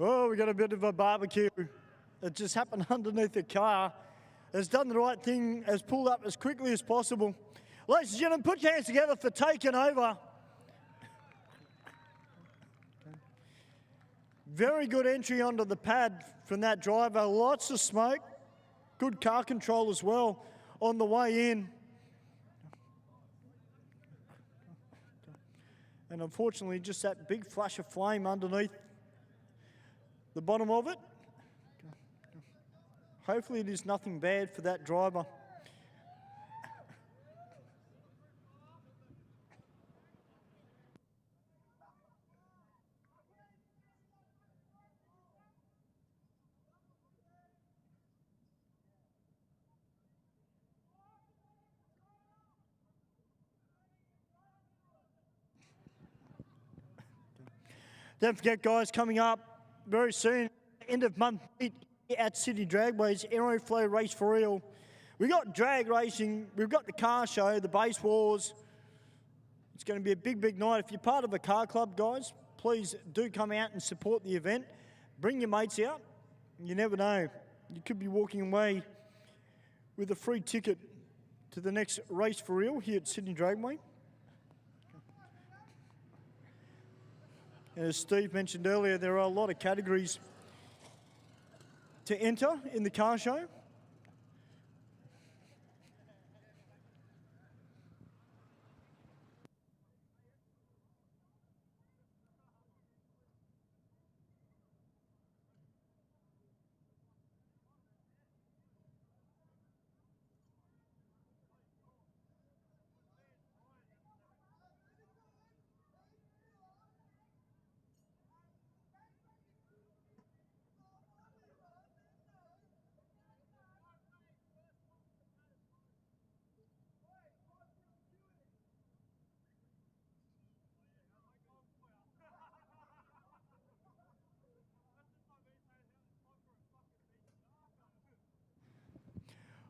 [SPEAKER 1] Oh, we got a bit of a barbecue. It just happened underneath the car. Has done the right thing, has pulled up as quickly as possible. Ladies and gentlemen, put your hands together for Taking Over. Very good entry onto the pad from that driver. Lots of smoke. Good car control as well on the way in. And unfortunately, just that big flash of flame underneath the bottom of it. Hopefully it is nothing bad for that driver. Don't forget, guys, coming up very soon, end of month meet at Sydney Dragway's Aeroflow Race for real. We've got drag racing, we've got the car show, the base wars. It's going to be a big, big night. If you're part of a car club, guys, please do come out and support the event. Bring your mates out. You never know. You could be walking away with a free ticket to the next race for real here at Sydney Dragway. And as Steve mentioned earlier, there are a lot of categories to enter in the car show.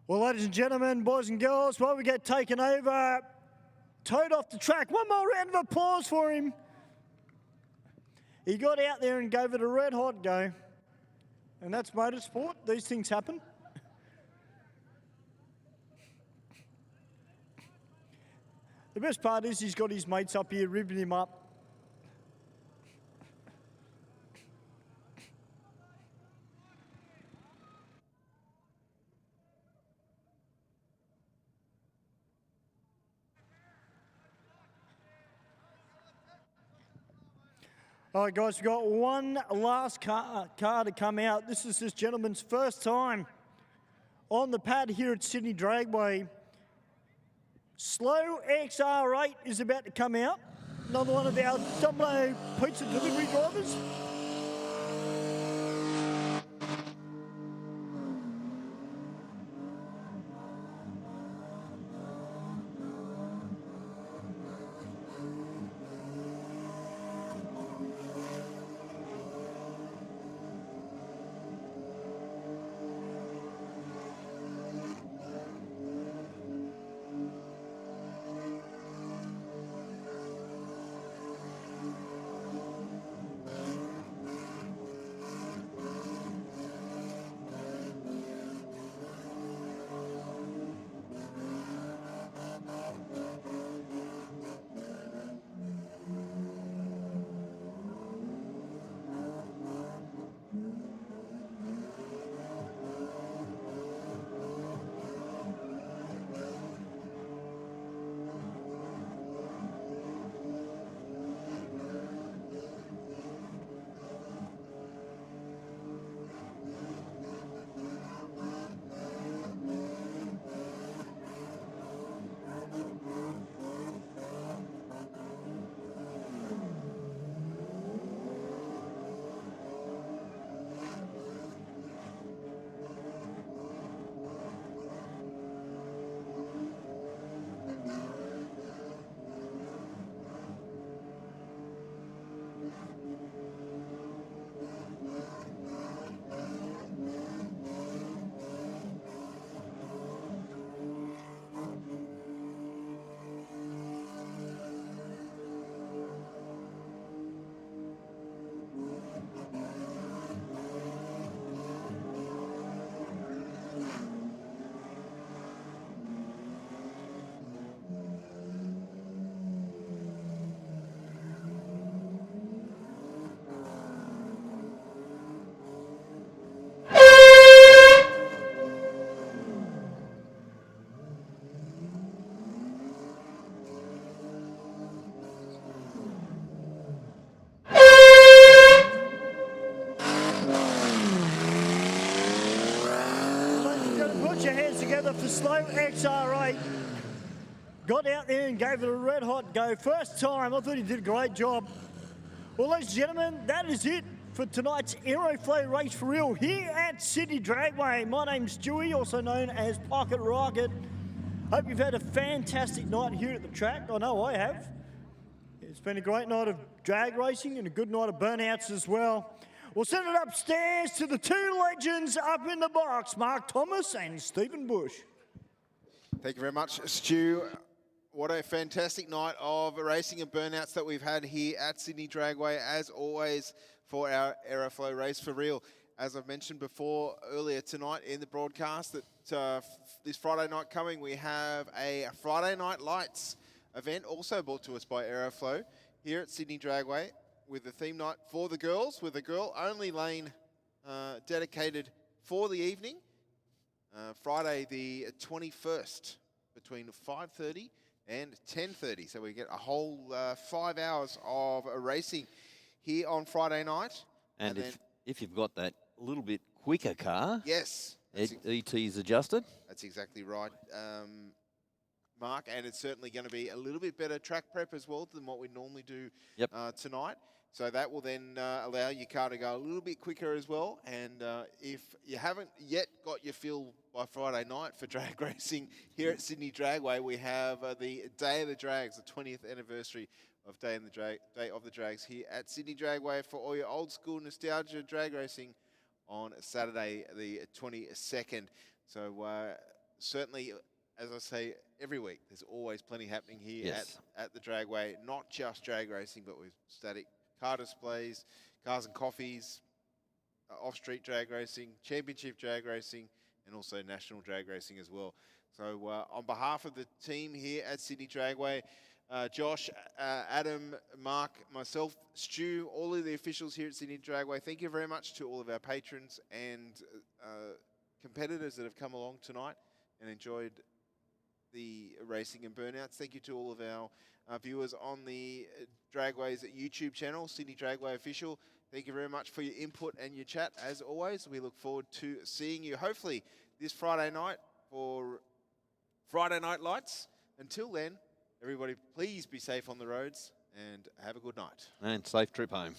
[SPEAKER 1] Well, ladies and gentlemen, boys and girls, while we get taken over, towed off the track. One more round of applause for him. He got out there and gave it a red hot go. And that's motorsport. These things happen. The best part is he's got his mates up here ribbing him up. All right, guys, we've got one last car to come out. This is this gentleman's first time on the pad here at Sydney Dragway. Slow XR8 is about to come out. Another one of our Domino pizza delivery drivers. put your hands together for Slow XR8. Got out there and gave it a red hot go. First time, I thought he did a great job. Well, ladies and gentlemen, that is it for tonight's Aeroflow Race for Real here at Sydney Dragway. My name's Stewie, also known as Pocket Rocket. Hope you've had a fantastic night here at the track. I know I have. It's been a great night of drag racing and a good night of burnouts as well. We'll send it upstairs to the two legends up in the box, Mark Thomas and Stephen Bush.
[SPEAKER 3] Thank you very much, Stu. What a fantastic night of racing and burnouts that we've had here at Sydney Dragway, as always, for our Aeroflow Race for Real. As I've mentioned before earlier tonight in the broadcast, that this Friday night coming, we have a Friday Night Lights event, also brought to us by Aeroflow, here at Sydney Dragway, with the theme night for the girls, with a girl-only lane dedicated for the evening. Friday the 21st, between 5:30 and 10:30. So we get a whole 5 hours of racing here on Friday night.
[SPEAKER 8] And if you've got that little bit quicker car,
[SPEAKER 3] yes,
[SPEAKER 8] ET's adjusted.
[SPEAKER 3] That's exactly right, Mark. And it's certainly going to be a little bit better track prep as well than what we normally do tonight. So that will then allow your car to go a little bit quicker as well. And if you haven't yet got your feel by Friday night for drag racing here at Sydney Dragway, we have the Day of the Drags, the 20th anniversary of Day of the Drags here at Sydney Dragway for all your old school nostalgia drag racing on Saturday the 22nd. So certainly, as I say every week, there's always plenty happening here at the Dragway, not just drag racing, but with static car displays, cars and coffees, off-street drag racing, championship drag racing, and also national drag racing as well. So on behalf of the team here at Sydney Dragway, Josh, Adam, Mark, myself, Stu, all of the officials here at Sydney Dragway, thank you very much to all of our patrons and competitors that have come along tonight and enjoyed the racing and burnouts. Thank you to all of our viewers on the Dragway's YouTube channel, Sydney Dragway Official. Thank you very much for your input and your chat. As always, we look forward to seeing you hopefully this Friday night for Friday Night Lights. Until then, everybody please be safe on the roads and have a good night.
[SPEAKER 8] And safe trip home.